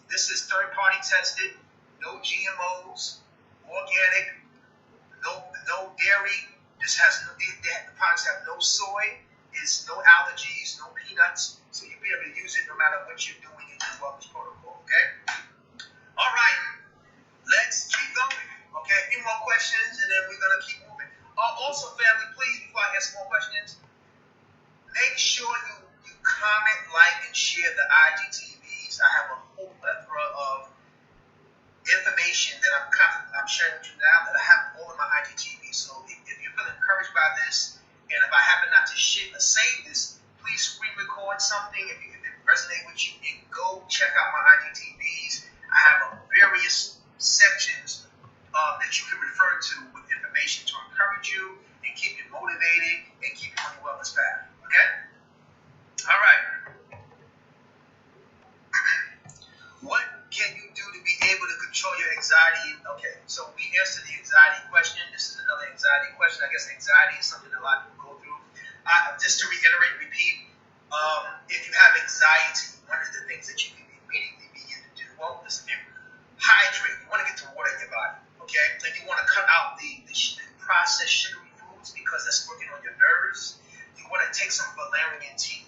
This is third-party tested, no GMOs, organic, no dairy. The products have no soy. There's no allergies, no peanuts, so you'll be able to use it no matter what you're doing in your wellness protocol, okay? All right, let's keep going, okay? A few more questions, and then we're going to keep moving. Also, family, please, before I ask more questions, make sure you comment, like, and share the IGTVs. I have a whole plethora of information that I'm sharing with you now that I have all in my IGTV. So if you feel encouraged by this, And if I happen not to save this, please screen record something if it resonates with you, and go check out my IGTVs. I have various sections that you can refer to with information to encourage you and keep you motivated and keep you on the wellness path. Okay? All right. What can you do to be able to control your anxiety? Okay, so we answered the anxiety question. This is another anxiety question. I guess anxiety is something that a lot of people go through. Just to repeat, if you have anxiety, one of the things that you can immediately begin to do, well, listen here, hydrate. You want to get the water in your body, okay? And you want to cut out the processed sugary foods because that's working on your nerves. You want to take some valerian tea.